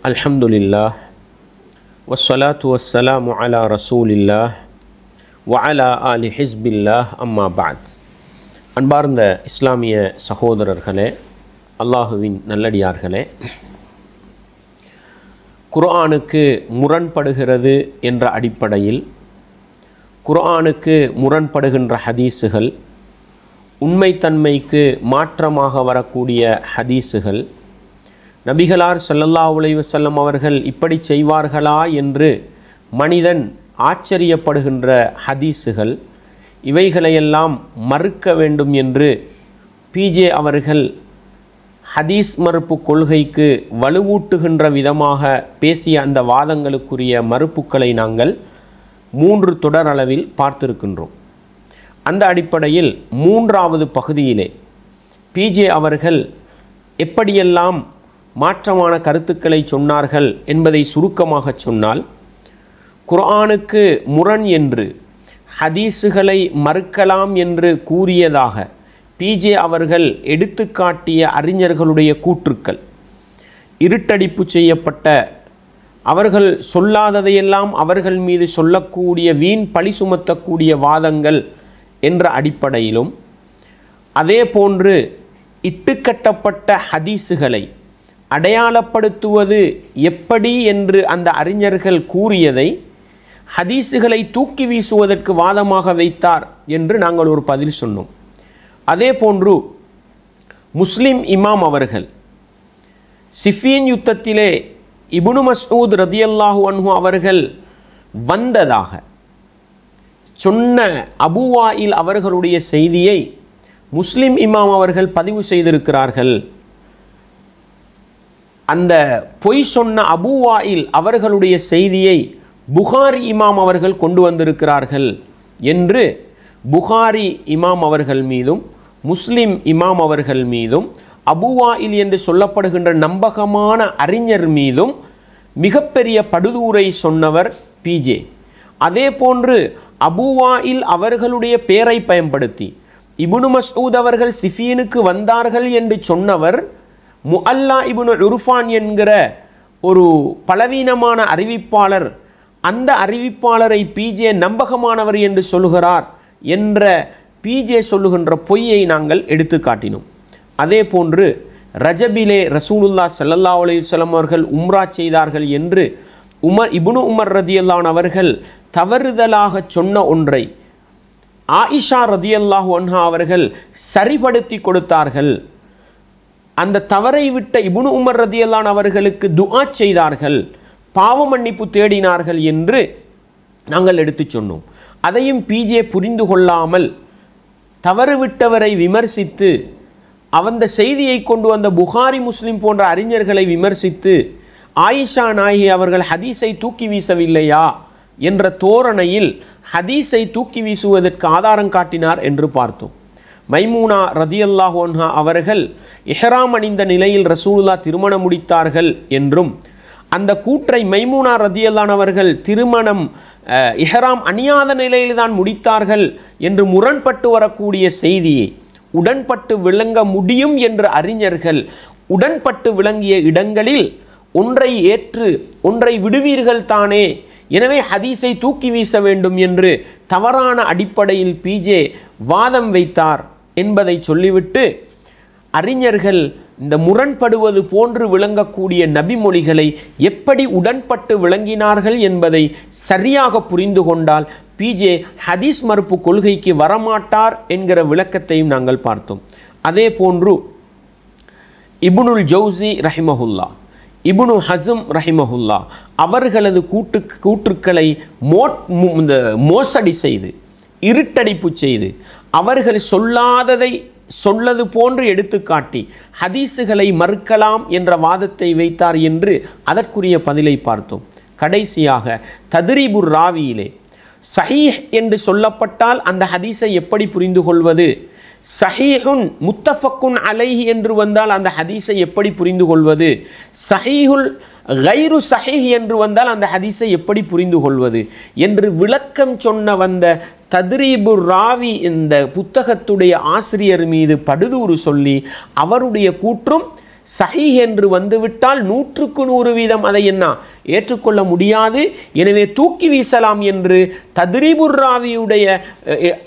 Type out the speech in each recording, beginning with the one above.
அல்ஹம்துலில்லாஹ் வஸ்ஸலாத்து வஸ்ஸலாமு அலா ரசூலில்லாஹ் வஅலா ஆலி ஹிஸ்பில்லாஹ் அம்மா பஅத். அன்பார்ந்த இஸ்லாமிய சகோதரர்களே, அல்லாஹுவின் நல்லடியார்களே, குர்ஆனுக்கு முரண்படுகிறது என்ற அடிப்படையில் குர்ஆனுக்கு முரண்படுகின்ற ஹதீஸுகள், உண்மைத்தன்மைக்கு மாற்றமாக வரக்கூடிய ஹதீஸுகள், நபிகளார் ஸல்லல்லாஹு அலைஹி வஸல்லம் அவர்கள் இப்படி செய்வார்களா என்று மனிதன் ஆச்சரியப்படுகின்ற ஹதீஸுகள், இவைகளையெல்லாம் மறுக்க வேண்டும் என்று பிஜே அவர்கள் ஹதீஸ் மறுப்பு கொள்கைக்கு வலுவூட்டுகின்ற விதமாக பேசிய அந்த வாதங்களுக்குரிய மறுப்புக்களை நாங்கள் 3 தொடரளவில் பார்த்திருக்கின்றோம். அந்த அடிப்படையில் 3வது பகுதியிலே பிஜே அவர்கள் எப்படியெல்லாம் மாற்றமான கருத்துக்களை சொன்னார்கள் என்பதை சுருக்கமாக சொன்னால், குர்ஆனுக்கு முரண் என்று ஹதீஸுகளை மறுக்கலாம் என்று கூறியதாக பிஜே அவர்கள் எடுத்துக்காட்டிய அறிஞர்களுடைய கூற்றுக்கள், இருட்டடிப்பு செய்யப்பட்ட, அவர்கள் சொல்லாததையெல்லாம் அவர்கள் மீது சொல்லக்கூடிய, வீண் பழி சுமத்தக்கூடிய வாதங்கள் என்ற அடிப்படையிலும், அதே போன்று இட்டுக்கட்டப்பட்ட ஹதீஸுகளை அடையாளப்படுத்துவது எப்படி என்று அந்த அறிஞர்கள் கூறியதை ஹதீஸுகளை தூக்கி வீசுவதற்கு வாதமாக வைத்தார் என்று நாங்கள் ஒரு பதில் சொன்னோம். அதே போன்று முஸ்லிம் இமாம் அவர்கள் சிஃபீன் யுத்தத்திலே இப்னு மஸ்ஊத் ரதியல்லாஹு அன்ஹு அவர்கள் வந்ததாக சொன்ன அபூ வாயில் அவர்களுடைய செய்தியை முஸ்லிம் இமாம் அவர்கள் பதிவு செய்திருக்கிறார்கள். அந்த பொய் சொன்ன அபூ வாயில் அவர்களுடைய செய்தியை புகாரி இமாம் அவர்கள் கொண்டு வந்திருக்கிறார்கள் என்று புகாரி இமாம் அவர்கள் மீதும் முஸ்லிம் இமாம் அவர்கள் மீதும் அபூ வாயில் என்று சொல்லப்படுகின்ற நம்பகமான அறிஞர் மீதும் மிகப்பெரிய படுதூரை சொன்னவர் பிஜே. அதே போன்று அபூ வாயில் அவர்களுடைய பெயரை பயன்படுத்தி இப்னு மஸ்ஊத் அவர்கள் சிஃபீனுக்கு வந்தார்கள் என்று சொன்னவர் முஅல்லா இப்னு உர்ஃபான் என்கிற ஒரு பலவீனமான அறிவிப்பாளர். அந்த அறிவிப்பாளரை பிஜே நம்பகமானவர் என்று சொல்லுகிறார் என்ற பிஜே சொல்லுகின்ற பொய்யை நாங்கள் எடுத்து காட்டினோம். அதே போன்று ரஜபிலே ரசூலுல்லாஹ் ஸல்லல்லாஹு அலைஹி வஸல்லம் அவர்கள் உம்ரா செய்தார்கள் என்று இப்னு உமர் ரதியல்லாஹு அன்ஹு அவர்கள் தவறுதலாக சொன்ன ஒன்றை ஆயிஷா ரதியல்லாஹு அன்ஹா அவர்கள் சரிபடுத்தி கொடுத்தார்கள். அந்த தவறை விட்ட இப்னு உமர் ரதியல்லாஹு அன்ஹு அவர்களுக்கு துஆ செய்தார்கள், பாவ மன்னிப்பு தேடினார்கள் என்று நாங்கள் எடுத்து சொன்னோம். அதையும் பிஜே புரிந்து கொள்ளாமல் தவறு விட்டவரை விமர்சித்து, அந்த செய்தியை கொண்டு வந்த புகாரி முஸ்லிம் போன்ற அறிஞர்களை விமர்சித்து, ஆயிஷா நாயகி அவர்கள் ஹதீஸை தூக்கி வீசவில்லையா என்ற தோரணையில் ஹதீஸை தூக்கி வீசுவதற்கு ஆதாரம் காட்டினார் என்று பார்த்தோம். மைமூனா ரதியல்லாஹு அன்ஹா அவர்கள் இஹ்ராம் அணிந்த நிலையில் ரசூலுல்லாஹ் திருமணம் முடித்தார்கள் என்றும், அந்த கூற்றை மைமூனா ரதியல்லாஹு அவர்கள் திருமணம் இஹ்ராம் அணியாத நிலையில்தான் முடித்தார்கள் என்று முரண்பட்டு வரக்கூடிய செய்தியை உடன்பட்டு விளங்க முடியும் என்று அறிஞர்கள் உடன்பட்டு விளங்கிய இடங்களில் ஒன்றை ஏற்று ஒன்றை விடுவீர்கள் தானே, எனவே ஹதீஸை தூக்கி வீச வேண்டும் என்று தவறான அடிப்படையில் பிஜே வாதம் வைத்தார் என்பதை சொல்லிவிட்டு, அறிஞர்கள் இந்த முரண்படுவது போன்று விளங்கக்கூடிய நபிமொழிகளை எப்படி உடன்பட்டு விளங்கினார்கள் என்பதை சரியாக புரிந்து கொண்டால் பிஜே ஹதீஸ் மறுப்பு கொள்கைக்கு வரமாட்டார் என்கிற விளக்கத்தையும் நாங்கள் பார்த்தோம். அதே போன்று இப்னுல் ஜௌசி ரஹிமஹுல்லா, இப்னு ஹஸம் ரஹிமஹுல்லா அவர்களது கூற்றுக்களை மோசடி செய்து, இருட்டடிப்பு செய்து, அவர்கள் சொல்லாததை சொல்லது போன்று எடுத்துக்காட்டி ஹதீஸுகளை மறுக்கலாம் என்ற வாதத்தை வைத்தார் என்று அதற்குரிய பதிலை பார்த்தோம். கடைசியாக தத்ரீபுர் ராவியிலே சஹீஹ் என்று சொல்லப்பட்டால் அந்த ஹதீஸை எப்படி புரிந்து கொள்வது, சஹீஹுன் முத்தஃபக்குன் அலைஹி என்று வந்தால் அந்த ஹதீஸை எப்படி புரிந்து கொள்வது, சஹீஹுல் கைரு சஹீஹ் என்று வந்தால் அந்த ஹதீஸை எப்படி புரிந்து கொள்வது என்று விளக்கம் சொன்ன வந்த தத்ரீபுர் ராவி இந்த புத்தகத்துடைய ஆசிரியர் மீது படுதூறு சொல்லி அவருடைய கூற்றும் சஹீஹ் என்று வந்துவிட்டால் 100% அதை என்ன ஏற்றுக்கொள்ள முடியாது, எனவே தூக்கி வீசலாம் என்று தத்ரீபுர் ராவியுடைய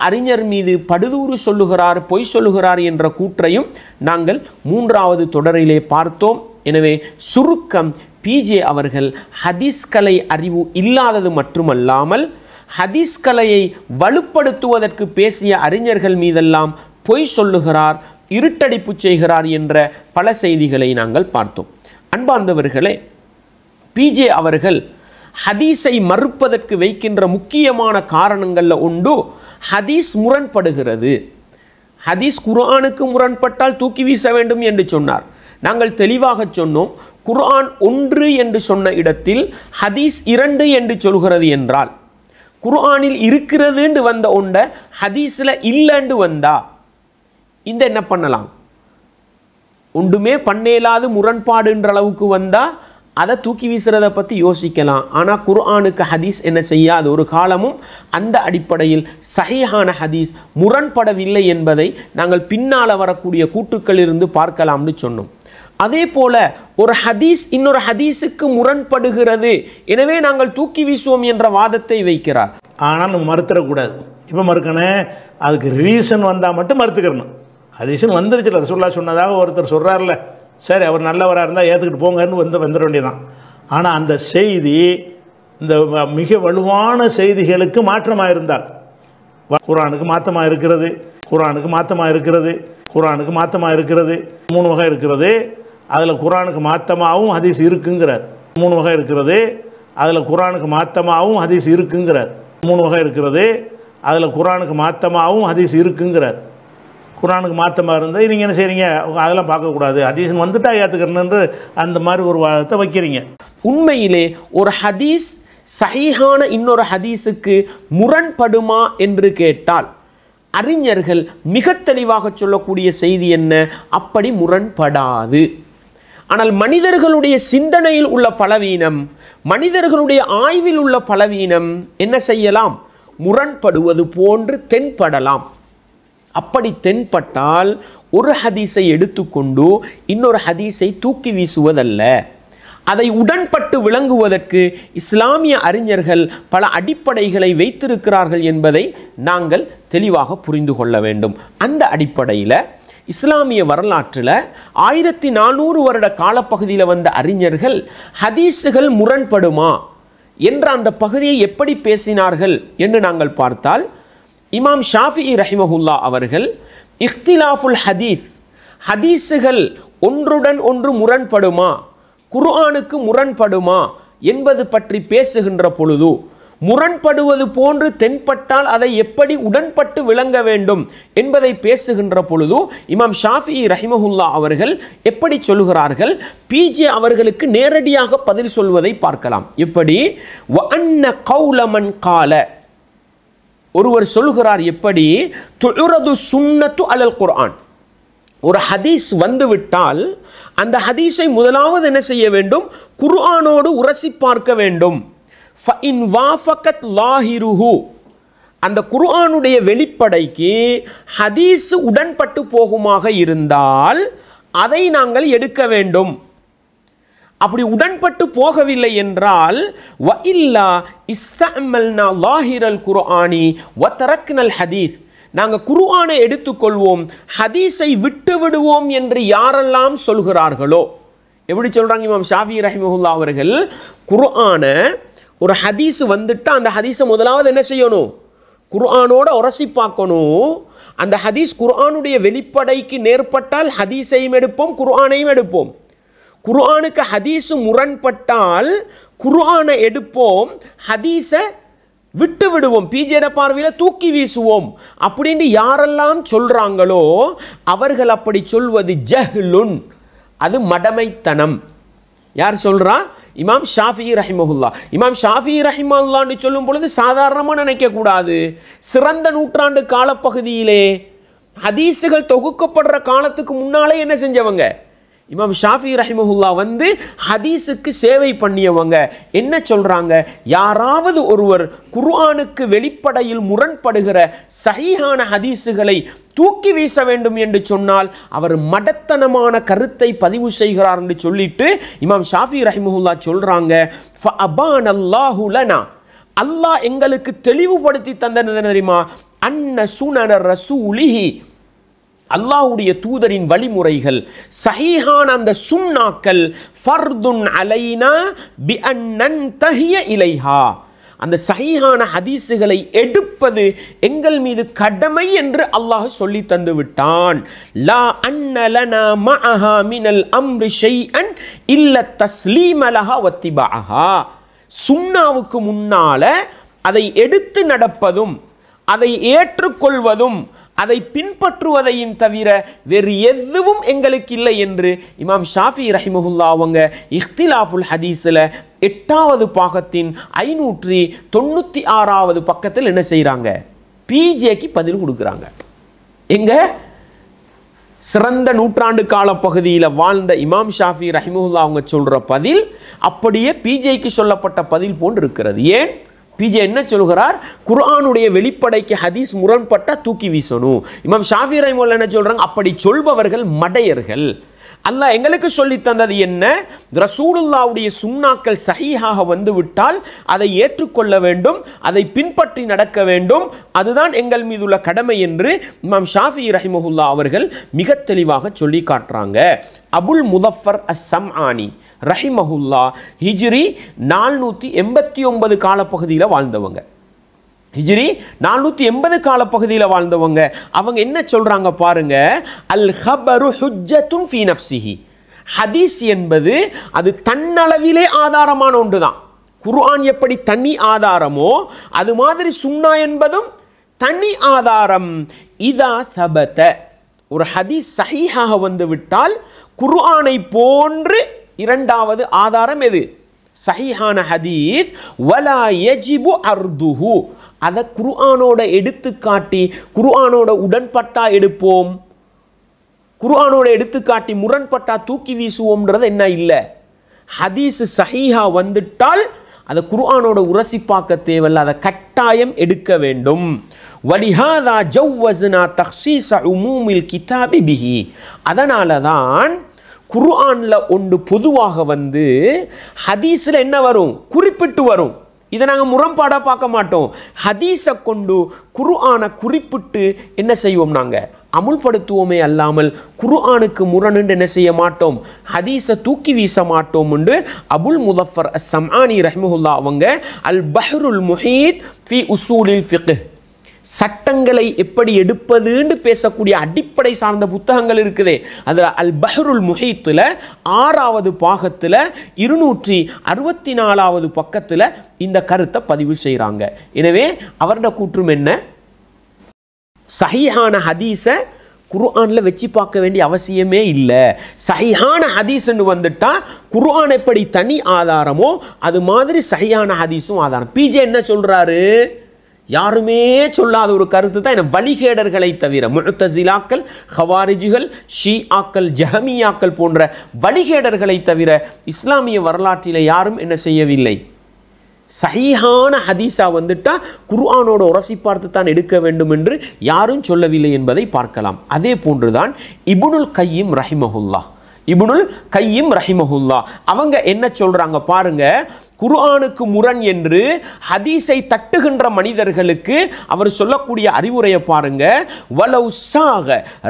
அறிஞர் மீது படுதூறு சொல்லுகிறார், பொய் சொல்லுகிறார் என்ற கூற்றையும் நாங்கள் 3வது தொடரிலே பார்த்தோம். எனவே சுருக்கம், பிஜே அவர்கள் ஹதீஸ் கலை அறிவு இல்லாதது மட்டுமல்லாமல் ஹதீஸ் கலையை வலுப்படுத்துவதற்கு பேசிய அறிஞர்கள் மீதெல்லாம் பொய் சொல்லுகிறார், இருட்டடிப்பு செய்கிறார் என்ற பல செய்திகளை நாங்கள் பார்த்தோம். அன்பார்ந்தவர்களே, பிஜே அவர்கள் ஹதீஸை மறுப்பதற்கு வைக்கின்ற முக்கியமான காரணங்களில் ஒன்று ஹதீஸ் முரண்படுகிறது. ஹதீஸ் குர்ஆனுக்கு முரண்பட்டால் தூக்கி வீச வேண்டும் என்று சொன்னார். நாங்கள் தெளிவாக சொன்னோம், குர்ஆன் 1 என்று சொன்ன இடத்தில் ஹதீஸ் 2 என்று சொல்கிறது என்றால், குர்ஆனில் இருக்கிறதுன்னு வந்த ஒன்றை ஹதீஸில் இல்லைன்னு வந்தா இந்த என்ன பண்ணலாம், ஒன்றுமே பண்ணேலாது முரண்பாடுன்ற அளவுக்கு வந்தால் அதை தூக்கி வீசுறதை பற்றி யோசிக்கலாம். ஆனால் குர்ஆனுக்கு ஹதீஸ் என்ன செய்யாது, ஒரு காலமும் அந்த அடிப்படையில் சஹீஹான ஹதீஸ் முரண்படவில்லை என்பதை நாங்கள் பின்னால் வரக்கூடிய கூற்றுக்களிலிருந்து பார்க்கலாம்னு சொன்னோம். அதே போல ஒரு ஹதீஸ் இன்னொரு ஹதீஸுக்கு முரண்படுகிறது, எனவே நாங்கள் தூக்கி வீசுவோம் என்ற வாதத்தை வைக்கிறார். ஆனால் நம்ம மறுத்துடக்கூடாது. இப்போ மறுக்கணும், அதுக்கு ரீசன் வந்தால் மட்டும் மறுத்துக்கிறணும். ஹதீஸ்னு வந்துருச்சுல, ரசூலுல்லாஹ் சொன்னதாக ஒருத்தர் சொல்கிறார்ல, சரி அவர் நல்லவராக இருந்தால் ஏற்றுக்கிட்டு போங்கன்னு வந்துட வேண்டியதான். ஆனால் அந்த செய்தி இந்த மிக வலுவான செய்திகளுக்கு மாற்றமாக இருந்தால், குர்ஆனுக்கு மாற்றமாக இருக்கிறது, குர்ஆனுக்கு மாற்றமாக இருக்கிறது, குர்ஆனுக்கு மாற்றமாக இருக்கிறது, 3 வகை இருக்கிறது, அதில் குர்ஆனுக்கு மாற்றமாகவும் ஹதீஸ் இருக்குங்கிறார். 3 வகை இருக்கிறது, அதில் குர்ஆனுக்கு மாற்றமாகவும் ஹதீஸ் இருக்குங்கிறார். 3 வகை இருக்கிறது, அதில் குர்ஆனுக்கு மாற்றமாகவும் ஹதீஸ் இருக்குங்கிறார். குர்ஆனுக்கு மாற்றமாக இருந்தால் நீங்கள் என்ன செய்கிறீங்க, அதெல்லாம் பார்க்கக்கூடாது, ஹதீஸ் வந்துட்டா ஏற்றுக்கிறேன்னு அந்த மாதிரி ஒரு வாதத்தை வைக்கிறீங்க. உண்மையிலே ஒரு ஹதீஸ் சஹீஹான இன்னொரு ஹதீஸுக்கு முரண்படுமா என்று கேட்டால் அறிஞர்கள் மிக தெளிவாக சொல்லக்கூடிய செய்தி என்ன, அப்படி முரண்படாது. ஆனால் மனிதர்களுடைய சிந்தனையில் உள்ள பலவீனம், மனிதர்களுடைய ஆய்வில் உள்ள பலவீனம் என்ன செய்யலாம், முரண்படுவது போன்று தென்படலாம். அப்படி தென்பட்டால் ஒரு ஹதீஸை எடுத்துக்கொண்டு இன்னொரு ஹதீஸை தூக்கி வீசுவதல்ல, அதை உடன்பட்டு விளங்குவதற்கு இஸ்லாமிய அறிஞர்கள் பல அடிப்படைகளை வைத்திருக்கிறார்கள் என்பதை நாங்கள் தெளிவாக புரிந்து கொள்ள வேண்டும். அந்த அடிப்படையில் இஸ்லாமிய வரலாற்றில் 1400 வருட காலப்பகுதியில் வந்த அறிஞர்கள் ஹதீஸுகள் முரண்படுமா என்ற அந்த பகுதியை எப்படி பேசினார்கள் என்று நாங்கள் பார்த்தால், இமாம் ஷாஃபிஈ ரஹிமஹுல்லா அவர்கள் இக்திலாஃபுல் ஹதீஸ், ஹதீஸுகள் ஒன்றுடன் ஒன்று முரண்படுமா, குர்ஆனுக்கு முரண்படுமா என்பது பற்றி பேசுகின்ற பொழுது, முரண்படுவது போன்று தென்பட்டால் அதை எப்படி உடன்பட்டு விளங்க வேண்டும் என்பதை பேசுகின்ற பொழுது இமாம் ஷாஃபிஈ ரஹிமஹுல்லா அவர்கள் எப்படி சொல்கிறார்கள், பிஜே அவர்களுக்கு நேரடியாக பதில் சொல்வதை பார்க்கலாம். எப்படி, வஅன்ன கௌல மன் கால, ஒருவர் சொல்கிறார் எப்படி, துஉரது சுன்னத்து அலல் குர்ஆன், ஒரு ஹதீஸ் வந்துவிட்டால் அந்த ஹதீஸை முதலாவது என்ன செய்ய வேண்டும், குர்ஆனோடு உரசி பார்க்க வேண்டும். ஃபஇன் வாஃபகத் லாஹிருஹு, அந்த குர்ஆனுடைய வெளிப்படைக்கு ஹதீஸ் உடன்பட்டு போகுமாக இருந்தால் அதை நாங்கள் எடுக்க வேண்டும். அப்படி உடன்பட்டு போகவில்லை என்றால் வஇல்லா இஸ்தஅமல்னா லாஹிரல் குர்ஆனி வதரக்னல் ஹதீஸ், நாங்கள் குர்ஆனை எடுத்துக்கொள்வோம், ஹதீஸை விட்டு விடுவோம் என்று யாரெல்லாம் சொல்கிறார்களோ. எப்படி சொல்கிறாங்க இமாம் ஷாஃபிஈ ரஹிமஹுல்லா அவர்கள், குர்ஆனை ஒரு ஹதீஸ் வந்துட்டு அந்த ஹதீஸை முதலாவது என்ன செய்யணும், குர்ஆனோட உரசி பார்க்கணும். அந்த ஹதீஸ் குர்ஆனுடைய வெளிப்படைக்கு நேர்பட்டால் ஹதீஸையும் எடுப்போம், குர்ஆனையும் எடுப்போம். குர்ஆனுக்கு ஹதீஸு முரண்பட்டால் குர்ஆனை எடுப்போம், ஹதீஸை விட்டு விடுவோம், பிஜேட பார்வையில் தூக்கி வீசுவோம் அப்படின்னு யாரெல்லாம் சொல்கிறாங்களோ அவர்கள் அப்படி சொல்வது ஜஹ்லுன், அது மடமைத்தனம். யார் சொல்கிறா, இமாம் ஷாஃபிஈ ரஹிமஹுல்லா. இமாம் ஷாஃபிஈ ரஹிமஹுல்லான்னு சொல்லும் பொழுது சாதாரணமாக நினைக்கக்கூடாது. சிறந்த நூற்றாண்டு காலப்பகுதியிலே ஹதீஸுகள் தொகுக்கப்படுற காலத்துக்கு முன்னாலே என்ன செஞ்சவங்க, இமாம் ஷாஃபிஈ ரஹிமஹுல்லா வந்து ஹதீஸுக்கு சேவை பண்ணியவங்க. என்ன சொல்கிறாங்க, யாராவது ஒருவர் குர்ஆனுக்கு வெளிப்படையில் முரண்படுகிற சஹீஹான ஹதீஸுகளை தூக்கி வீச வேண்டும் என்று சொன்னால் அவர் மடத்தனமான கருத்தை பதிவு செய்கிறார் என்று சொல்லிட்டு இமாம் ஷாஃபி ரஹிமஹுல்லா சொல்றாங்க, ஃபஅபானல்லாஹு லனா, அல்லாஹ் எங்களுக்கு தெளிவுபடுத்தி தந்தது தெரியுமா, அன்ன சுனன ரசூலிஹி, அல்லாஹ்வுடைய தூதரின் வழிமுறைகள், சஹீஹான அந்த சுன்னாக்கள், ஃபர்துன் அலைனா பி அன் நன்தஹிய இலைஹா, அந்த சஹீஹான ஹதீஸுகளை எடுப்பது எங்கள் மீது கடமை என்று அல்லாஹ் சொல்லி தந்து விட்டான். லா அன்ன லனா மஅஹா மினல் அம்ரி ஷைஅன் இல்ல தஸ்லீம லஹா வத்திபாஹா, சுன்னாவுக்கு முன்னால அதை எடுத்து நடப்பதும் அதை ஏற்றுக்கொள்வதும் அதை பின்பற்றுவதையும் தவிர வேறு எதுவும் எங்களுக்கு இல்லை என்று இமாம் ஷாஃபி ரஹிமஹுல்லா அவங்க இஹ்திலாஃபுல் ஹதீஸில் 8வது பாகத்தின் 596வது பக்கத்தில் என்ன செய்கிறாங்க, பிஜேக்கு பதில் கொடுக்குறாங்க. எங்க சிறந்த நூற்றாண்டு கால பகுதியில் வாழ்ந்த இமாம் ஷாஃபி ரஹிமஹுல்லா அவங்க சொல்கிற பதில் அப்படியே பிஜேக்கு சொல்லப்பட்ட பதில் போன்று இருக்கிறது. ஏன் பிஜே என்ன சொல்கிறார், குர்ஆனுடைய வெளிப்படைக்கு ஹதீஸ் முரண்பட்டா தூக்கி வீசணும். இமாம் ஷாஃபி ரஹிமஹுல்லா என்ன சொல்றாங்க, அப்படி சொல்பவர்கள் மடையர்கள். அல்லாஹ் எங்களுக்கு சொல்லி தந்தது என்ன, ரசூலுல்லாஹ்வுடைய சுன்னாக்கள் சஹீஹாக வந்து விட்டால் அதை ஏற்றுக்கொள்ள வேண்டும், அதை பின்பற்றி நடக்க வேண்டும், அதுதான் எங்கள் மீது உள்ள கடமை என்று இமாம் ஷாஃபி ரஹிமஹுல்லா அவர்கள் மிக தெளிவாக சொல்லி காட்டுறாங்க. அபுல் முதஃபர் அஸ்-சம்ஆனி ரஹிமஹுல்லா ஹிஜ்ரி 489 காலப்பகுதியில் வாழ்ந்தவங்க. ஹிஜ்ரி 480 காலப்பகுதியில் வாழ்ந்தவங்க. அவங்க என்ன சொல்றாங்க பாருங்க, அல் ஹபரு ஹுஜ்ஜத்துன் ஃபீ நஃப்ஸிஹி, ஹதீஸ் என்பது அது தன்னளவிலே ஆதாரமான ஒன்றுதான். குர்ஆன் எப்படி தனி ஆதாரமோ அது மாதிரி சுன்னா என்பதும் தனி ஆதாரம். இதா சபத, ஒரு ஹதீஸ் சஹீஹாக வந்து விட்டால் குர்ஆனை போன்று இரண்டாவது ஆதாரம் எது, சஹீஹான ஹதீஸ். வலா யஜிபு அர்துஹு, அதை குர்ஆனோட எடுத்து காட்டி குர்ஆனோட உடன்பட்டா எடுப்போம், குர்ஆனோட எடுத்து காட்டி முரண்பட்டா தூக்கி வீசுவோம்ன்றது என்ன இல்லை. ஹதீஸ் சஹீஹா வந்துட்டால் அதை குர்ஆனோட உரசி பார்க்க தேவையில்ல, அதை கட்டாயம் எடுக்க வேண்டும். வலிஹாதா ஜவ்வஸ்னா தக்ஸீஸ உமூமில் கிதாபி பிஹி, அதனால தான் குர்ஆன்ல ஒன்று பொதுவாக வந்து ஹதீஸில் என்ன வரும், குறிப்பிட்டு வரும். இதை நாங்கள் முரண்பாடாக பார்க்க மாட்டோம். ஹதீஸை கொண்டு குர்ஆனை குறிப்பிட்டு என்ன செய்வோம், நாங்கள் அமுல்படுத்துவோமே அல்லாமல் குர்ஆனுக்கு முரணுன்னு என்ன செய்ய மாட்டோம், ஹதீஸை தூக்கி வீச மாட்டோம் என்று அபுல் முதஃபர் அஸ்-சம்ஆனி ரஹ்மஹுல்லா அவங்க அல் பஹ்ருல் முஹீத் ஃபி உசூலில் ஃபிக்ஹ், சட்டங்களை எப்படி எடுப்பதுன்னு பேசக்கூடிய அடிப்படை சார்ந்த புத்தகங்கள் இருக்குதே, அதில் அல் பஹ்ருல் முஹீத்தில் 6வது பாகத்தில் 264வது பக்கத்தில் இந்த கருத்தை பதிவு செய்கிறாங்க. எனவே அவரோட கூற்றும் என்ன, சஹீஹான ஹதீஸை குர்ஆனில் வச்சு பார்க்க வேண்டிய அவசியமே இல்லை. சஹீஹான ஹதீஸ்ன்னு வந்துட்டா குர்ஆன் எப்படி தனி ஆதாரமோ அது மாதிரி சஹீஹான ஹதீஸும் ஆதாரம். பிஜே என்ன சொல்றாரு, யாருமே சொல்லாத ஒரு கருத்து தான், என வழிகேடர்களை தவிர முஅ்தஸிலாக்கள், ஹவாரிஜிகள், ஷீஆக்கள், ஜஹமியாக்கள் போன்ற வழிகேடர்களை தவிர இஸ்லாமிய வரலாற்றில் யாரும் என்ன செய்யவில்லை, சஹீஹான ஹதீஸா வந்துட்டா குர்ஆனோட உரசி பார்த்து தான் எடுக்க வேண்டும் என்று யாரும் சொல்லவில்லை என்பதை பார்க்கலாம். அதே போன்றுதான் இப்னுல் கையிம் ரஹிமஹுல்லா, இப்னுல் கையிம் ரஹிமஹுல்லா அவங்க என்ன சொல்றாங்க பாருங்க, குர்ஆனுக்கு முரண் என்று ஹதீஸை தட்டுகின்ற மனிதர்களுக்கு அவர் சொல்லக்கூடிய அறிவுரையை பாருங்க. வலவ் சாக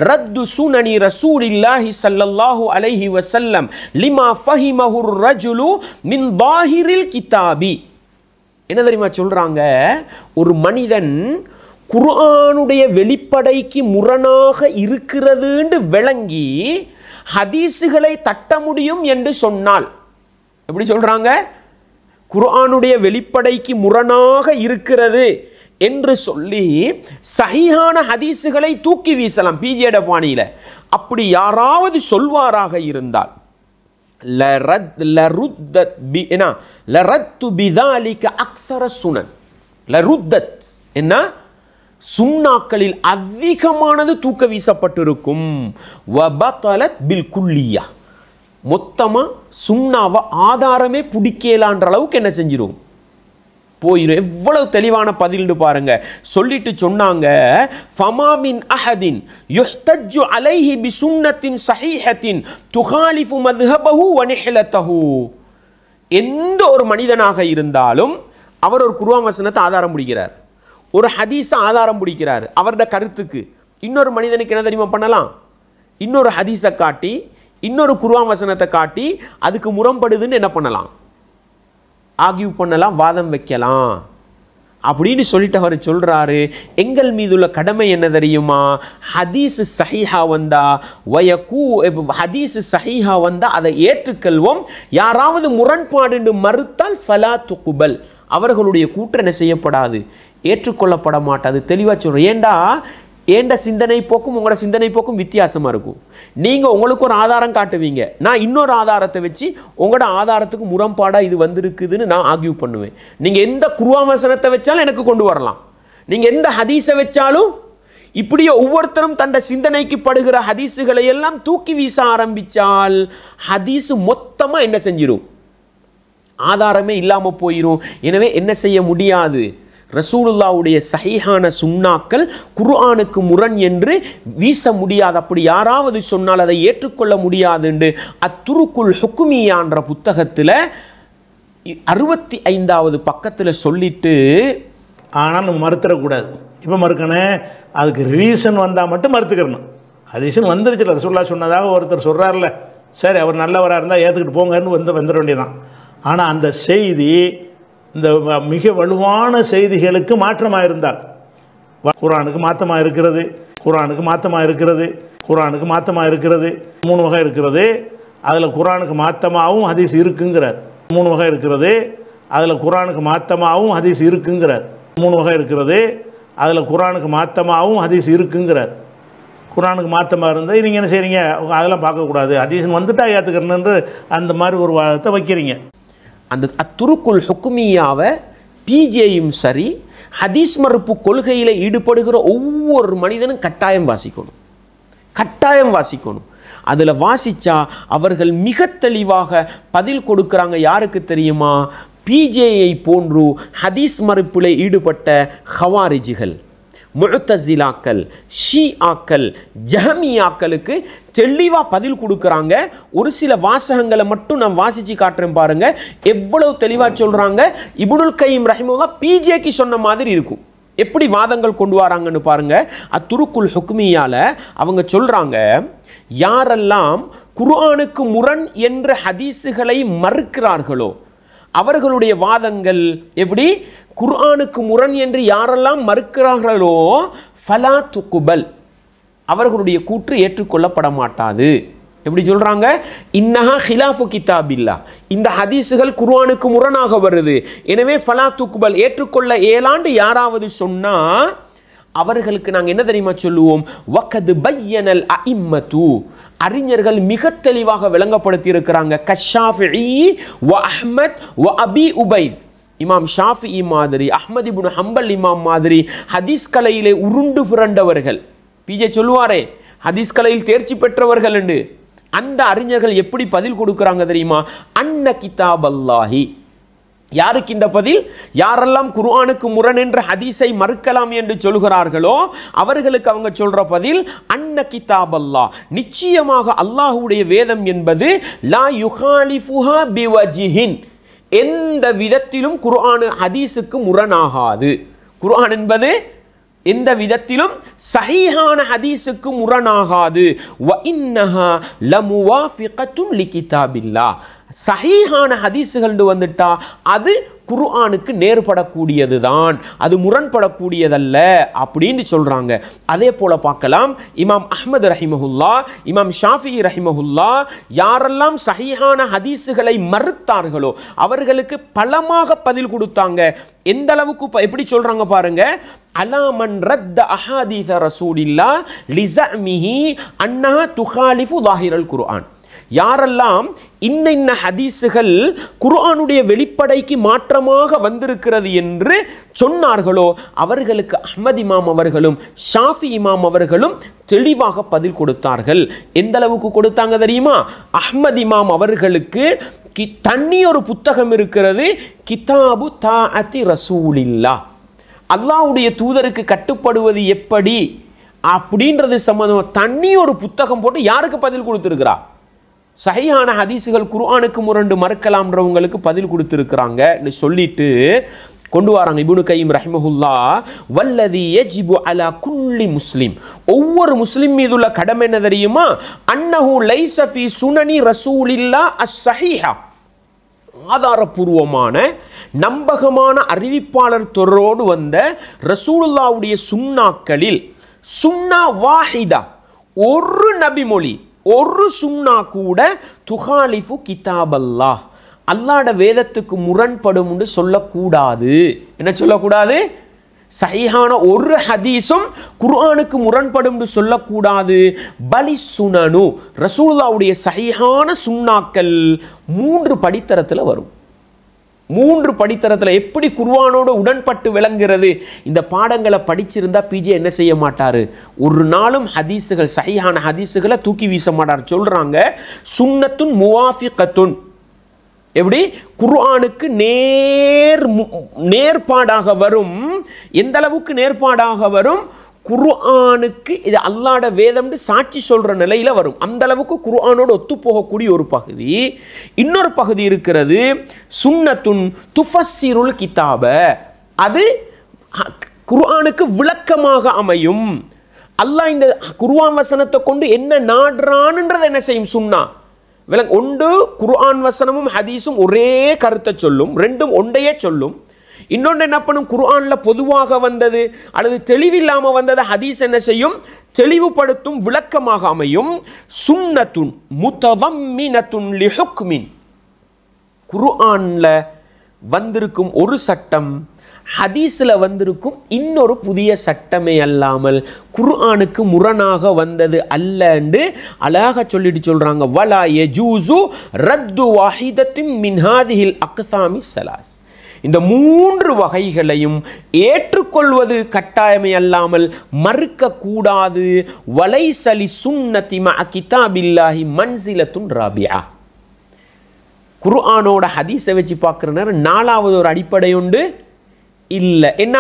ரத்து சுனனி ரசூலில்லாஹி ஸல்லல்லாஹு அலைஹி வஸல்லம் லிமா ஃபஹிமஹுர் ரஜுலு மின் பாஹிரில் கிதாபி, என்ன தெரியுமா சொல்றாங்க, ஒரு மனிதன் குர்ஆனுடைய வெளிப்படைக்கு முரணாக இருக்கிறதுன்னு விளங்கி ஹதீஸுகளை தட்ட முடியும் என்று சொன்னால், எப்படி சொல்றாங்க, குர்ஆனுடைய வெளிப்படைக்கு முரணாக இருக்கிறது என்று சொல்லி சஹீஹான ஹதீஸுகளை தூக்கி வீசலாம் பிஜேட பாணியில். அப்படி யாராவது சொல்வாராக இருந்தால் என்ன சுன்னாக்களில் அதிகமானது தூக்க வீசப்பட்டிருக்கும். மொத்தமாக சுன்னாவை ஆதாரமே பிடிக்கலான்ற அளவுக்கு என்ன செஞ்சிடும், போயிடும். எவ்வளவு தெளிவான பதில்னு பாருங்க. சொல்லிட்டு சொன்னாங்க, ஃபமா மின் அஹதின் யுஹ்தஜ்ஜு அலைஹி பிசுன்னத்தின் ஸஹீஹத்தின் துகாலிஃபு மத்ஹபஹு வ நிஹ்லதஹு. எந்த ஒரு மனிதனாக இருந்தாலும் அவர் ஒரு குர்ஆன் வசனத்தை ஆதாரம் பிடிக்கிறார், ஒரு ஹதீஸை ஆதாரம் பிடிக்கிறார். அவருடைய கருத்துக்கு இன்னொரு மனிதனுக்கு என்ன தெரியுமா பண்ணலாம்? இன்னொரு ஹதீஸை காட்டி, இன்னொரு குர்ஆன் வசனத்தை காட்டி அதுக்கு முரண்படுதுன்னு என்ன பண்ணலாம்? ஆர்கியூ பண்ணலாம், வாதம் வைக்கலாம் அப்படின்னு சொல்லிட்டு அவர் சொல்றாரு. எங்கள் மீதுள்ள கடமை என்ன தெரியுமா? ஹதீஸ் சஹீஹா வந்தா ஹதீஸ் சஹீஹா வந்தா அதை ஏற்றுக்கொள்வோம். யாராவது முரண்பாடு மறுத்தால் ஃபலா துகுபல், அவர்களுடைய கூற்று என்ன செய்யப்படாது, ஏற்றுக்கொள்ளப்பட மாட்டாது. தெளிவாக சொல்கிறேன். ஏண்ட சிந்தனை போக்கும் உங்களோட சிந்தனை போக்கும் வித்தியாசமாக இருக்கும். நீங்கள் உங்களுக்கு ஒரு ஆதாரம் காட்டுவீங்க, நான் இன்னொரு ஆதாரத்தை வச்சு உங்களோட ஆதாரத்துக்கு முரண்பாடாக இது வந்திருக்குதுன்னு நான் ஆர்கியூ பண்ணுவேன். நீங்கள் எந்த குர்ஆன் வசனத்தை வச்சாலும் எனக்கு கொண்டு வரலாம், நீங்கள் எந்த ஹதீஸை வச்சாலும். இப்படியே ஒவ்வொருத்தரும் தன்னை சிந்தனைக்கு படுகிற ஹதீஸுகளை எல்லாம் தூக்கி வீச ஆரம்பித்தால் ஹதீஸு மொத்தமாக என்ன செஞ்சிடும்? ஆதாரமே இல்லாமல் போயிடும். எனவே என்ன செய்ய முடியாது? ரசூலுல்லாவுடைய சஹீஹான சுன்னாக்கள் குர்ஆனுக்கு முரண் என்று வீச முடியாது. அப்படி யாராவது சொன்னால் அதை ஏற்றுக்கொள்ள முடியாது என்று அத்துருக்குல் ஹுக்குமியான்ற புத்தகத்தில் 65வது பக்கத்தில் சொல்லிட்டு, ஆனால் நம்ம மறுத்துடக்கூடாது. இப்போ மறுக்கணும், அதுக்கு ரீசன் வந்தால் மட்டும் மறுத்துக்கிறணும். ரீசன் வந்துருச்சுல, ரசூலுல்லாஹ் சொன்னதாக ஒருத்தர் சொல்கிறார்ல, சரி அவர் நல்லவராக இருந்தால் ஏற்றுக்கிட்டு போங்கன்னு வந்துட வேண்டியதான். ஆனால் அந்த செய்தி இந்த மிக வலுவான செய்திகளுக்கு மாற்றமாக இருந்தால், குர்ஆனுக்கு மாற்றமாக இருக்கிறது, குர்ஆனுக்கு மாற்றமாக இருக்கிறது, குர்ஆனுக்கு மாற்றமாக இருக்கிறது, 3 வகை இருக்கிறது. அதில் குர்ஆனுக்கு மாற்றமாகவும் ஹதீஸ் இருக்குங்கிறார். 3 வகை இருக்கிறது, அதில் குர்ஆனுக்கு மாற்றமாகவும் ஹதீஸ் இருக்குங்கிறார். 3 வகை இருக்கிறது, அதில் குர்ஆனுக்கு மாற்றமாகவும் ஹதீஸ் இருக்குங்கிறார். குர்ஆனுக்கு மாற்றமாக இருந்தால் நீங்கள் என்ன செய்கிறீங்க? அதெல்லாம் பார்க்கக்கூடாது, ஹதீஸ் வந்துட்டா ஏற்றுக்கிறேன்னு அந்த மாதிரி ஒரு வாதத்தை வைக்கிறீங்க. அந்த அத்துருக்குல் ஹுக்குமியாவை பிஜேயும் சரி, ஹதீஸ் மறுப்பு கொள்கையில் ஈடுபடுகிற ஒவ்வொரு மனிதனும் கட்டாயம் வாசிக்கணும். அதில் வாசித்தா அவர்கள் மிக தெளிவாக பதில் கொடுக்குறாங்க. யாருக்கு தெரியுமா? பிஜேயை போன்று ஹதீஸ் மறுப்பில் ஈடுபட்ட ஹவாரிஜிகள், முஅ்தஸிலாக்கள், ஷீஆக்கள், ஜஹமியாக்களுக்கு தெளிவாக பதில் கொடுக்குறாங்க. ஒரு சில வாசகங்களை மட்டும் நான் வாசித்து காட்டுறேன் பாருங்க, எவ்வளவு தெளிவாக சொல்கிறாங்க. இப்னுல் கையிம் ரஹிமஹுல்லாஹ் பிஜேக்கு சொன்ன மாதிரி இருக்கும். எப்படி வாதங்கள் கொண்டு வராங்கன்னு பாருங்க. அத்துருக்குல் ஹுக்மியால அவங்க சொல்கிறாங்க, யாரெல்லாம் குர்ஆனுக்கு முரண் என்ற ஹதீஸுகளை மறுக்கிறார்களோ அவர்களுடைய வாதங்கள் எப்படி? குர்ஆனுக்கு முரண் என்று யாரெல்லாம் மறுக்கிறார்களோ ஃபலா துகுபல், அவர்களுடைய கூற்று ஏற்றுக்கொள்ளப்பட மாட்டாது. எப்படி சொல்றாங்க? இன்னஹா ஹிலாஃபு கிதாபில்லா, இந்த ஹதீஸுகள் குர்ஆனுக்கு முரணாக வருது, எனவே ஃபலா துகுபல், ஏற்றுக்கொள்ள ஏலாண்டு யாராவது சொன்னா அவர்களுக்கு நாங்கள் என்ன தெரியுமா சொல்லுவோம்? வகது பையனல் அஇம்மத்து, அறிஞர்கள் மிக தெளிவாக விளங்கப்படுத்தி இருக்கிறாங்க. கஷாஃபிஈ வ அஹ்மத் வ அபி உபைத், இமாம் ஷாஃபிஈ மாதிரி, அஹ்மத் இப்னு ஹம்பல் இமாம் மாதிரி ஹதீஸ் கலையிலே உருண்டு புரண்டவர்கள், பிஜே சொல்லுவாரே ஹதீஸ் கலையில் தேர்ச்சி பெற்றவர்கள் என்று, அந்த அறிஞர்கள் எப்படி பதில் கொடுக்குறாங்க தெரியுமா? அன்ன கிதாப் அல்லாஹி, யாருக்கு இந்த பதில்? யாரெல்லாம் குர்ஆனுக்கு முரண் என்ற ஹதீஸை மறுக்கலாம் என்று சொல்கிறார்களோ அவர்களுக்கு அவங்க சொல்ற பதில் அன்ன கிதாப் அல்லாஹ், நிச்சயமாக அல்லாஹ்வுடைய வேதம் என்பது லா யுகாலிஃபுஹா பிவஜிஹின், எந்த விதத்திலும் குர்ஆன் ஹதீஸுக்கு முரணாகாது. குர்ஆன் என்பது எந்த விதத்திலும் சஹீஹான ஹதீஸுக்கு முரணாகாது. வ இன்னஹா லமுவாஃபிகத்துன் லிகிதாபில்லாஹ், சஹீஹான ஹதீஸுகள் வந்துட்டா அது குர்ஆனுக்கு நேர்படக்கூடியது தான், அது முரண்படக்கூடியதல்ல அப்படின்னு சொல்றாங்க. அதே போல பார்க்கலாம், இமாம் அஹ்மத் ரஹிமஹுல்லா, இமாம் ஷாஃபிஈ ரஹிமஹுல்லா யாரெல்லாம் சஹீஹான ஹதீஸுகளை மறுத்தார்களோ அவர்களுக்கு பலமாக பதில் கொடுத்தாங்க. எந்த அளவுக்கு எப்படி சொல்றாங்க பாருங்க. அலாமன் ரத்த அஹாதீஸ ரசூலில்லாஹ் லிஸமிஹி அன்னஹா துகாலிஃபு ஸாஹிரல் குர்ஆன், யாரெல்லாம் இன்ன ஹதீஸுகள் குர்ஆனுடைய வெளிப்படைக்கு மாற்றமாக வந்திருக்கிறது என்று சொன்னார்களோ அவர்களுக்கு அஹ்மத் இமாம் அவர்களும் ஷாஃபி இமாம் அவர்களும் தெளிவாக பதில் கொடுத்தார்கள். எந்த அளவுக்கு கொடுத்தாங்க தெரியுமா? அஹ்மத் இமாம் அவர்களுக்கு தனி ஒரு புத்தகம் இருக்கிறது, கிதாபு தாஅத்தி ரசூலில்லா, அல்லாஹ்வுடைய தூதருக்கு கட்டுப்படுவது எப்படி அப்படின்றது சம்பந்தமாக தனி ஒரு புத்தகம் போட்டு யாருக்கு பதில் கொடுத்துருக்கிறா? சஹீஹான ஹதீஸுகள் குர்ஆனுக்கு முரண்டு மறுக்கலாம்ன்றவங்களுக்கு பதில் கொடுத்துருக்குறாங்கன்னு சொல்லிட்டு கொண்டு வராங்க இப்னு கையிம் ரஹிமஹுல்லாஹ். வல்லதி யஜிபு அலா குல்லி முஸ்லிம், ஒவ்வொரு முஸ்லிம் மீதுள்ள கடமை என்ன தெரியுமா? அன்னஹு லைஸ ஃபீ சுனனி ரசூலில்லாஹ் அஸ்ஸஹீஹா, ஆதாரபூர்வமான நம்பகமான அறிவிப்பாளர் தொடரோடு வந்த ரசூலுல்லாஹ்வுடைய சுன்னாக்களில் சுன்னா வாஹிதா, ஒரு நபிமொழி, ஒரு சுன்னா கூட துஹாலிஃபு கிதாபல்லாஹ், அல்லாஹ்வுடைய வேதத்துக்கு முரண்படும் என்று சொல்லக்கூடாது. என்ன சொல்லக்கூடாது? சஹீஹான ஒரு ஹதீஸும் குர்ஆனுக்கு முரண்படும் என்று சொல்லக்கூடாது. பலி சுனனு, ரசூலுல்லாஹ்வுடைய சஹீஹான சுன்னாக்கள் 3 படித்தரத்தில் வரும். 3 படித்தரத்தில் எப்படி குர்ஆனோடு உடன்பட்டு விளங்குகிறது? இந்த பாடங்களை படிச்சிருந்தா பிஜே என்ன செய்ய மாட்டார்? ஒரு நாளும் ஹதீஸுகள், சஹீஹான ஹதீஸுகளை தூக்கி வீச மாட்டார். சொல்றாங்க சுன்னத்துன் முவாஃபிகத்துன், எப்படி குர்ஆனுக்கு நேர்பாடாக வரும். எந்த அளவுக்கு நேர்பாடாக வரும்? குர்ஆனுக்கு இது அல்லாஹ்வுடைய வேதம்னு சாட்சி சொல்ற நிலையில வரும். அந்த அளவுக்கு குர்ஆனோடு ஒத்து போகக்கூடிய ஒரு பகுதி. இன்னொரு பகுதி இருக்கிறது சுன்னத்துன் துஃபஸ்ஸிருல் கிதாப, அது குர்ஆனுக்கு விளக்கமாக அமையும். அல்லாஹ் இந்த குர்ஆன் வசனத்தை கொண்டு என்ன நாடுறான்ன்றதை என்ன செய்யும்? சுன்னா ஒன்று குர்ஆன் வசனமும் ஹதீஸும் ஒரே கருத்தை சொல்லும், ரெண்டும் ஒன்றையே சொல்லும். இன்னொன்று என்ன பண்ணும்? குர்ஆன்ல பொதுவாக வந்தது அல்லது தெளிவில்லாமல் வந்தது ஹதீஸ் என்ன செய்யும்? தெளிவுபடுத்தும், விளக்கமாக அமையும். சுன்னத்துன் முத்ததம்மினத்துன் லிஹுக்மின், குர்ஆன்ல வந்திருக்கும் ஒரு சட்டம் ஹதீஸில் வந்திருக்கும் இன்னொரு புதிய சட்டமே அல்லாமல் குர்ஆனுக்கு முரணாக வந்தது அல்லன்னு அழகாக சொல்லிட்டு சொல்றாங்க. வலா யஜூசு ரத்து வாஹிதத்தின் மின் ஹாதிஹில் அக்ஸாமி ஸலாஸ், இந்த 3 வகைகளையும் ஏற்றுக்கொள்வது கட்டாயமே அல்லாமல் மறுக்க கூடாது. வலைசலி சுன்னதி மஅ கிதாபில்லாஹி மன்சிலத்துன் ராபிஆ, குர்ஆனோட ஹதீஸை வச்சு பார்க்குற நேரம் 4வது ஒரு அடிப்படை உண்டு. இல்லை என்ன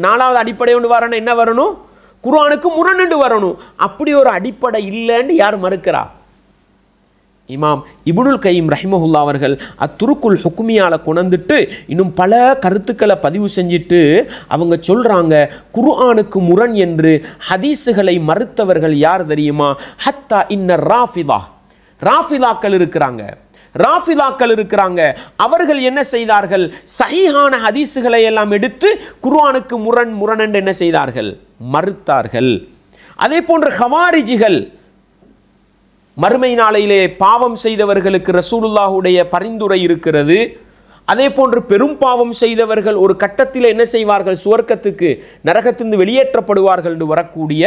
4வது அடிப்படை ஒன்று வரணும், என்ன வரணும்? குர்ஆனுக்கு முரண் வரணும். அப்படி ஒரு அடிப்படை இல்லைன்னு யார் மறுக்கிறா? இமாம் இப்னுல் கையிம் ரஹிமஹுல்லாஹ் அவர்கள் அத்துருக்குல் ஹுக்மியால கொணந்துட்டு இன்னும் பல கருத்துக்களை பதிவு செஞ்சுட்டு அவங்க சொல்றாங்க, குர்ஆனுக்கு முரண் என்று ஹதீஸுகளை மறுத்தவர்கள் யார் தெரியுமா? ஹத்தா இன்ன ராஃபிதாக்கள் இருக்கிறாங்க. அவர்கள் என்ன செய்தார்கள்? சஹீஹான ஹதீஸுகளை எல்லாம் எடுத்து குர்ஆனுக்கு முரண் என்று என்ன செய்தார்கள்? மறுத்தார்கள். அதே போன்று ஹவாரிஜிகள், மறுமை நாளையிலே பாவம் செய்தவர்களுக்கு ரசூலுல்லாஹுடைய பரிந்துரை இருக்கிறது. அதே போன்று பெரும் பாவம் செய்தவர்கள் ஒரு கட்டத்தில் என்ன செய்வார்கள்? சுவர்க்கத்துக்கு, நரகத்திலிருந்து வெளியேற்றப்படுவார்கள் என்று வரக்கூடிய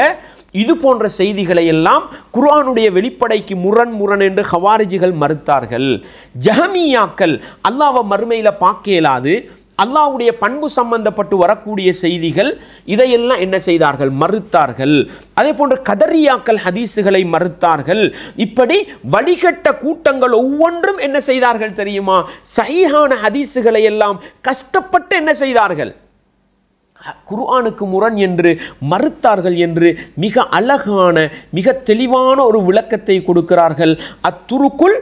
இது போன்ற செய்திகளை எல்லாம் குர்ஆனுடைய வெளிப்படைக்கு முரண் என்று ஹவாரிஜிகள் மறுத்தார்கள். ஜஹமியாக்கள் அல்லாஹ்வை மறுமையில் பார்க்க இயலாது, அல்லாஹ்வுடைய பண்பு சம்பந்தப்பட்டு வரக்கூடிய செய்திகள் இதையெல்லாம் என்ன செய்தார்கள்? மறுத்தார்கள். அதே போன்று கதரியாக்கள் ஹதீஸுகளை மறுத்தார்கள். இப்படி வடிகட்ட கூட்டங்கள் ஒவ்வொன்றும் என்ன செய்தார்கள் தெரியுமா? சஹீஹான ஹதீஸுகளை எல்லாம் கஷ்டப்பட்டு என்ன செய்தார்கள்? குர்ஆனுக்கு முரண் என்று மறுத்தார்கள் என்று மிக அழகான, மிக தெளிவான ஒரு விளக்கத்தை கொடுக்கிறார்கள். அத்துருக்குல்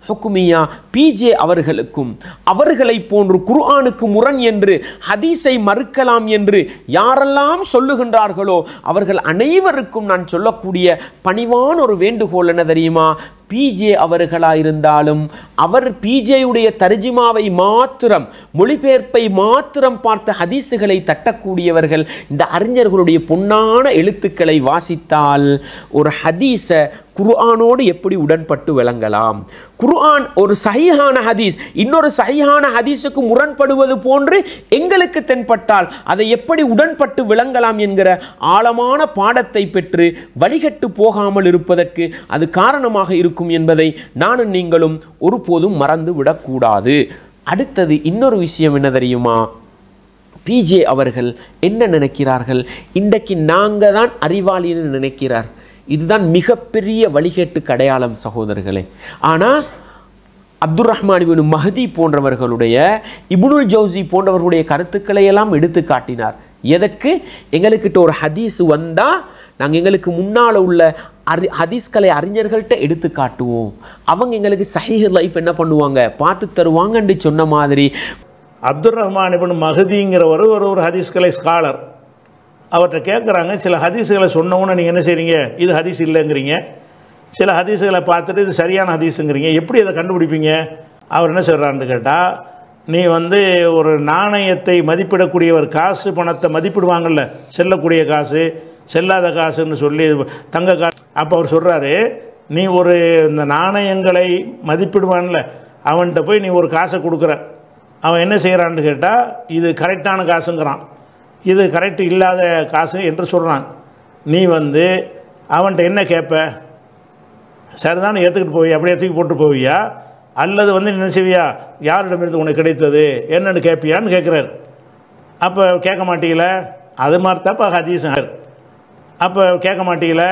ஹுக்மியா பிஜே அவர்களுக்கும் அவர்களை போன்று குர்ஆனுக்கு முரண் என்று ஹதீஸை மறுக்கலாம் என்று யாரெல்லாம் சொல்லுகின்றார்களோ அவர்கள் அனைவருக்கும் நான் சொல்லக்கூடிய பணிவான ஒரு வேண்டுகோள் என்ன தெரியுமா? பிஜே அவர்களாயிருந்தாலும் அவர் பிஜேயுடைய தர்ஜிமாவை மாத்திரம், மொழிபெயர்ப்பை மாத்திரம் பார்த்த ஹதீஸுகளை தட்டக்கூடியவர்கள் இந்த அறிஞர்களுடைய பொன்னான எழுத்துக்களை வாசித்தால் ஒரு ஹதீஸை குர்ஆனோடு எப்படி உடன்பட்டு விளங்கலாம்? குர்ஆன் ஒரு சஹீஹான ஹதீஸ் இன்னொரு சஹீஹான ஹதீஸுக்கு முரண்படுவது போன்று எங்களுக்கு தென்பட்டால் அதை எப்படி உடன்பட்டு விளங்கலாம் என்கிற ஆழமான பாடத்தை பெற்று வழிகட்டு போகாமல் இருப்பதற்கு அது காரணமாக இருக்கும் என்பதை நானும் நீங்களும் ஒருபோதும் மறந்து விடக்கூடாது. அடுத்தது இன்னொரு விஷயம் என்ன தெரியுமா? பிஜே அவர்கள் என்ன நினைக்கிறார்கள்? இன்றைக்கு நாங்கள் தான் அறிவாளின்னு நினைக்கிறார். இதுதான் மிகப்பெரிய வழிகேட்டுக்கு அடையாளம் சகோதரர்களே. ஆனால் அப்துர் ரஹ்மான் இப்னு மஹ்தி போன்றவர்களுடைய, இப்னுல் ஜௌசி போன்றவர்களுடைய கருத்துக்களை எல்லாம் எடுத்து காட்டினார். எதற்கு? எங்களுக்கிட்ட ஒரு ஹதீஸ் வந்தால் நாங்கள் எங்களுக்கு முன்னால் உள்ள ஹதீஸ்களை அறிஞர்கள்ட்ட எடுத்து காட்டுவோம், அவங்க எங்களுக்கு சஹீஹ் லைஃப் என்ன பண்ணுவாங்க பார்த்து தருவாங்கன்னு சொன்ன மாதிரி. அப்துர் ரஹ்மான் இப்னு மஹ்திங்கிறவர் ஒரு ஹதீஸ்களை ஸ்காலர். அவர்கிட்ட கேட்குறாங்க, சில ஹதீஸுகளை சொன்னவுன்னு நீங்கள் என்ன செய்கிறீங்க, இது ஹதீஸ் இல்லைங்கிறீங்க, சில ஹதீஸுகளை பார்த்துட்டு இது சரியான ஹதீஸுங்கிறீங்க, எப்படி அதை கண்டுபிடிப்பீங்க? அவர் என்ன சொல்கிறான்னு கேட்டால், நீ ஒரு நாணயத்தை மதிப்பிடக்கூடியவர், காசு பணத்தை மதிப்பிடுவாங்கள்ல, செல்லக்கூடிய காசு செல்லாத காசுன்னு சொல்லி தங்க காசு. அப்போ அவர் சொல்கிறாரு, நீ இந்த நாணயங்களை மதிப்பிடுவான்ல, அவன்கிட்ட போய் நீ ஒரு காசை கொடுக்குற, அவன் என்ன செய்கிறான்னு கேட்டால் இது கரெக்டான காசுங்கிறான், இது கரெக்ட் இல்லாத காசு என்று சொல்கிறான். நீ அவன்கிட்ட என்ன கேட்ப? சரிதானே ஏற்றுக்கிட்டு போவியா, அப்படியே தூக்கி போட்டு போவியா, அல்லது என்ன செய்வியா, யாரிடமிருந்து உனக்கு கிடைத்தது என்னென்னு கேட்பியான்னு கேட்குறாரு. அப்போ கேட்க மாட்டீங்கள, அது மாதிரி தாப்பா ஹதீஸுங்க. அப்போ கேட்க மாட்டீங்கள,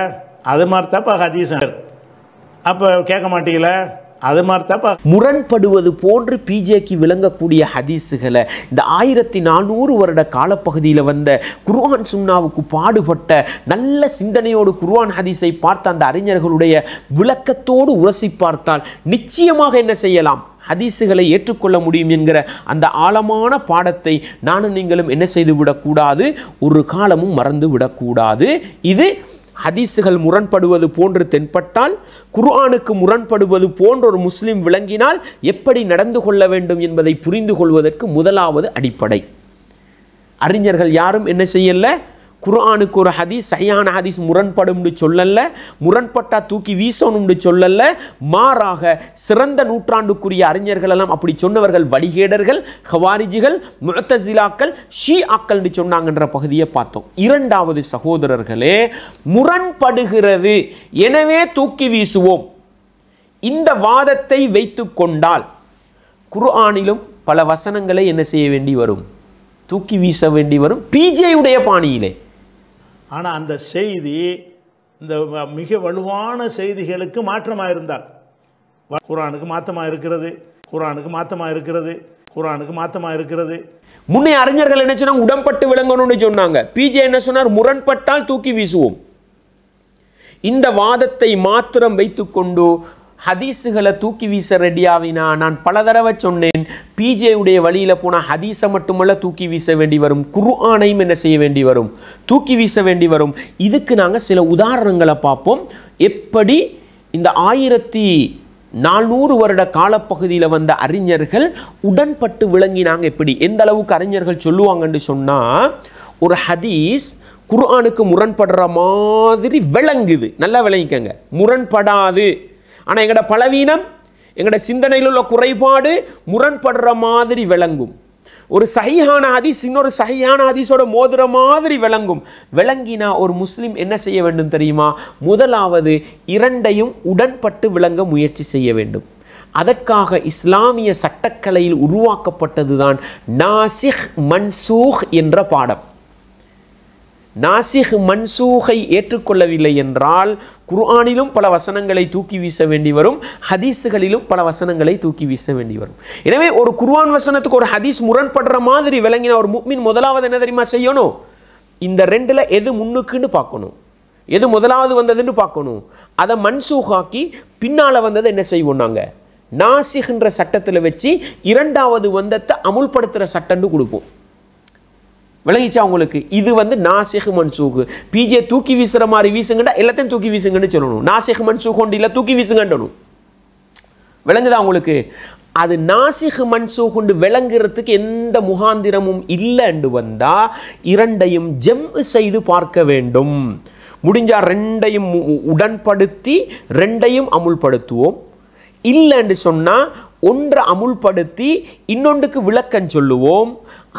அது மாதிரி தாப்பா ஹதீஸுங்க. அப்போ கேட்க மாட்டீங்கள, அது மாதிரி தாப்பா. முரண்படுவது போன்று பிஜேக்கு விளங்கக்கூடிய ஹதீஸுகளை இந்த 1400 வருட காலப்பகுதியில் வந்த குர்ஆன் சுன்னாவுக்கு பாடுபட்ட நல்ல சிந்தனையோடு குர்ஆன் ஹதீஸை பார்த்த அந்த அறிஞர்களுடைய விளக்கத்தோடு உரசி பார்த்தால் நிச்சயமாக என்ன செய்யலாம், ஹதீஸுகளை ஏற்றுக்கொள்ள முடியும் என்கிற அந்த ஆழமான பாடத்தை நானும் நீங்களும் என்ன செய்து விடக்கூடாது, ஒரு காலமும் மறந்து விடக்கூடாது. இது ஹதீஸுகள் முரண்படுவது போன்று தென்பட்டால், குர்ஆனுக்கு முரண்படுவது போன்ற ஒரு முஸ்லிம் விளங்கினால் எப்படி நடந்து கொள்ள வேண்டும் என்பதை புரிந்து கொள்வதற்கு முதலாவது அடிப்படை. அறிஞர்கள் யாரும் என்ன செய்யல, குர்ஆனுக்கு ஒரு ஹதீஸ் சஹீஹான ஹதீஸ் முரண்படும்னு சொல்லல, முரண்பட்டா தூக்கி வீசணும்னு சொல்லல, மாறாக சிறந்த நூற்றாண்டுக்குரிய அறிஞர்கள் எல்லாம் அப்படி சொன்னவர்கள் வழிகேடர்கள், ஹவாரிஜிகள், முஅத்தஸிலாக்கள், ஷீஆக்கள்னு சொன்னாங்கன்ற பகுதியை பார்த்தோம். இரண்டாவது சகோதரர்களே, முரண்படுகிறது எனவே தூக்கி வீசுவோம், இந்த வாதத்தை வைத்து கொண்டால் குர்ஆனிலும் பல வசனங்களை என்ன செய்ய வேண்டி வரும், தூக்கி வீச வேண்டி வரும், பிஜேயுடைய பாணியிலே. ஆனால் அந்த செய்தி இந்த மிக வலுவான செய்திகளுக்கு மாற்றமாக இருந்தால், குர்ஆனுக்கு மாற்றமாக இருக்கிறது, குர்ஆனுக்கு மாற்றமாக இருக்கிறது, குர்ஆனுக்கு மாற்றமாக இருக்கிறது. முன்னே அறிஞர்கள் என்ன சொன்னாங்க, உடன்பட்டு விளங்கணும்னு சொன்னாங்க. பிஜே என்ன சொன்னார், முரண்பட்டால் தூக்கி வீசுவோம். இந்த வாதத்தை மாத்திரம் வைத்துக்கொண்டு ஹதீஸுகளை தூக்கி வீச ரெடியாவினா, நான் பல தடவை சொன்னேன், பிஜேயுடைய வழியில் போனால் ஹதீஸை மட்டுமல்ல தூக்கி வீச வேண்டி வரும், குர்ஆனையும் என்ன செய்ய வேண்டி வரும், தூக்கி வீச வேண்டி வரும். இதுக்கு நாங்கள் சில உதாரணங்களை பார்ப்போம். எப்படி இந்த 1400 வருட காலப்பகுதியில் வந்த அறிஞர்கள் உடன்பட்டு விளங்கினாங்க, எப்படி எந்த அளவுக்கு அறிஞர்கள் சொல்லுவாங்கன்னு சொன்னால், ஒரு ஹதீஸ் குர்ஆனுக்கு முரண்படுற மாதிரி விளங்குது, நல்லா விளங்கிக்கங்க, முரண்படாது, ஆனால் எங்களோட பலவீனம், எங்களோட சிந்தனையில் உள்ள குறைபாடு முரண்படுற மாதிரி விளங்கும். ஒரு சஹீஹான ஹதீஸ் இன்னொரு சஹீஹான ஹதீஸோட மோதுற மாதிரி விளங்கும். விளங்கினா ஒரு முஸ்லிம் என்ன செய்ய வேண்டும் தெரியுமா, முதலாவது இரண்டையும் உடன்பட்டு விளங்க முயற்சி செய்ய வேண்டும். அதற்காக இஸ்லாமிய சட்டக்கலையில் உருவாக்கப்பட்டதுதான் நாசிஹ் மன்சூஹ் என்ற பாடம். நாசிஹ் மன்சூஹை ஏற்றுக்கொள்ளவில்லை என்றால் குர்ஆனிலும் பல வசனங்களை தூக்கி வீச வேண்டி வரும், ஹதீஸுகளிலும் பல வசனங்களை தூக்கி வீச வேண்டி வரும். எனவே ஒரு குர்ஆன் வசனத்துக்கு ஒரு ஹதீஸ் முரண்படுற மாதிரி விளங்கின ஒரு முஃமின் முதலாவது என்ன தெரியுமா செய்யணும், இந்த ரெண்டில் எது முன்னுக்குன்னு பார்க்கணும், எது முதலாவது வந்ததுன்னு பார்க்கணும். அதை மன்சூஹாக்கி பின்னால் வந்ததை என்ன செய்வோம், நாங்கள் நாசிஹ்ன்ற சட்டத்தில் வச்சு இரண்டாவது வந்தத்தை அமுல்படுத்துகிற சட்டம்னு கொடுப்போம். விளங்கிச்சா உங்களுக்கு? இது நாசிஹ் மன்சூக். பிஜே தூக்கி வீசுற மாதிரி வீசுங்கண்டா எல்லாத்தையும் தூக்கி வீசுங்கன்னு சொல்லணும். நாசிஹ் மன்சூக் கொண்டு இல்லை தூக்கி வீசுங்கண்டணும். விளங்குதா உங்களுக்கு? அது நாசிஹ் மன்சூக் கொண்டு விளங்குறதுக்கு எந்த முகாந்திரமும் இல்லைன்னு வந்தா இரண்டையும் ஜெம் செய்து பார்க்க வேண்டும். முடிஞ்சா ரெண்டையும் உடன்படுத்தி ரெண்டையும் அமுல்படுத்துவோம். இல்லைன்னு சொன்னால் ஒன்றை அமுல்படுத்தி இன்னொன்றுக்கு விளக்கம் சொல்லுவோம்.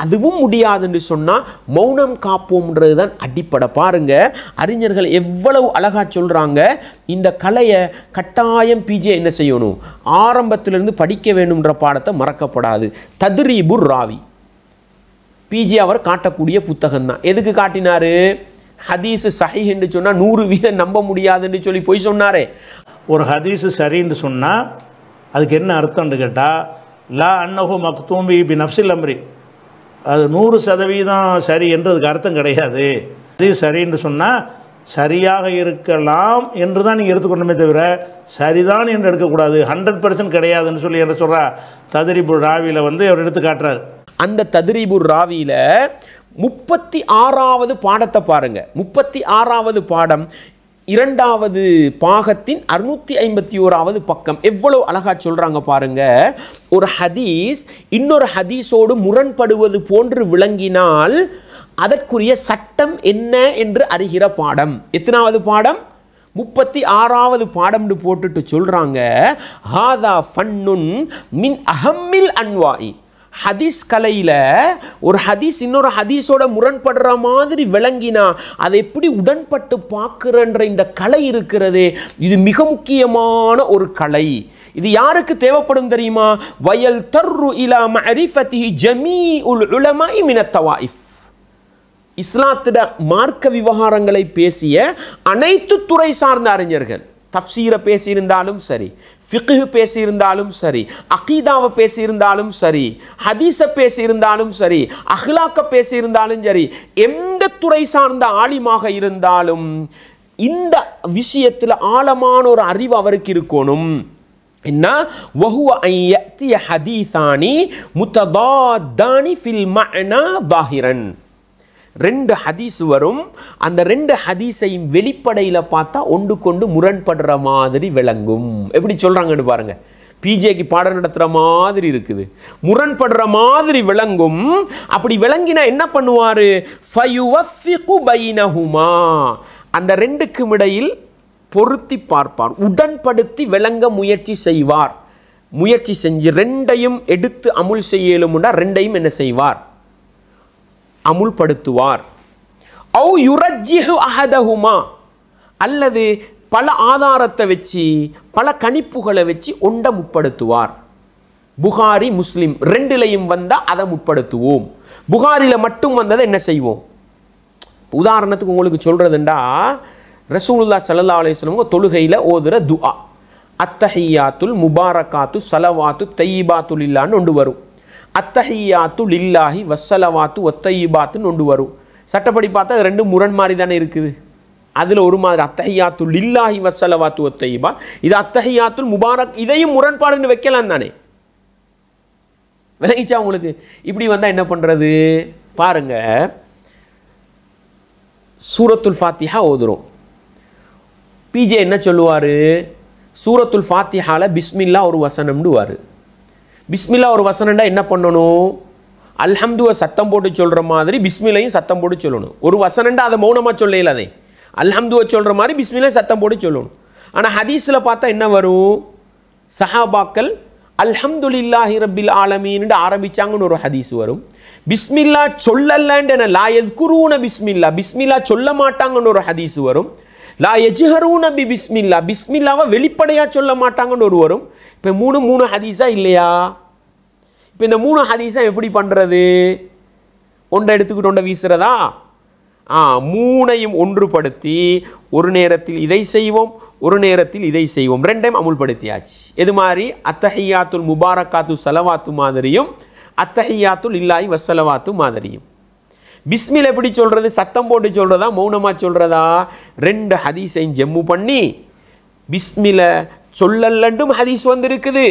அதுவும் முடியாதுன்னு சொன்னால் மௌனம் காப்போம்ன்றது தான் அடிப்படை. பாருங்க, அறிஞர்கள் எவ்வளவு அழகாக சொல்கிறாங்க. இந்த கலையை கட்டாயம் பிஜே என்ன செய்யணும், ஆரம்பத்திலிருந்து படிக்க வேண்டும்ன்ற பாடத்தை மறக்கப்படாது. தத்ரீபுர் ராவி பிஜே அவர் காட்டக்கூடிய புத்தகம் தான். எதுக்கு காட்டினாரு? ஹதீஸ் சஹீஹ் என்று சொன்னால் 100% நம்ப முடியாதுன்னு சொல்லி போய் சொன்னாரே. ஒரு ஹதீஸு சரின்னு சொன்னால் அதுக்கு என்ன அர்த்தம்னு கேட்டால், லா அன்னஹு மக்தூம்பி பி நஃப்ஸில் அம்ரி, அது 100% சரி என்றதுக்கு அர்த்தம் கிடையாது. ஹதீஸ் சரின்னு சொன்னால் சரியாக இருக்கலாம் என்று தான் நீங்கள் எடுத்துக்கொண்டமே தவிர சரிதான் என்று எடுக்கக்கூடாது. 100% கிடையாதுன்னு சொல்லி என்ன சொல்கிறா, தத்ரீபு ராவியில் அவர் எடுத்து காட்டுறாரு. அந்த தத்ரீபு ராவியில் 36வது பாடத்தை பாருங்க. 36வது பாடம் 2வது பாகத்தின் 651வது பக்கம் எவ்வளவு அழகா சொல்றாங்க பாருங்க. ஒரு ஹதீஸ் இன்னொரு ஹதீஸோடு முரண்படுவது போன்று விளங்கினால் அதற்குரிய சட்டம் என்ன என்று அறிகிற பாடம். எத்தனாவது பாடம்? 36வது பாடம் போட்டுட்டு சொல்றாங்க, ஹாதா ஃபன்னுன் மின் அஹம்மில் அன்வாஇ. ஹதீஸ் கலையில் ஒரு ஹதீஸ் இன்னொரு ஹதீஸோட முரண்படுற மாதிரி விளங்கினா அதை எப்படி உடன்பட்டு பார்க்குறன்ற இந்த கலை இருக்கிறது, இது மிக முக்கியமான ஒரு கலை. இது யாருக்கு தேவைப்படும் தெரியுமா? வயல் தர்ரு இலா மஅரிஃபத்திஹி ஜமீஉல் உலமாஇ மினத் தவாயிஃப். இஸ்லாத்திட மார்க்க விவகாரங்களை பேசிய அனைத்து துறை சார்ந்த அறிஞர்கள், தஃப்சீரை பேசியிருந்தாலும் சரி, ஃபிக்ஹ் பேசியிருந்தாலும் சரி, அகீதாவை பேசியிருந்தாலும் சரி, ஹதீஸை பேசியிருந்தாலும் சரி, அஹ்லாக்க பேசியிருந்தாலும் சரி, எந்த துறை சார்ந்த ஆலிமாக இருந்தாலும் இந்த விஷயத்தில் ஆழமான ஒரு அறிவு அவருக்கு இருக்கணும். என்ன? வஹுவ அன் யஅதிய ஹதீஸானி முத்ததாத்தானி ஃபில் மஅனா ஸாஹிரன். 2 ஹதீஸ் வரும், அந்த 2 ஹதீஸையும் வெளிப்படையில் பார்த்தா ஒன்று கொண்டு முரண்படுற மாதிரி விளங்கும். எப்படி சொல்றாங்கன்னு பாருங்க. பிஜேக்கு பாடம் நடத்துகிற மாதிரி இருக்குது, முரண்படுற மாதிரி விளங்கும். அப்படி விளங்கினா என்ன பண்ணுவார்? ஃபயுவஃபிகு பைனஹுமா, அந்த 2க்கும் இடையில் பொருத்தி பார்ப்பார், உடன்படுத்தி விளங்க முயற்சி செய்வார். முயற்சி செஞ்சு 2ஐயும் எடுத்து அமுல் செய்யலும்னா 2ஐயும் என்ன செய்வார்? அமுல்படுத்துவார். அவு யுரஜ்ஜிஹு அஹதஹுமா, அல்லது பல ஆதாரத்தை வச்சு பல கணிப்புகளை வச்சு ஒன்றை முற்படுத்துவார். புகாரி முஸ்லிம் 2லையும் வந்தால் அதை முற்படுத்துவோம், புகாரியில் மட்டும் வந்ததை என்ன செய்வோம்? உதாரணத்துக்கு உங்களுக்கு சொல்கிறதுண்டா, ரசூலுல்லாஹ் ஸல்லல்லாஹு அலைஹி வஸல்லம் தொழுகையில் ஓதுற துஆ அத்தஹியாத்துல் முபாரகாத்து ஸலவாத்து தையிபாத்து லில்லாஹ்னு ஒன்று வரும். அத்தஹியாத்து லில்லாஹி வஸ்ஸலவாத்து வத்தையிபாத்துன்னு ஒன்று வரும். சட்டப்படி பார்த்தா அது 2 முரண் மாதிரி தானே இருக்குது. அதில் ஒரு மாதிரி அத்தஹியாத்து லில்லாஹி வஸ்ஸலவாத்து வத்தையிபா, இது அத்தஹியாத்துல் முபாரக், இதையும் முரண்பாடுன்னு வைக்கலாம் தானே. விளங்கிச்சா உங்களுக்கு? இப்படி வந்தால் என்ன பண்ணுறது பாருங்க. சூரத்துல் ஃபாத்திஹா ஓதுறோம். பிஜே என்ன சொல்லுவார்? சூரத்துல் ஃபாத்திஹால பிஸ்மில்லா ஒரு வசனம்டுவார். பிஸ்மில்லா ஒரு வசனம்டா என்ன பண்ணணும்? அல்ஹம்துவை சத்தம் போட்டு சொல்கிற மாதிரி பிஸ்மில்லையும் சத்தம் போட்டு சொல்லணும். ஒரு வசனம்டா அதை மௌனமாக சொல்லல, அதை அல்ஹம்துவை சொல்கிற மாதிரி பிஸ்மில்லையும் சத்தம் போட்டு சொல்லணும். ஆனால் ஹதீஸில் பார்த்தா என்ன வரும்? சஹாபாக்கள் அல்ஹம்துலில்லாஹி ரப்பில் ஆலமீன்னு ஆரம்பிச்சாங்கன்னு ஒரு ஹதீஸ் வரும். பிஸ்மில்லா சொல்லலன்னு லா யஸ்குரூன பிஸ்மில்லா, பிஸ்மில்லா சொல்ல மாட்டாங்கன்னு ஒரு ஹதீஸ் வரும். லா யஜ்ஹரூன பி பிஸ்மில்லா, பிஸ்மில்லாவை வெளிப்படையாக சொல்ல மாட்டாங்கன்னு ஒரு வரும். இப்போ 3 ஹதீஸா இல்லையா? இப்போ இந்த 3 ஹதீஸா எப்படி பண்ணுறது? ஒன்றை எடுத்துக்கிட்டு ஒன்றை வீசுறதா? 3ஐயும் ஒன்றுபடுத்தி ஒரு நேரத்தில் இதை செய்வோம், ஒரு நேரத்தில் இதை செய்வோம், 2ஐயும் அமுல்படுத்தியாச்சு. எது மாதிரி? அத்தஹியாத்துல் முபாரகாத்து ஸலவாத்து மாதிரியும் அத்தஹியாத்துல் லில்லாஹி வஸ்ஸலவாத்து மாதிரியும். பிஸ்மில் எப்படி சொல்கிறது? சத்தம் போட்டு சொல்கிறதா மௌனமாக சொல்கிறதா? 2 ஹதீஸையும் ஜம்மு பண்ணி பிஸ்மில சொல்லலண்டும் ஹதீஸ் வந்திருக்குது,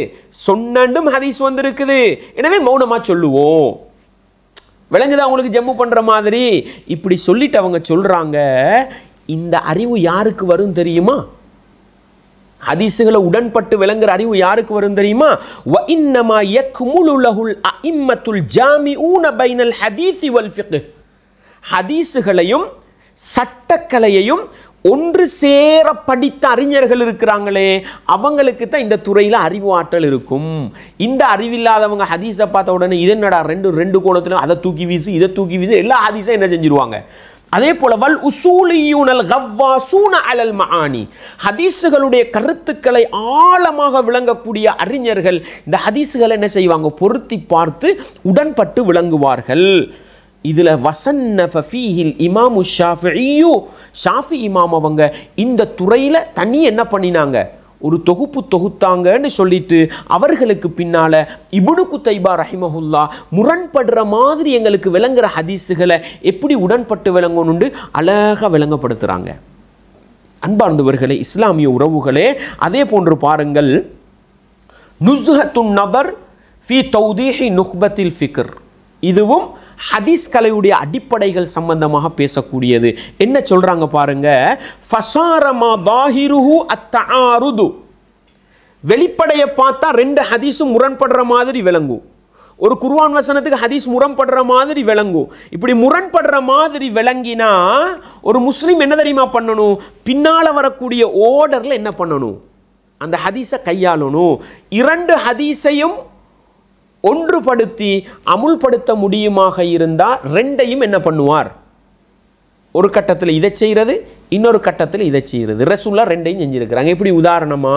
சொன்னண்டும் ஹதீஸ் வந்திருக்குது, எனவே மௌனமாக சொல்லுவோம். விளங்குதா உங்களுக்கு? ஜம்மு பண்ணுற மாதிரி இப்படி சொல்லிட்டு அவங்க சொல்கிறாங்க. இந்த அறிவு யாருக்கு வரும் தெரியுமா? ஹதீஸுகளை உடன்பட்டு விளங்குற அறிவு யாருக்கு வரும் தெரியுமா? வ இன்னமா யக்முலு லஹுல் அஇம்மத்துல் ஜாமிஊன பைனல் ஹதீஸி வல் ஃபிக்ஹ். ஹதீஸுகளையும் சட்டக்கலையையும் ஒன்று சேர படித்த அறிஞர்கள் இருக்கிறாங்களே, அவங்களுக்கு தான் இந்த துறையில் அறிவு ஆற்றல் இருக்கும். இந்த அறிவில்லாதவங்க ஹதீஸை பார்த்த உடனே இது என்னடா ரெண்டு கோணத்தில் அதை தூக்கி வீசு இதை தூக்கி வீசு எல்லா ஹதீஸும் என்ன செஞ்சிருவாங்க? அதே போல வல் உசூலியூனல் கவ்வாசூன அலல் மஆனி, ஹதீஸுகளுடைய கருத்துக்களை ஆழமாக விளங்கக்கூடிய அறிஞர்கள் இந்த ஹதீஸுகளை என்ன செய்வாங்க? பொருத்தி பார்த்து உடன்பட்டு விளங்குவார்கள். இதில் வசன்னஃப ஃபீஹில் இமாமு ஷாஃபிஈயு, ஷாஃபி இமாம் அவங்க இந்த துறையில் தனி என்ன பண்ணினாங்க, ஒரு தொகுப்பு தொகுத்தாங்கன்னு சொல்லிட்டு அவர்களுக்கு பின்னால் இப்னு குத்தைபா ரஹிமஹுல்லா முரண்படுற மாதிரி எங்களுக்கு விளங்குற ஹதீஸுகளை எப்படி உடன்பட்டு விளங்கணுண்டு அழகாக விளங்கப்படுத்துகிறாங்க. அன்பார்ந்தவர்களே, இஸ்லாமிய உறவுகளே, அதே போன்று பாருங்கள், நுஸ்ஹத்துன் நதர் ஃபி தௌதீஹி நுக்பத்தில் ஃபிக்ர், இதுவும் ஹதீஸ் கலையுடைய அடிப்படைகள் சம்பந்தமாக பேசக்கூடியது. என்ன சொல்றாங்க பாருங்க, ஃபஸாரமா தாஹிருஹு அத்தஆருது, வெளிப்படையை பார்த்தா ரெண்டு ஹதீஸும் முரண்படுற மாதிரி விளங்கும். ஒரு குர்ஆன் வசனத்துக்கு ஹதீஸ் முரண்படுற மாதிரி விளங்கும். இப்படி முரண்படுற மாதிரி விளங்கினா ஒரு முஸ்லீம் என்ன தெரியுமா பண்ணணும், பின்னால வரக்கூடிய ஓர்டர்ல என்ன பண்ணணும், அந்த ஹதீஸை கையாளணும். இரண்டு ஹதீஸையும் ஒன்றுபடுத்தி அமுல்படுத்த முடியுமாக இருந்தால் ரெண்டையும் என்ன பண்ணுவார், ஒரு கட்டத்தில் இதை செய்கிறது, இன்னொரு கட்டத்தில் இதை செய்கிறது. ரசூலுல்லாஹ் ரெண்டையும் செஞ்சிருக்கிறாங்க. எப்படி உதாரணமா,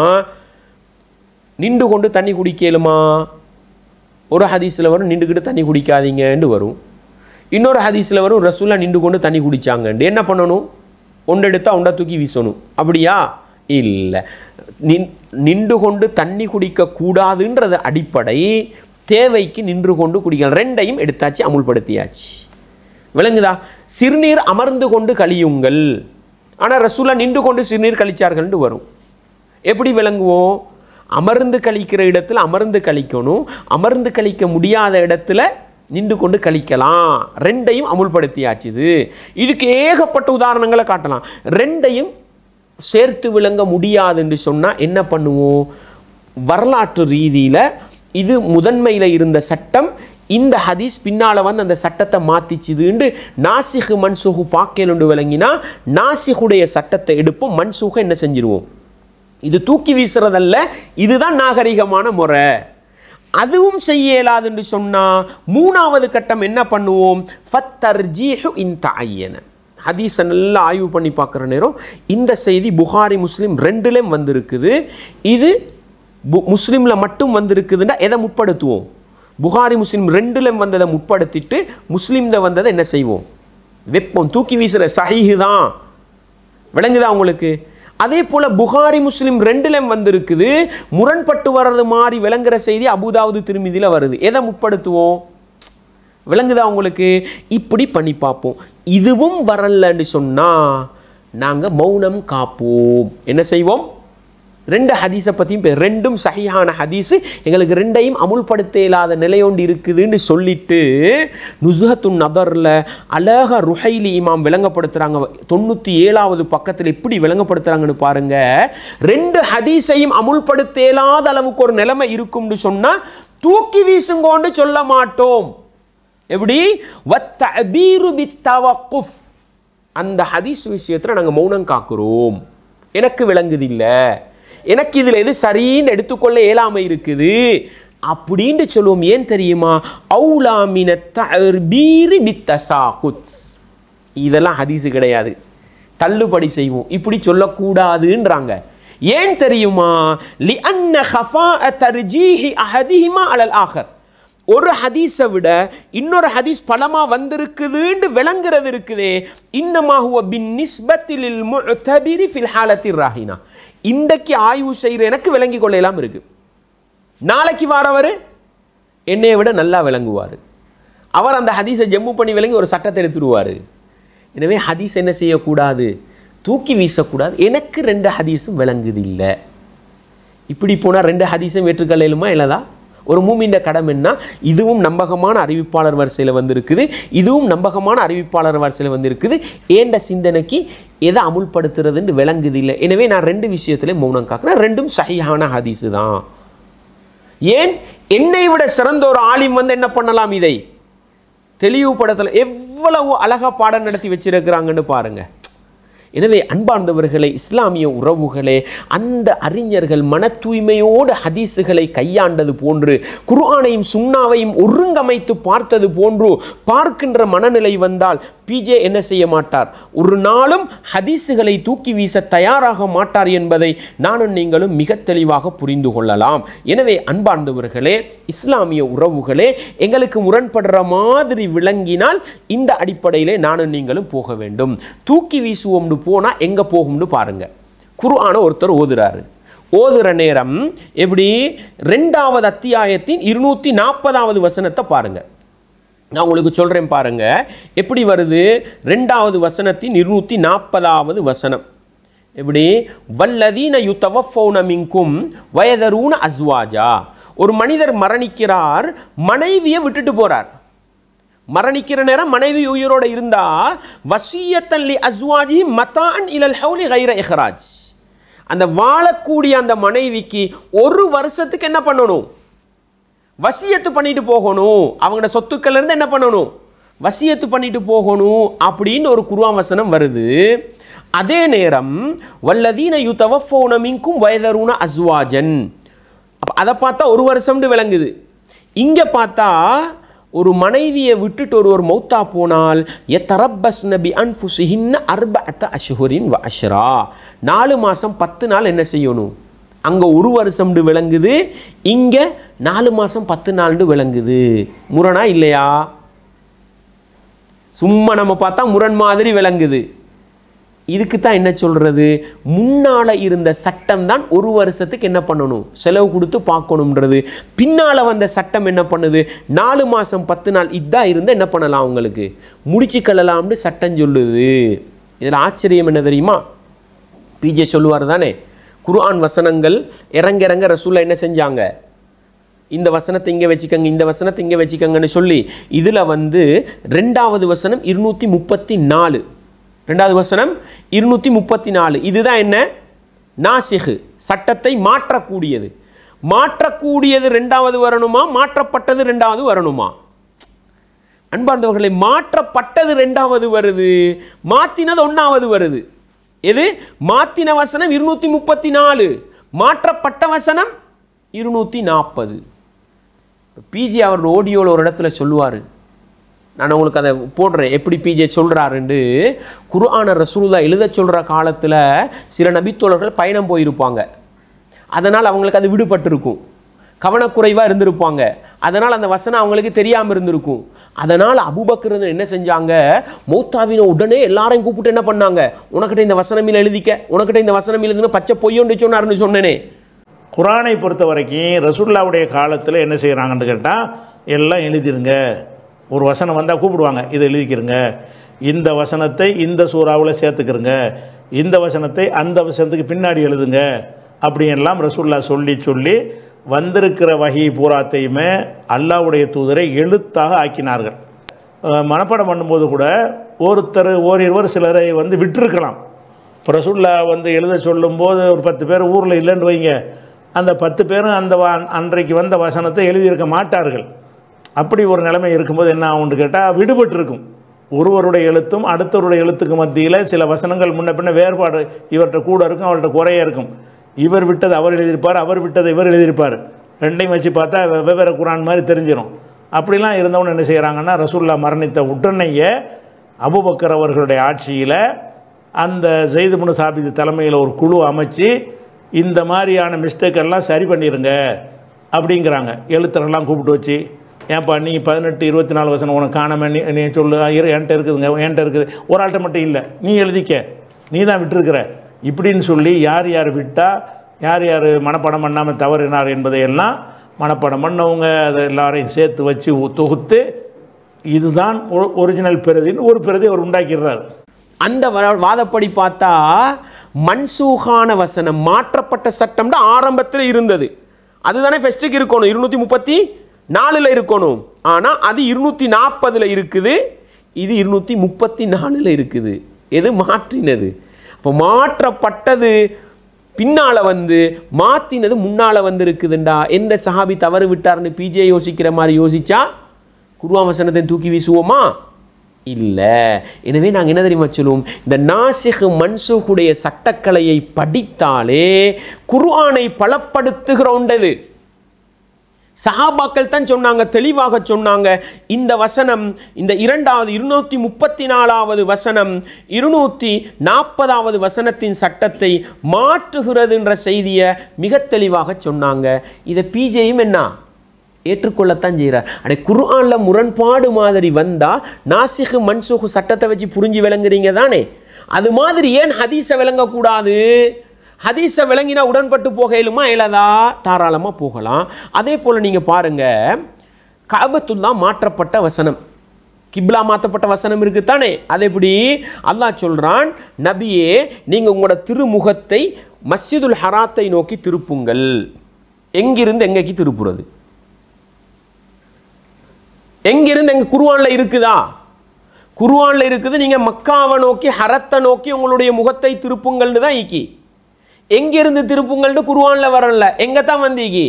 நின்று கொண்டு தண்ணி குடிக்கலுமா, ஒரு ஹதீஸில் வரும் நின்றுக்கிட்டு தண்ணி குடிக்காதீங்கன்னு வரும், இன்னொரு ஹதீஸில் வரும் ரசூலுல்லாஹ் நின்று கொண்டு தண்ணி குடிச்சாங்கன்னு. என்ன பண்ணணும், ஒன்று எடுத்தால் ஒன்றை தூக்கி வீசணும், அப்படியா? இல்லை, நின்று கொண்டு தண்ணி குடிக்க கூடாதுன்றது அடிப்படை, தேவைக்கு நின்று கொண்டு குடிக்கலாம். ரெண்டையும் எடுத்தாச்சு, அமுல்படுத்தியாச்சு. விளங்குதா? சிறுநீர் அமர்ந்து கொண்டு கழியுங்கள், ஆனால் ரசூலுல்லாஹ் நின்று கொண்டு சிறுநீர் கழிச்சார்கள்னு வரும். எப்படி விளங்குவோம், அமர்ந்து கழிக்கிற இடத்துல அமர்ந்து கழிக்கணும், அமர்ந்து கழிக்க முடியாத இடத்துல நின்று கொண்டு கழிக்கலாம். ரெண்டையும் அமுல்படுத்தியாச்சு. இதுக்கு ஏகப்பட்ட உதாரணங்களை காட்டலாம். ரெண்டையும் சேர்த்து விளங்க முடியாது என்று சொன்னால் என்ன பண்ணுவோம், வரலாற்று ரீதியில் இது முதன்மையில் இருந்த சட்டம், இந்த ஹதீஸ் பின்னால் வந்து அந்த சட்டத்தை மாற்றிச்சுதுண்டு நாசிஹு மன்சூஹு பாக்கேலுண்டு விளங்கினா நாசிஹுடைய சட்டத்தை எடுப்போம், மன்சூஹை என்ன செஞ்சிருவோம், இது தூக்கி வீசுறதல்ல, இதுதான் நாகரிகமான முறை. அதுவும் செய்ய இயலாதுன்னு சொன்னால் மூணாவது கட்டம் என்ன பண்ணுவோம், ஃபத்தர்ஜீஹு இன் தஅய்யன. ஹதீஸை நல்லா ஆய்வு பண்ணி பார்க்குற நேரம் இந்த செய்தி புகாரி முஸ்லீம் ரெண்டுலேயும் வந்திருக்குது. இது முஸ்லீமில் மட்டும் வந்திருக்குதுன்னா எதை முற்படுத்துவோம், புகாரி முஸ்லீம் ரெண்டுலேயும் வந்ததை முற்படுத்திட்டு முஸ்லீமில் வந்ததை என்ன செய்வோம், வெப்பம், தூக்கி வீசுகிற சஹீஹு தான். விளங்குதா உங்களுக்கு? அதே போல் புகாரி முஸ்லீம் ரெண்டுலேயும் வந்திருக்குது, முரண்பட்டு வர்றது மாதிரி விளங்குற செய்தி அபூதாவுது திருமிதியில் வருது, எதை முற்படுத்துவோம்? விளங்குதா உங்களுக்கு? இப்படி பண்ணி பார்ப்போம். இதுவும் வரலன்னு சொன்னால் நாங்கள் மௌனம் காப்போம். என்ன செய்வோம், ரெண்டு ஹதீஸை பற்றியும் ரெண்டும் சஹீஹான ஹதீஸு, எங்களுக்கு ரெண்டையும் அமுல்படுத்த இல்லாத நிலையொண்டு இருக்குதுன்னு சொல்லிட்டு நுஸ்ஹத்துன் நதரில் அழகா ருஹைலி இமாம் விளங்கப்படுத்துகிறாங்க. 97வது பக்கத்தில் எப்படி விளங்கப்படுத்துகிறாங்கன்னு பாருங்க. ரெண்டு ஹதீஸையும் அமுல்படுத்த இல்லாத அளவுக்கு ஒரு நிலைமை இருக்கும்னு சொன்னால் தூக்கி வீசுங்கோன்னு சொல்ல மாட்டோம். எப்படி, வத்தஅபீரு பித்தவக்குஃப், அந்த ஹதீஸ் விஷயத்தில் நாங்கள் மௌனம் காக்கிறோம், எனக்கு விளங்குதில்லை, எனக்கு இதில் எது சரின்னு எடுத்துக்கொள்ள இயலாமை இருக்குது அப்படின்னு சொல்லுவோம். ஏன் தெரியுமா, அவுலா மின தஅபீரி பித்தசாகுத், இதெல்லாம் ஹதீஸ் கிடையாது, தள்ளுபடி செய்வோம், இப்படி சொல்லக்கூடாதுன்றாங்க. ஏன் தெரியுமா, லிஅன்ன ஹஃபாஅ தர்ஜீஹி அஹதிஹிமா அலல் ஆகர், ஒரு ஹதீஸை விட இன்னொரு ஹதீஸ் பலமா வந்திருக்குதுன்னு விளங்குறது இருக்குதே, இன்னமா ஹுவ பின்னிஸ்பத்தி லில் முஅ்தபிரி ஃபில் ஹாலத்திர் ராஹினா, இன்றைக்கு ஆய்வு செய்கிற எனக்கு விளங்கி கொள்ளலாம் இருக்கு, நாளைக்கு வாரவர் என்னையை விட நல்லா விளங்குவார், அவர் அந்த ஹதீஸை ஜம்மு பண்ணி விளங்கி ஒரு சட்டத்தை எடுத்துடுவார். எனவே ஹதீஸ் என்ன செய்யக்கூடாது, தூக்கி வீசக்கூடாது, எனக்கு ரெண்டு ஹதீஸும் விளங்குதில்லை. இப்படி போனால் ரெண்டு ஹதீஸும் ஏற்றுக்கொள்ளலுமா இல்லதா? ஒரு மூமின் கடமை என்ன, இதுவும் நம்பகமான அறிவிப்பாளர் வரிசையில் வந்திருக்குது, இதுவும் நம்பகமான அறிவிப்பாளர் வரிசையில் வந்திருக்குது, ஏண்ட சிந்தனைக்கு எதை அமுல்படுத்துறதுன்னு விளங்குதில்லை. எனவே நான் ரெண்டு விஷயத்திலே மௌனம் காக்கிறேன், ரெண்டும் சஹீஹான ஹதீஸு தான். ஏன், என்னை விட சிறந்த ஒரு ஆலிம் வந்து என்ன பண்ணலாம், இதை தெளிவுபடுத்தலாம். எவ்வளவு அழகா பாடம் நடத்தி வச்சிருக்கிறாங்கன்னு பாருங்க. எனவே அன்பார்ந்தவர்களே, இஸ்லாமிய உறவுகளே, அந்த அறிஞர்கள் மன தூய்மையோடு ஹதீஸுகளை கையாண்டது போன்று, குர்ஆனையும் சுன்னாவையும் ஒருங்கமைத்து பார்த்தது போன்று பார்க்கின்ற மனநிலை வந்தால் பிஜே என்ன செய்ய மாட்டார், ஒரு நாளும் ஹதீஸுகளை தூக்கி வீச தயாராக மாட்டார் என்பதை நானும் நீங்களும் மிக தெளிவாக புரிந்து கொள்ளலாம். எனவே அன்பார்ந்தவர்களே, இஸ்லாமிய உறவுகளே, எங்களுக்கு முரண்படுற மாதிரி விளங்கினால் இந்த அடிப்படையிலே நானும் நீங்களும் போக வேண்டும். தூக்கி வீசுவோம்னு போனால் எங்கே போகும்னு பாருங்க. குர்ஆனை ஒருத்தர் ஓதுற நேரம் எப்படி 2வது அத்தியாயத்தின் 240வது வசனத்தை பாருங்க. நான் உங்களுக்கு சொல்றேன் பாருங்க எப்படி வருது. 2வது வசனத்தின் 240வது வசனம் எப்படி, வல்லதீன யுத்தவஃபௌன மின்கும் வயதரூன அஸ்வாஜா. ஒரு மனிதர் மரணிக்கிறார், மனைவியை விட்டுட்டு போறார். மரணிக்கிற நேரம் மனைவி உயிரோட இருந்தா வசியத்தன் லி அஸ்வாஜி மதான் இலல் ஹவுலி கைர இஹ்ராஜ். அந்த வாழக்கூடிய அந்த மனைவிக்கு 1 வருஷத்துக்கு என்ன பண்ணணும், வசியத்து பண்ணிட்டு போகணும். அவங்களோட சொத்துக்கள் இருந்து என்ன பண்ணணும், வசியத்து பண்ணிட்டு போகணும் அப்படின்னு ஒரு குர்ஆன் வசனம் வருது. அதே நேரம் வல்லதீன யுத்தவஃபௌன மின்கும் வயதரூன அஸ்வாஜன், அதை பார்த்தா 1 வருஷம்னு விளங்குது. இங்க பார்த்தா ஒரு மனைவியை விட்டுட்டு ஒருவர் மௌத்தா போனால் யதரப்பஸ்ன பி அன்ஃபுஸிஹின்ன 4 அஷ்ஹுரின் வ அஷ்ரா, 4 மாதம் 10 நாள் என்ன செய்யணும். அங்கே 1 வருஷம்னு விளங்குது, இங்கே 4 மாதம் 10 நாள்னு விளங்குது. முரணா இல்லையா? சும்மா நம்ம பார்த்தா முரண் மாதிரி விளங்குது. இதுக்கு தான் என்ன சொல்றது, முன்னால இருந்த சட்டம் தான் 1 வருஷத்துக்கு என்ன பண்ணணும், செலவு கொடுத்து பார்க்கணும்ன்றது. பின்னால வந்த சட்டம் என்ன பண்ணுது, 4 மாதம் 10 நாள் இதா இருந்தா என்ன பண்ணலாம், உங்களுக்கு முடிச்சுக்கலாம்னு சட்டம் சொல்லுது. இதில் ஆச்சரியம் என்ன தெரியுமா, பிஜே சொல்லுவார் தானே, குர்ஆன் வசனங்கள் இறங்க ரசூலுல்லாஹ் என்ன செஞ்சாங்க, இந்த வசனத்தை இங்கே வச்சுக்கங்க, இந்த வசனத்தை இங்கே வச்சுக்கங்கன்னு சொல்லி இதில் 2வது வசனம் 234, 2வது வசனம் 234, இதுதான் என்ன, நாசிஹ், சட்டத்தை மாற்றக்கூடியது. மாற்றக்கூடியது 2வது வரணுமா, மாற்றப்பட்டது 2வது வரணுமா? அன்பார்ந்தவர்களை, மாற்றப்பட்டது 2வது வருது, மாற்றினது 1வது வருது. எது? மாற்றின வசனம் 234, மாற்றப்பட்ட வசனம் 240. பிஜே அவர் ஆடியோவில் ஒரு இடத்துல சொல்லுவார், நான் உங்களுக்கு அதை போடுறேன் எப்படி பிஜே சொல்கிறாருண்டு. குர்ஆனை ரசூலுல்லாஹ் எழுத சொல்கிற காலத்தில் சில நபித்தோழர்கள் பயணம் போயிருப்பாங்க, அதனால் அவங்களுக்கு அது விடுபட்டிருக்கும், கவனக்குறைவாக இருந்திருப்பாங்க, அதனால் அந்த வசனம் அவங்களுக்கு தெரியாமல் இருந்திருக்கும். அதனால் அபூபக்கர் என்ன செஞ்சாங்க, மௌத்தாவின உடனே எல்லாரையும் கூப்பிட்டு என்ன பண்ணாங்க, உனக்கிட்ட இந்த வசனமில் எழுதிக்க, உனக்கிட்ட இந்த வசனம் எழுதுன்னு பச்சை பொய்யொன்று சொன்னார்னு சொன்னேனே. குர்ஆனை பொறுத்த வரைக்கும் ரசூலுல்லாஹ்வுடைய காலத்தில் என்ன செய்கிறாங்கன்னு கேட்டால், எல்லாம் எழுதிருங்க, ஒரு வசனம் வந்தால் கூப்பிடுவாங்க, இதை எழுதிக்கிறங்க, இந்த வசனத்தை இந்த சூறாவில் சேர்த்துக்கிறங்க, இந்த வசனத்தை அந்த வசனத்துக்கு பின்னாடி எழுதுங்க, அப்படியெல்லாம் ரசூலுல்லாஹ் சொல்லி வந்திருக்கிற வஹி பூராத்தையுமே அல்லாஹ்வுடைய தூதரை எழுத்தாக ஆக்கினார்கள். மனப்பாடம் பண்ணும்போது கூட ஒருத்தர் ஓரிருவர் சிலரை விட்டுருக்கலாம். இப்போ ரசூலுல்லாஹ் எழுத சொல்லும்போது ஒரு 10 பேர் ஊரில் இல்லைன்னு வைங்க, அந்த 10 பேரும் அந்த அன்றைக்கு வந்த வசனத்தை எழுதியிருக்க மாட்டார்கள். அப்படி ஒரு நிலைமை இருக்கும்போது என்ன ஆகும்னு கேட்டால், விடுபட்டு இருக்கும். ஒருவருடைய எழுத்தும் அடுத்தவருடைய எழுத்துக்கு மத்தியில் சில வசனங்கள் முன்ன பின்ன வேறுபாடு இவர்கிட்ட கூட இருக்கும், அவர்கிட்ட குறைய இருக்கும். இவர் விட்டது அவர் எழுதியிருப்பார், அவர் விட்டதை இவர் எழுதியிருப்பார். ரெண்டையும் வச்சு பார்த்தா வெவ்வேறு குர்ஆன் மாதிரி தெரிஞ்சிடும். அப்படிலாம் இருந்தவங்க என்ன செய்கிறாங்கன்னா, ரசூலுல்லாஹ் மரணித்த உடனேயே அபூபக்கர் அவர்களுடைய ஆட்சியில் அந்த ஸைத் இப்னு சாபித் தலைமையில் ஒரு குழு அமைச்சு இந்த மாதிரியான மிஸ்டேக்கெல்லாம் சரி பண்ணிடுங்க அப்படிங்கிறாங்க. எழுத்தரெல்லாம் கூப்பிட்டு வச்சு, ஏன்ப்பா நீ 18, 24 வசனம் உனக்கு காணாம நீ சொல்லு, என்கிட்ட இருக்குதுங்க, என்கிட்ட இருக்குது, ஒரு ஆள்கிட்ட மட்டும் இல்லை, நீ எழுதிக்க, நீ தான் விட்டுருக்கிற இப்படின்னு சொல்லி யார் யார் விட்டால் யார் யார் மனப்பாடம் பண்ணாமல் தவறினார் என்பதையெல்லாம் மனப்பாடம் பண்ணவங்க அதை எல்லாரையும் சேர்த்து வச்சு தொகுத்து இதுதான் ஒரிஜினல் பிரதின்னு ஒரு பிரதி அவர் உண்டாக்கிடுறார். அந்த வாதப்படி பார்த்தா மன்சூகான வசனம், மாற்றப்பட்ட சட்டம்னா ஆரம்பத்தில் இருந்தது, அதுதானே ஃபர்ஸ்ட்டுக்கு இருக்கணும், 234 இருக்கணும். ஆனால் அது 240 இருக்குது, இது 234 இருக்குது. எது மாற்றினது? இப்போ மாற்றப்பட்டது பின்னால் மாற்றினது முன்னால் இருக்குதுண்டா. எந்த சஹாபி தவறு விட்டார்னு பிஜே யோசிக்கிற மாதிரி யோசிச்சா குர்ஆன் வசனத்தை தூக்கி வீசுவோமா? இல்லை. எனவே நாங்கள் என்ன தெரியுமா சொல்லுவோம், இந்த நாசிஹ் மன்சூஹுடைய சட்டக்கலையை படித்தாலே குர்ஆனை பலப்படுத்துகிறோண்டது. சஹாபாக்கள் தான் சொன்னாங்க, தெளிவாக சொன்னாங்க. இந்த வசனம், இந்த 234வது வசனம் 240வது வசனத்தின் சட்டத்தை மாற்றுகிறது என்ற செய்தியை மிக தெளிவாக சொன்னாங்க. இதை பிஜேயும் என்ன ஏற்றுக்கொள்ளத்தான் செய்கிறார். அடே, குர்ஆன்ல முரண்பாடு மாதிரி வந்தா நாசிஹ் மன்சூஹ் சட்டத்தை வச்சு புரிஞ்சு விளங்குறீங்க தானே, அது மாதிரி ஏன் ஹதீஸை விளங்கக்கூடாது? ஹதீஸை விளங்கினா உடன்பட்டு போகலுமா? இயலாதா? தாராளமாக போகலாம். அதே போல் நீங்கள் பாருங்கள், கஅபத்துல்லா மாற்றப்பட்ட வசனம், கிப்லா மாற்றப்பட்ட வசனம் இருக்குது தானே. அது எப்படி? அல்லாஹ் சொல்கிறான், நபியே நீங்கள் உங்களோட திருமுகத்தை மஸ்ஜிதுல் ஹராத்தை நோக்கி திருப்புங்கள். எங்கிருந்து எங்கேக்கு திருப்புறது? எங்கிருந்து எங்க குர்ஆன்ல இருக்குதா? குர்ஆன்ல இருக்குது, நீங்கள் மக்காவை நோக்கி ஹரத்தை நோக்கி உங்களுடைய முகத்தை திருப்புங்கள்னு தான் ஈக்கி. எங்கிருந்து திருப்புங்கள்னு குர்ஆன்ல வரல. எங்கே தான் வந்தீங்கி?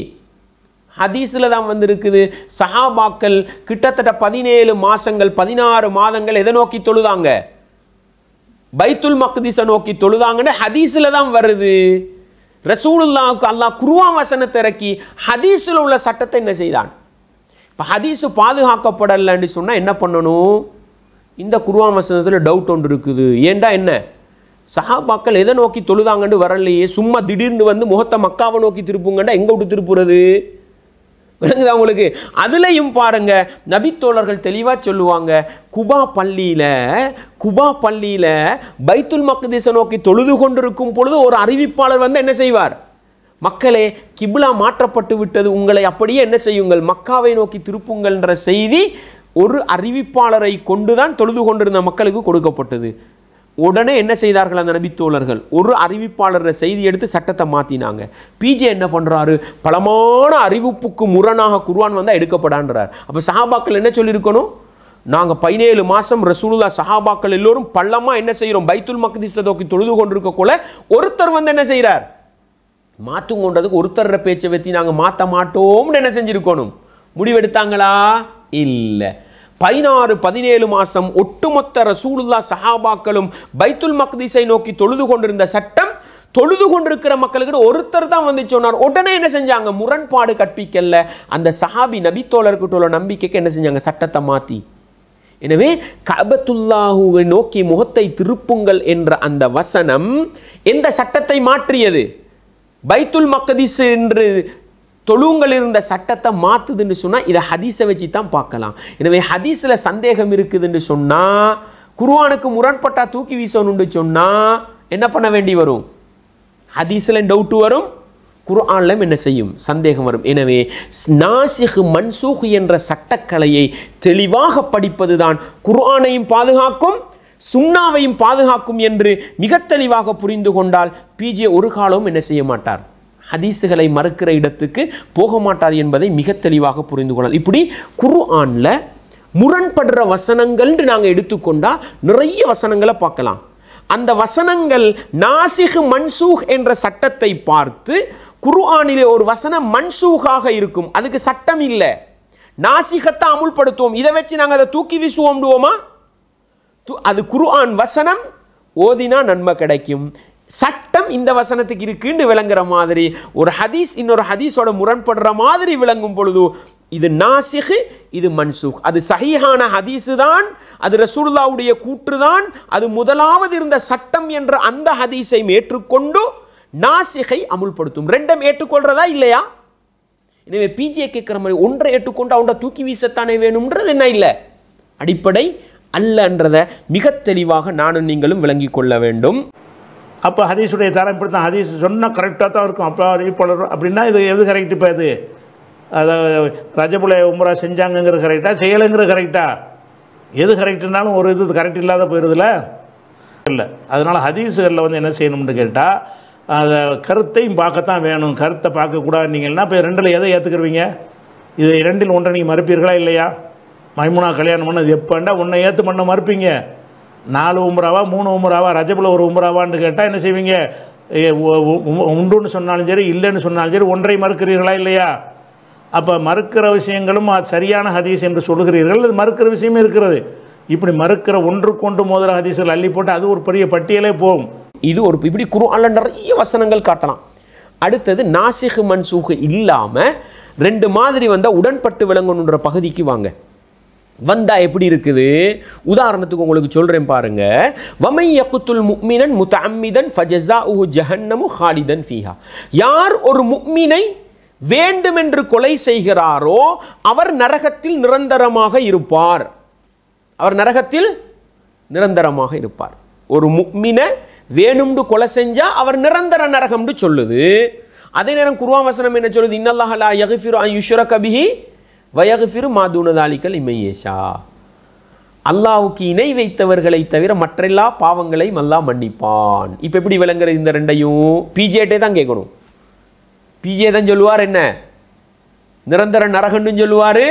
ஹதீஸில் தான் வந்திருக்குது. சஹாபாக்கள் கிட்டத்தட்ட 17 மாதங்கள் 16 மாதங்கள் எதை நோக்கி தொழுதாங்க? பைத்துல் மக்திஸை நோக்கி தொழுதாங்கன்னு ஹதீஸில் தான் வருது. ரசூலுல்லாஹ்வுக்கு அல்லாஹ் குர்ஆன் வசனத்தை இறக்கி ஹதீஸில் உள்ள சட்டத்தை என்ன செய்தான்? இப்போ ஹதீஸு பாதுகாக்கப்படலைன்னு சொன்னால் என்ன பண்ணணும்? இந்த குர்ஆன் வசனத்தில் டவுட் ஒன்று இருக்குது. ஏண்டா என்ன? சஹாபாக்கள் எதை நோக்கி தொழுதாங்கன்னு வரலையே, சும்மா திடீர்னு வந்து முகத்தை மக்காவை நோக்கி திருப்புங்கண்டா எங்கே விட்டு திருப்புறது? விளங்குதா உங்களுக்கு? அதுலேயும் பாருங்க, நபித்தோழர்கள் தெளிவாக சொல்லுவாங்க, குபா பள்ளியில் பைத்துல் மக்திஸை நோக்கி தொழுது கொண்டிருக்கும் பொழுது ஒரு அறிவிப்பாளர் வந்து என்ன செய்வார்? மக்களே, கிப்லா மாற்றப்பட்டு விட்டது, உங்களை அப்படியே என்ன செய்யுங்கள், மக்காவை நோக்கி திருப்புங்கள்ன்ற செய்தி ஒரு அறிவிப்பாளரை கொண்டுதான் தொழுது கொண்டிருந்த மக்களுக்கு கொடுக்கப்பட்டது. உடனே என்ன செய்தார்கள் அந்த நபித்தோழர்கள்? ஒரு அறிவிப்பாளர் செய்தி எடுத்து சட்டத்தை மாற்றினாங்க. பிஜே என்ன பண்ணுறாரு? பலமான அறிவிப்புக்கு முரணாக குர்ஆன் வந்தால் எடுக்கப்படான்றார். அப்போ சஹாபாக்கள் என்ன சொல்லியிருக்கணும்? நாங்கள் 17 மாதம் ரசூலுல்லாஹ் சஹாபாக்கள் எல்லோரும் பள்ளமாக என்ன செய்கிறோம்? பைத்துல் மக்திஸை நோக்கி தொழுது கொண்டிருக்கக்குள்ள ஒருத்தர் வந்து என்ன செய்கிறார்? மாற்றும் கொண்டதுக்கு ஒருத்தர பேச்சை வச்சு நாங்கள் மாற்ற மாட்டோம்னு என்ன செஞ்சுருக்கணும்? முடிவெடுத்தாங்களா? இல்லை. 16-17 மாதம் ஒட்டுமொத்த ரசூலுல்லாஹ் சஹாபாக்களும் பைத்துல் மக்திஸை நோக்கி தொழுது கொண்டிருந்த சட்டம் தொழுது கொண்டிருக்கிற மக்களுக்கு ஒருத்தர் தான் வந்து சொன்னார். உடனே என்ன செஞ்சாங்க? முரண்பாடு கற்பிக்கல. அந்த சஹாபி நபித்தோழர்கிட்ட உள்ள நம்பிக்கைக்கு என்ன செஞ்சாங்க? சட்டத்தை மாற்றி. எனவே கஅபத்துல்லாஹுவை நோக்கி முகத்தை திருப்புங்கள் என்ற அந்த வசனம் எந்த சட்டத்தை மாற்றியது? பைத்துல் மக்திஸ் என்று தொழுங்கள் இருந்த சட்டத்தை மாற்றுதுன்னு சொன்னால் இதை ஹதீஸை வச்சு தான் பார்க்கலாம். எனவே ஹதீஸில் சந்தேகம் இருக்குதுன்னு சொன்னால், குர்ஆனுக்கு முரண்பட்டா தூக்கி வீசணும்னு சொன்னால் என்ன பண்ண வேண்டி வரும்? ஹதீஸில் டவுட்டு வரும், குர்ஆன்லையும் என்ன செய்யும்? சந்தேகம் வரும். எனவே நாசிஹ் மன்சூஹ் என்ற சட்டக்கலையை தெளிவாக படிப்பது தான் குர்ஆனையும் பாதுகாக்கும், சுன்னாவையும் பாதுகாக்கும் என்று மிக தெளிவாக புரிந்து கொண்டால் பிஜே ஒரு காலமும் என்ன செய்ய மாட்டார்? ஹதீஸுகளை மறுக்கிற இடத்துக்கு போக மாட்டார் என்பதை மிக தெளிவாக புரிந்து கொள்ளலாம். இப்படி குர்ஆன்ல முரண்படுற வசனங்கள் நாங்கள் எடுத்துக்கொண்டா நிறைய வசனங்களை பார்க்கலாம். அந்த வசனங்கள் நாசிஹ் மன்சூஹ் என்ற சட்டத்தை பார்த்து, குர்ஆனிலே ஒரு வசனம் மன்சூஹாக இருக்கும், அதுக்கு சட்டம் இல்லை, நாசிகத்தை அமுல்படுத்துவோம், இதை வச்சு நாங்கள் அதை தூக்கி வீசுவோம்டுவோமா? அது குர்ஆன் வசனம், ஓதினா நன்மை கிடைக்கும், சட்டம் இந்த வசனத்துக்கு இருக்குன்னு விளங்குற மாதிரி ஒரு ஹதீஸ் இன்னொரு ஹதீஸோட முரண்படுற மாதிரி விளங்கும் பொழுது இது நாசிஹ், இது மன்சூஹ். அது சஹீஹான ஹதீஸு தான், அது ரசூலுல்லாஹ்வுடைய கூற்று தான், அது முதலாவது இருந்த சட்டம் என்ற அந்த ஹதீஸை ஏற்றுக்கொண்டு நாசிஹை அமுல்படுத்தும். ரெண்டும் ஏற்றுக்கொள்றதா இல்லையா? எனவே பிஜே கேட்குற மாதிரி ஒன்றை ஏற்றுக்கொண்டு அவனை தூக்கி வீசத்தானே வேணும்ன்றது என்ன இல்லை, அடிப்படை அல்லன்றதை மிக தெளிவாக நானும் நீங்களும் விளங்கி கொள்ள வேண்டும். அப்போ ஹதீஸுடைய தரம் இப்படி தான், ஹதீஸ் சொன்னால் கரெக்டாக தான் இருக்கும். அப்போ அறிவிப்பாளர் அப்படின்னா இது எது கரெக்ட்? இப்போ இது அதாவது ரஜபுல உம்ரா செஞ்சாங்கங்கிறது கரெக்டாக, செய்யலைங்கிறது கரெக்டாக? எது கரெக்டுனாலும் ஒரு இது கரெக்ட் இல்லாத போயிடுதுல இல்லை. அதனால் ஹதீஸுகளில் வந்து என்ன செய்யணும்னு கேட்டால், அதை கருத்தையும் பார்க்கத்தான் வேணும், கருத்தை பார்க்கக்கூடாதுன்னீங்கன்னா இப்போ ரெண்டில் எதை ஏற்றுக்குருவீங்க? இது ரெண்டில் ஒன்றை நீங்கள் மறுப்பீர்களா இல்லையா? மைமுனா கல்யாணம் பண்ணது எப்போண்டா ஒன்றை ஏற்று பண்ண மறுப்பீங்க? 4 உம்ராவா 3 உம்ராவா ரஜபுல ஒரு உம்ராவான்னு கேட்டால் என்ன செய்வீங்க? உண்டுன்னு சொன்னாலும் சரி இல்லைன்னு சொன்னாலும் சரி ஒன்றை மறுக்கிறீர்களா இல்லையா? அப்போ மறுக்கிற விஷயங்களும் சரியான ஹதீஸ் என்று சொல்லுகிறீர்கள், அது மறுக்கிற விஷயமே இருக்கிறது. இப்படி மறுக்கிற ஒன்றுக்கொண்டு மோதிர ஹதீஸ்கள் அள்ளி போட்டு அது ஒரு பெரிய பட்டியலே போகும். இது ஒரு இப்படி குர்ஆன்ல நிறைய வசனங்கள் காட்டலாம். அடுத்தது நாசிஹ் மன்சூஹ் இல்லாமல் ரெண்டு மாதிரி வந்தால் உடன்பட்டு விளங்கணுன்ற பகுதிக்கு வாங்க. வந்தா எப்படி இருக்குது? உதாரணத்துக்கு உங்களுக்கு சொல்றேன் பாருங்க. வமை யக்துல் முஃமினன் முத்தஅம்மிதன் ஃபஜஸாஉஹு ஜஹன்னமு ஹாலிதன் ஃபீஹா. யார் ஒரு முஃமினை வேண்டுமென்று கொலை செய்கிறாரோ அவர் நரகத்தில் நிரந்தரமாக இருப்பார். அவர் நரகத்தில் நிரந்தரமாக இருப்பார். ஒரு முஃமினை வேணும்னு கொலை செஞ்சா அவர் நிரந்தர நரகம்னு சொல்லுது. அதே நேரம் குர்ஆன் வசனம் என்ன சொல்லுது? இன்னல்லாஹ லா யக்ஃபிரு அன் யுஷ்ரக பிஹி வயக்ஃபிரு மா தூன தாலிக லிமன் யஷா. அல்லாஹ்வுக்கு இணை வைத்தவர்களை தவிர மற்றெல்லா பாவங்களையும் அல்லாஹ் மன்னிப்பான். இப்போ எப்படி விளங்குறது இந்த ரெண்டையும்? பிஜேட்டே தான் கேட்கணும். பிஜே தான் சொல்லுவார் என்ன நிரந்தர நரகன்னு சொல்லுவார்.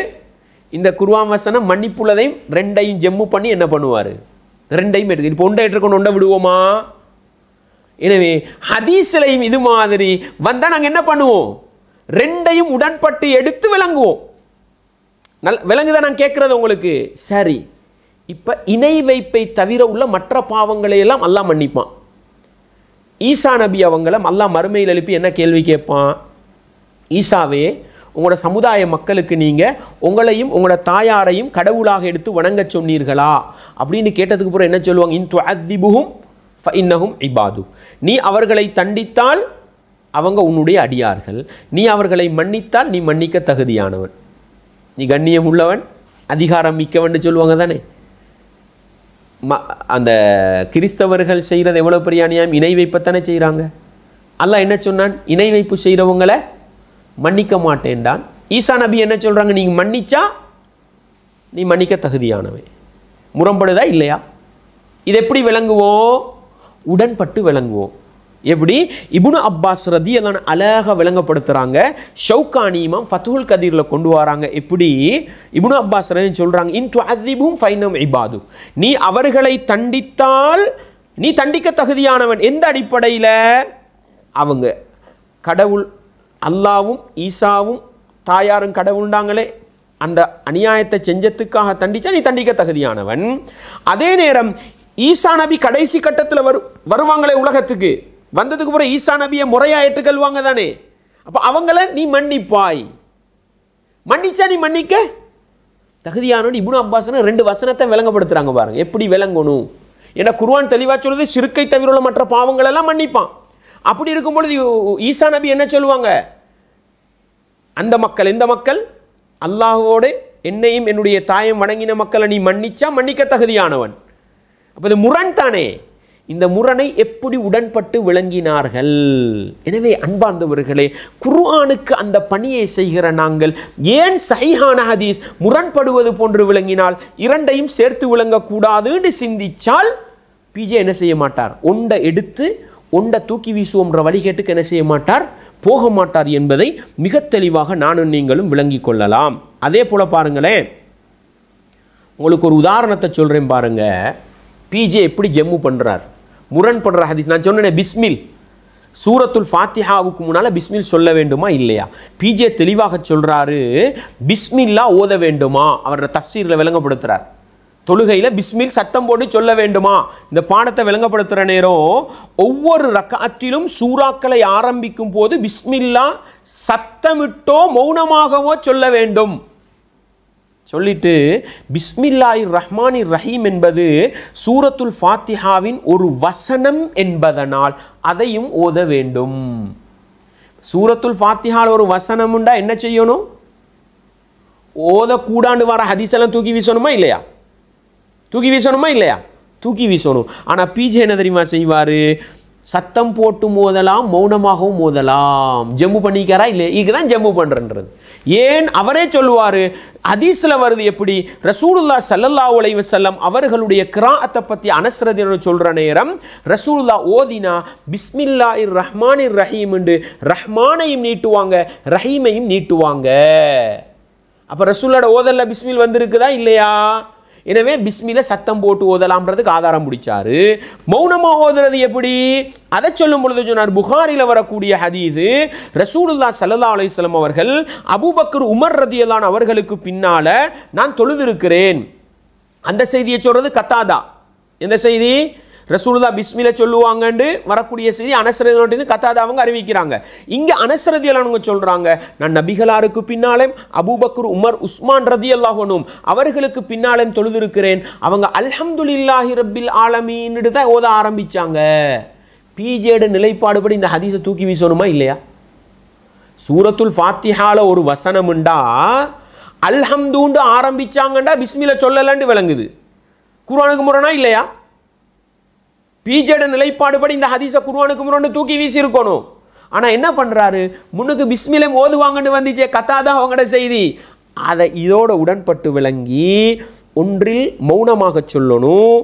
இந்த குர்ஆன் வசனம் மன்னிப்புள்ளதையும் ரெண்டையும் ஜெம்மு பண்ணி என்ன பண்ணுவார்? ரெண்டையும் எடுக்க. இப்போ ஒன்றை ஏற்றுக்கொண்டு ஒன்றை விடுவோமா? எனவே ஹதீஸ்லையும் இது மாதிரி வந்தால் நாங்கள் என்ன பண்ணுவோம்? ரெண்டையும் உடன்பட்டு எடுத்து விளங்குவோம். விளங்குதான் நான் கேட்குறது உங்களுக்கு. சரி, இப்போ இணை வைப்பை தவிர உள்ள மற்ற பாவங்களை எல்லாம் அல்லாஹ் மன்னிப்பான். ஈசா நபி அவங்கள அல்லாஹ் மறுமையில் எழுப்பி என்ன கேள்வி கேட்பான்? ஈசாவே, உங்களோட சமுதாய மக்களுக்கு நீங்கள் உங்களையும் உங்களோட தாயாரையும் கடவுளாக எடுத்து வணங்க சொன்னீர்களா அப்படின்னு கேட்டதுக்கு அப்புறம் என்ன சொல்லுவாங்க? இன் துஅذிபுஹும் ஃபஇன்னஹும் இபாது. நீ அவர்களை தண்டித்தால் அவங்க உன்னுடைய அடியார்கள், நீ அவர்களை மன்னித்தால் நீ மன்னிக்க தகுதியானவன், நீ கண்ணியம் உள்ளவன், அதிகாரம் மிக்கவன் சொல்லுவாங்க தானே. அந்த கிறிஸ்தவர்கள் செய்கிறது எவ்வளோ பெரிய அநியாயம், இணை வைப்பத்தானே செய்கிறாங்க. அல்லாஹ் என்ன சொன்னான்? இணை வைப்பு செய்கிறவங்களை மன்னிக்க மாட்டேன்டான். ஈசா நபி என்ன சொல்கிறாங்க? நீங்கள் மன்னிச்சா நீ மன்னிக்க தகுதியானவன். முரண்படுதா இல்லையா? இது எப்படி விளங்குவோம்? உடன்பட்டு விளங்குவோம். எப்படி? இப்னு அப்பாஸ் ரதியல்லாஹு அழகாக விளங்கப்படுத்துகிறாங்க. ஷௌகானி இமாம் ஃபத்ஹுல் கதீரில் கொண்டு வராங்க. எப்படி? இப்னு அப்பாஸ் சொல்கிறாங்க, இன் துஅذிபுஹும் ஃபஇன்னஹும் இபாது. நீ அவர்களை தண்டித்தால் நீ தண்டிக்க தகுதியானவன். எந்த அடிப்படையில்? அவங்க கடவுள், அல்லாவும் ஈசாவும் தாயாரும் கடவுள்டாங்களே, அந்த அநியாயத்தை செஞ்சத்துக்காக தண்டிச்சா நீ தண்டிக்க தகுதியானவன். அதே நேரம் ஈசா நபி கடைசி கட்டத்தில் வருவாங்களே உலகத்துக்கு, வந்ததுக்கு அப்புறம் ஈசா நபியை முறையா ஏற்றுக்கொள்வாங்க தானே. அப்போ அவங்கள நீ மன்னிப்பாய், மன்னிச்சா நீ மன்னிக்க தகுதியானவன். இப்னு அப்பாஸ் ரெண்டு வசனத்தை விளங்கப்படுத்துறாங்க பாருங்க, எப்படி விளங்கணும். ஏன்னா குர்ஆன் தெளிவாக சொல்லுது, ஷிர்க்கை தவிர உள்ள மற்ற பாவங்கள் எல்லாம் மன்னிப்பான். அப்படி இருக்கும் பொழுது ஈசா நபி என்ன சொல்லுவாங்க? அந்த மக்கள், எந்த மக்கள்? அல்லாஹ்வோடு என்னையும் என்னுடைய தாயம் வணங்கின மக்களை நீ மன்னிச்சா மன்னிக்க தகுதியானவன். அப்போ இது முரண் தானே. இந்த முரணை எப்படி உடன்பட்டு விளங்கினார்கள்? எனவே அன்பார்ந்தவர்களே, குர்ஆனுக்கு அந்த பணியை செய்கிற நாங்கள் ஏன் சஹீஹான ஹதீஸ் முரண்படுவது போன்று விளங்கினால் இரண்டையும் சேர்த்து விளங்கக்கூடாதுன்னு சிந்திச்சால் பிஜே என்ன செய்ய மாட்டார்? ஒன்றை எடுத்து ஒன்றை தூக்கி வீசுவோம்ன்ற வழிகேட்டுக்கு என்ன செய்ய மாட்டார்? போக மாட்டார் என்பதை மிக தெளிவாக நானும் நீங்களும் விளங்கி கொள்ளலாம். அதே போல பாருங்களேன், உங்களுக்கு ஒரு உதாரணத்தை சொல்றேன் பாருங்க. பிஜே எப்படி ஜம்மு பண்றார்? முரண்படுற ஹதீஸ் நான் சொன்னேன், பிஸ்மில் சூரத்துல் ஃபாத்திஹாவுக்கு முன்னால பிஸ்மில் சொல்ல வேண்டுமா இல்லையா? பிஜே தெளிவாக சொல்றாரு, பிஸ்மில்லா ஓத வேண்டுமா? அவரோட தஃப்சீரில் விளங்கப்படுத்துறார். தொழுகையில் பிஸ்மில் சத்தம் போட்டு சொல்ல வேண்டுமா? இந்த பாடத்தை விளங்கப்படுத்துகிற நேரம் ஒவ்வொரு ரக்காத்திலும் சூறாக்களை ஆரம்பிக்கும் போது பிஸ்மில்லா சத்தமிட்டோ மௌனமாகவோ சொல்ல வேண்டும். சொல்லிட்டு பிஸ்மில்லாஹிர் ரஹ்மானிர் ரஹீம் என்பது சூரத்துல் ஃபாத்திஹாவின் ஒரு வசனம் என்பதனால் அதையும் ஓத வேண்டும். சூரத்துல் ஃபாத்திஹாவில் ஒரு வசனம் உண்டா என்ன செய்யணும்? ஓதக்கூடாண்டு வர ஹதீஸெல்லாம் தூக்கி வீசணுமா இல்லையா? தூக்கி வீசணுமா இல்லையா? தூக்கி வீசணும். ஆனால் பிஜே என்ன தெரியுமா செய்வார்? சத்தம் போட்டு மோதலாம், மௌனமாகவும் மோதலாம். ஜம்மு பண்ணிக்காரா இல்லை? இதுதான் ஜம்மு பண்ணுறன்றது. ஏன்? அவரே சொல்லுவார், ஹதீஸில் வருது. எப்படி? ரசூலுல்லாஹ் ஸல்லல்லாஹு அலைஹி வஸல்லம் அவர்களுடைய கிராஅத்தை பற்றி அனஸ் ரலியல்லாஹு சொல்கிற நேரம் ரசூலுல்லாஹ் ஓதினா பிஸ்மில்லாஹிர் ரஹ்மானிர் ரஹீம் என்று ரஹ்மானையும் நீட்டுவாங்க, ரஹீமையும் நீட்டுவாங்க. அப்போ ரசூலோட ஓதல்ல பிஸ்மில் வந்திருக்குதா இல்லையா? எனவே பிஸ்மில சத்தம் போட்டு ஓதலாம்ன்றதுக்கு ஆதாரம் பிடிச்சாரு. மௌனமாக ஓதுறது எப்படி? அதை சொல்லும் பொழுது சொன்னார், புகாரில் வரக்கூடிய ஹதீது, ரசூலுல்லாஹ் ஸல்லல்லாஹு அலைஹி வஸல்லம் அவர்கள் அபூபக்கர் உமர் ரதியல்லாஹு அவர்களுக்கு பின்னால நான் தொழுதிருக்கிறேன். அந்த செய்தியை சொல்றது கத்தாதா. எந்த செய்தி? ரசூலுல்லாஹ் பிஸ்மில்ல சொல்லுவாங்கன்னு வரக்கூடிய செய்தி அனஸ் ரலியல்லாஹு அன்ஹு கத்தாதா அவங்க அறிவிக்கிறாங்க. இங்க அனஸ் ரலியல்லாஹு அன்ஹு சொல்றாங்க, நான் நபிகளாருக்கு பின்னாலே அபூபக்கர், உமர், உஸ்மான் ரலியல்லாஹு அன்ஹும் அவர்களுக்கு பின்னாலே தொழுதிருக்கிறேன். அவங்க அல்ஹம்துலில்லாஹி ரப்பில் ஆலமீன் தான் ஓத ஆரம்பிச்சாங்க. பிஜேட நிலைப்பாடுபடி இந்த ஹதீஸை தூக்கி வீசணுமா இல்லையா? சூரத்துல் ஃபாத்திஹால ஒரு வசனம்ண்டா அல்ஹம்துன்னு ஆரம்பிச்சாங்கண்டா பிஸ்மில்ல சொல்லலன்னு விளங்குது. குர்ஆனுக்கு முரணா இல்லையா? பிஜேட நிலைப்பாடுபடி இந்த ஹதீஸை குர்ஆனுக்கு முரணு தூக்கி வீசி இருக்கணும். ஆனா என்ன பண்றாரு, முன்னுக்கு பிஸ்மில்ல ஓதுவாங்கன்னு வந்துச்சே கத்தாதா அவங்களோட செய்தி, அதை இதோட உடன்பட்டு விளங்கி ஒன்றில் மௌனமாக சொல்லணும்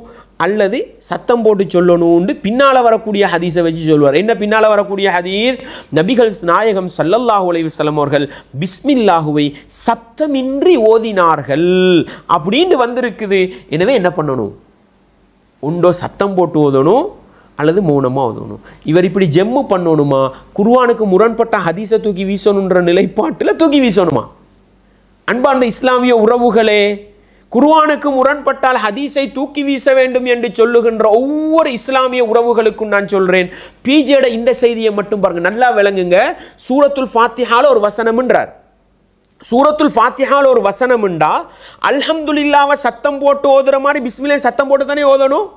அல்லது சத்தம் போட்டு சொல்லணும்னு பின்னால வரக்கூடிய ஹதீஸை வச்சு சொல்வார். என்ன பின்னால வரக்கூடிய ஹதீஸ்? நபிகள் நாயகம் ஸல்லல்லாஹு அலைஹி வஸல்லம் அவர்கள் பிஸ்மில்லாஹுவை சப்தமின்றி ஓதினார்கள் அப்படின்னு வந்திருக்குது. எனவே என்ன பண்ணணும்? உண்டோ சத்தம் போட்டு ஓதணும் அல்லது மௌனமாக ஓதணும். இவர் இப்படி ஜெம்மு பண்ணணுமா? குர்ஆனுக்கு முரண்பட்ட ஹதீஸை தூக்கி வீசணுன்ற நிலைப்பாட்டில் தூக்கி வீசணுமா? அன்பார்ந்த இஸ்லாமிய உறவுகளே, குர்ஆனுக்கு முரண்பட்டால் ஹதீஸை தூக்கி வீச வேண்டும் என்று சொல்லுகின்ற ஒவ்வொரு இஸ்லாமிய உறவுகளுக்கும் நான் சொல்றேன், பிஜேட இந்த செய்தியை மட்டும் பாருங்க, நல்லா விளங்குங்க. சூரத்துல் ஃபாத்திஹால ஒரு வசனம்ன்றார். சூரத்துல் ஃபாத்திஹால ஒரு வசனம்ண்டா அல்ஹம்துலில்லாஹ்வை சத்தம் போட்டு ஓதுற மாதிரி பிஸ்மில்லாஹ் சத்தம் போட்டு தானே ஓதணும்.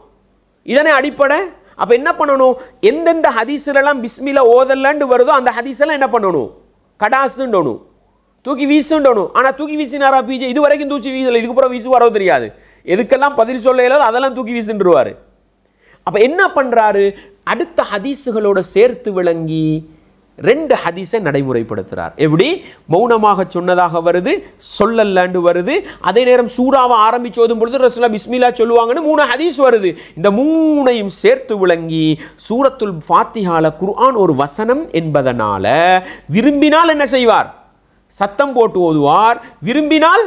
இதனே அடிப்படை. அப்ப என்ன பண்ணணும்? எந்தெந்த ஹதீஸ்லாம் பிஸ்மில்லாஹ் ஓதலன்னு வருதோ அந்த ஹதீஸெல்லாம் என்ன பண்ணணும்? கடாசுண்டணும், தூக்கி வீசுண்டணும். ஆனால் தூக்கி வீசினாரா பிஜே? இது வரைக்கும் தூக்கி வீசல. இதுக்கப்புறம் வீசு வரோ தெரியாது. எதுக்கெல்லாம் பதில் சொல்ல இயலாதோ அதெல்லாம் தூக்கி வீசுன்றுவார். அப்போ என்ன பண்ணுறாரு? அடுத்த ஹதீஸுகளோட சேர்த்து விளங்கி 2 ஹதீஸை நடைமுறைப்படுத்துகிறார். எப்படி? மௌனமாக சொன்னதாக வருது, சொல்லல்லாண்டு வருது. அதே நேரம் சூறாவை ஆரம்பிச்சு ஓதும் பொழுது ரசூலுல்லாஹ் பிஸ்மில்லாஹ் சொல்லுவாங்கன்னு 3 ஹதீஸ் வருது. இந்த 3ஐயும் சேர்த்து விளங்கி சூரத்துல் ஃபாத்திஹால குர்ஆன் ஒரு வசனம் என்பதனால விரும்பினால் என்ன செய்வார்? சத்தம் போட்டு ஓதுவார், விரும்பினால்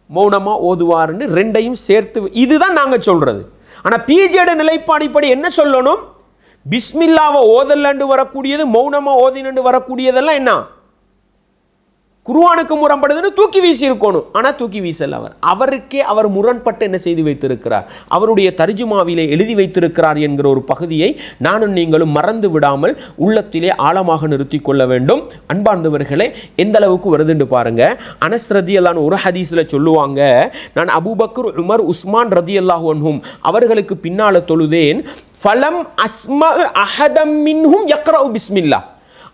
மௌனமாக ஓதுவார்னு 2ஐயும் சேர்த்து. இதுதான் நாங்கள் சொல்றது. ஆனால் பிஜேட நிலைப்பாடிப்படி என்ன சொல்லணும்? பிஸ்மில்லாவை ஓதல்லண்டு வரக்கூடியது, மௌனமாக ஓதினண்டு வரக்கூடியதெல்லாம் என்ன? குர்ஆனுக்கு முரண்படுதுன்னு தூக்கி வீசி இருக்கணும். ஆனால் தூக்கி வீசல் அவருக்கே அவர் முரண்பட்டு என்ன செய்து வைத்திருக்கிறார்? அவருடைய தர்ஜுமாவிலே எழுதி வைத்திருக்கிறார் என்கிற ஒரு பகுதியை நானும் நீங்களும் மறந்து விடாமல் உள்ளத்திலே ஆழமாக நிறுத்தி கொள்ள வேண்டும். அன்பார்ந்தவர்களே, எந்த அளவுக்கு வருதுன்னு பாருங்க. அனஸ் ரலியல்லாஹு அன்ஹு ஒரு ஹதீஸ்ல சொல்லுவாங்க, நான் அபூபக்கர், உமர், உஸ்மான் ரலியல்லாஹு அன்ஹும் அவர்களுக்கு பின்னால தொழுதேன். ஃபலம் அஸ்மா அஹதம் மின்ஹும் யக்ரஉ பிஸ்மில்லாஹ்,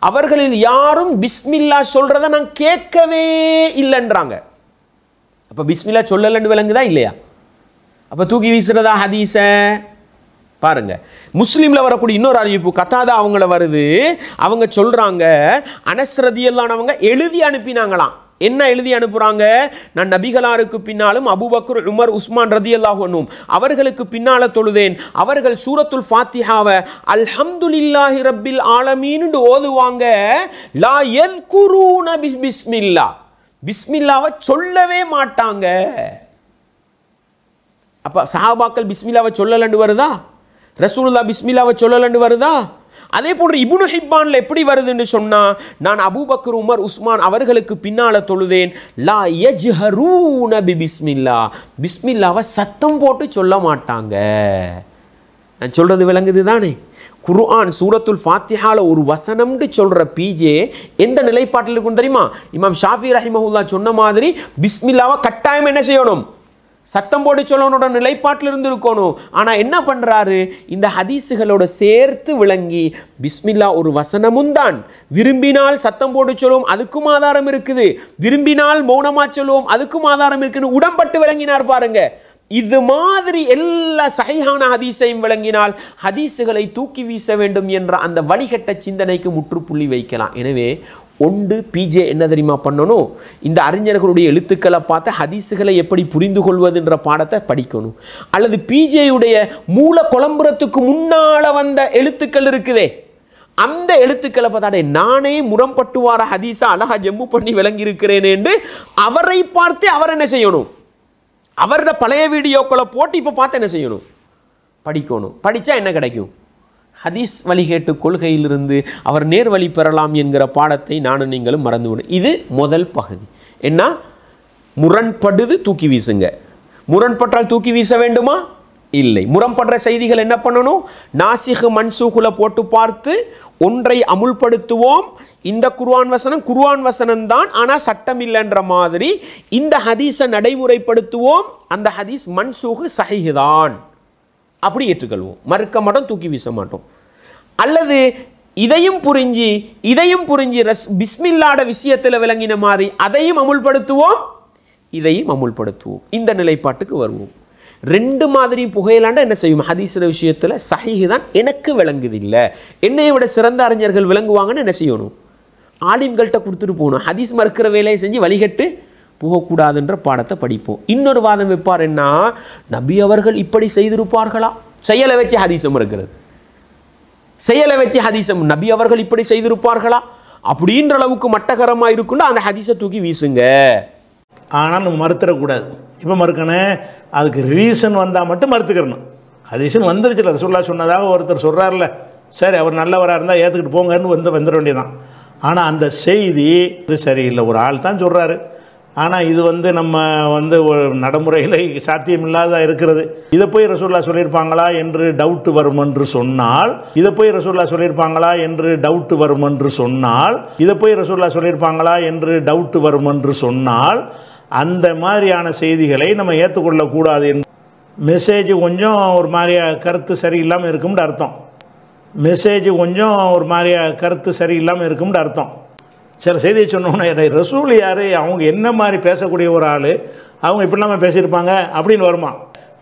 அவர்களில் யாரும் பிஸ்மில்லா சொல்றத நான் கேட்கவே இல்லைன்றாங்க. அப்ப பிஸ்மில்லா சொல்லலன்னு விளங்குதா இல்லையா? அப்ப தூக்கி வீசுறதா ஹதீஸ பாருங்க. முஸ்லிம்ல வரக்கூடிய இன்னொரு அறிவிப்பு கத்தாதா அவங்கள வருது. அவங்க சொல்றாங்க, அனஸ் ரலியல்லாஹு அன்ஹு அவங்க எழுதி அனுப்பினாங்களாம். என்ன எழுதி அனுப்புறாங்க? நான் நபிகளாருக்கு பின்னாலும் அபூபக்கர், உமர், உஸ்மான் ரலியல்லாஹு அன்ஹும் அவர்களுக்கு பின்னால தொழுதேன். அவர்கள் சூரத்துல் ஃபாத்திஹாவை அல்ஹம்துலில்லாஹி ரப்பில் ஆலமீன் ஓதுவாங்க. லா யذ்குரூன பிஸ்மில்லாஹ், பிஸ்மில்லாவை சொல்லவே மாட்டாங்க. அப்ப சஹாபாக்கள் பிஸ்மில்லாவை சொல்லலன்னு வருதா? ரசூலுல்லாஹ் பிஸ்மில்லாவை சொல்லலன்னு வருதா? அதே போன்று இப்னு ஹிப்பான்ல எப்படி வருதுன்னு சொன்னா, நான் அபூபக்கர், உமர், உஸ்மான் அவர்களுக்கு பின்னால தொழுதேன். லா யஜ்ஹரூன பிஸ்மில்லாஹ், பிஸ்மில்லாவை சத்தம் போட்டு சொல்ல மாட்டாங்க. நான் சொல்றது விளங்குது தானே? குர்ஆன் சூரத்துல் ஃபாத்திஹால ஒரு வசனம்னு சொல்ற பிஜே எந்த நிலைப்பாட்டில் இருக்கும் தெரியுமா? இமாம் ஷாஃபி ரஹிமஹுல்லாஹ் சொன்ன மாதிரி பிஸ்மில்லாவை கட்டாயம் என்ன செய்யணும்? சத்தம் போட்டு சொல்லனோட நிலைப்பாட்டில் இருந்து இருக்கணும். ஆனால் என்ன பண்ணுறாரு? இந்த ஹதீஸுகளோட சேர்த்து விளங்கி பிஸ்மில்லா ஒரு வசனமும் தான், விரும்பினால் சத்தம் போட்டு சொல்லுவோம் அதுக்கும் ஆதாரம் இருக்குது, விரும்பினால் மௌனமாக சொல்லுவோம் அதுக்கும் ஆதாரம் இருக்குன்னு உடம்பட்டு விளங்கினார் பாருங்க. இது மாதிரி எல்லா சஹீஹான ஹதீஸையும் விளங்கினால் ஹதீஸுகளை தூக்கி வீச வேண்டும் என்ற அந்த வழிகட்ட சிந்தனைக்கு முற்றுப்புள்ளி வைக்கலாம். எனவே ஒன்று பிஜே என்ன தெரியுமா பண்ணணும்? இந்த அறிஞர்களுடைய எழுத்துக்களை பார்த்து ஹதீஸுகளை எப்படி புரிந்து கொள்வதுன்ற பாடத்தை படிக்கணும். அல்லது பிஜேயுடைய மூல குழம்புறத்துக்கு முன்னால வந்த எழுத்துக்கள் இருக்குதே, அந்த எழுத்துக்களை பார்த்தாடே நானே முரண்பட்டு வார ஹதீஸா அழகா ஜம்மு பண்ணி விளங்கி இருக்கிறேன் என்று அவரை பார்த்து அவர் என்ன செய்யணும்? அவரோட பழைய வீடியோக்களை போட்டு இப்போ பார்த்து என்ன செய்யணும்? படிக்கணும். படித்தா என்ன கிடைக்கும்? ஹதீஸ் வழிகேட்டு கொள்கையிலிருந்து அவர் நேர் வழி பெறலாம் என்கிற பாடத்தை நானும் நீங்களும் மறந்துவிடும். இது முதல் பகுதி. என்ன? முரண்படுது தூக்கி வீசுங்க. முரண்பட்டால் தூக்கி வீச வேண்டுமா? இல்லை. முரண்படுற செய்திகள் என்ன பண்ணணும்? நாசிஹ் மன்சூகுல போட்டு பார்த்து ஒன்றை அமுல்படுத்துவோம். இந்த குர்ஆன் வசனம் தான், ஆனால் சட்டம் இல்லைன்ற மாதிரி இந்த ஹதீஸை நடைமுறைப்படுத்துவோம். அந்த ஹதீஸ் மன்சூஹ் சஹீஹ் தான், அப்படி ஏற்றுக்கொள்வோம். மறுக்க மாட்டோம், தூக்கி வீச மாட்டோம். அல்லது இதையும் புரிஞ்சு பிஸ்மில்லாட விஷயத்தில் விளங்கின மாதிரி அதையும் அமுல்படுத்துவோம், இதையும் அமுல்படுத்துவோம். இந்த நிலைப்பாட்டுக்கு வருவோம். ரெண்டு மாதிரி புகையிலாண்ட என்ன செய்யும்? ஹதீஸில் விஷயத்தில் சஹீஹ் தான் எனக்கு விளங்குதில்லை, என்னையை விட சிறந்த அறிஞர்கள் விளங்குவாங்கன்னு என்ன செய்யணும்? ஆலிம்கள்கிட்ட கொடுத்துட்டு போகணும். ஹதீஸ் மறுக்கிற வேலையை செஞ்சு வழிகட்டு போகக்கூடாதுன்ற பாடத்தை படிப்போம். இன்னொரு வாதம் வைப்பார், என்ன நபி அவர்கள் இப்படி செய்திருப்பார்களா? செயலை வச்சு ஹதீஸம் இருக்கிறது, செயலை வச்சு ஹதீஸம் நபி அவர்கள் இப்படி செய்திருப்பார்களா அப்படின்ற அளவுக்கு மட்டகரமாக இருக்குன்னா அந்த ஹதீஸை தூக்கி வீசுங்க. ஆனால் நம்ம மறுத்துடக்கூடாது. இப்போ மறுக்கணும், அதுக்கு ரீசன் வந்தால் மட்டும் மறுத்துக்கிறணும். ஹதீஸன் வந்துருச்சுல, ரசூலுல்லாஹ் சொன்னதாக ஒருத்தர் சொல்கிறார்ல, சரி அவர் நல்லவராக இருந்தால் ஏற்றுக்கிட்டு போங்கன்னு வந்துட வேண்டியதான். ஆனால் அந்த செய்தி இது சரியில்லை, ஒரு ஆள் தான் சொல்கிறாரு, ஆனால் இது நம்ம ஒரு நடைமுறையில் சாத்தியமில்லாத இருக்கிறது. இதை போய் ரசூலுல்லாஹ் சொல்லியிருப்பாங்களா என்று டவுட்டு வரும் என்று சொன்னால், இதை போய் ரசூலுல்லாஹ் சொல்லியிருப்பாங்களா என்று டவுட்டு வரும் என்று சொன்னால், இதை போய் ரசூலுல்லாஹ் சொல்லியிருப்பாங்களா என்று டவுட்டு வரும் என்று சொன்னால், அந்த மாதிரியான செய்திகளை நம்ம ஏற்றுக்கொள்ளக்கூடாது. மெசேஜ் கொஞ்சம் ஒரு மாதிரியா கருத்து சரியில்லாமல் இருக்கும்னு அர்த்தம். மெசேஜ் கொஞ்சம் ஒரு மாதிரியா கருத்து சரியில்லாமல் இருக்கும்னு அர்த்தம். சில செய்தியை சொன்னோன்னே ரசூல் யார், அவங்க என்ன மாதிரி பேசக்கூடிய ஒரு ஆள், அவங்க இப்படிலாமல் பேசியிருப்பாங்க அப்படின்னு வருமா?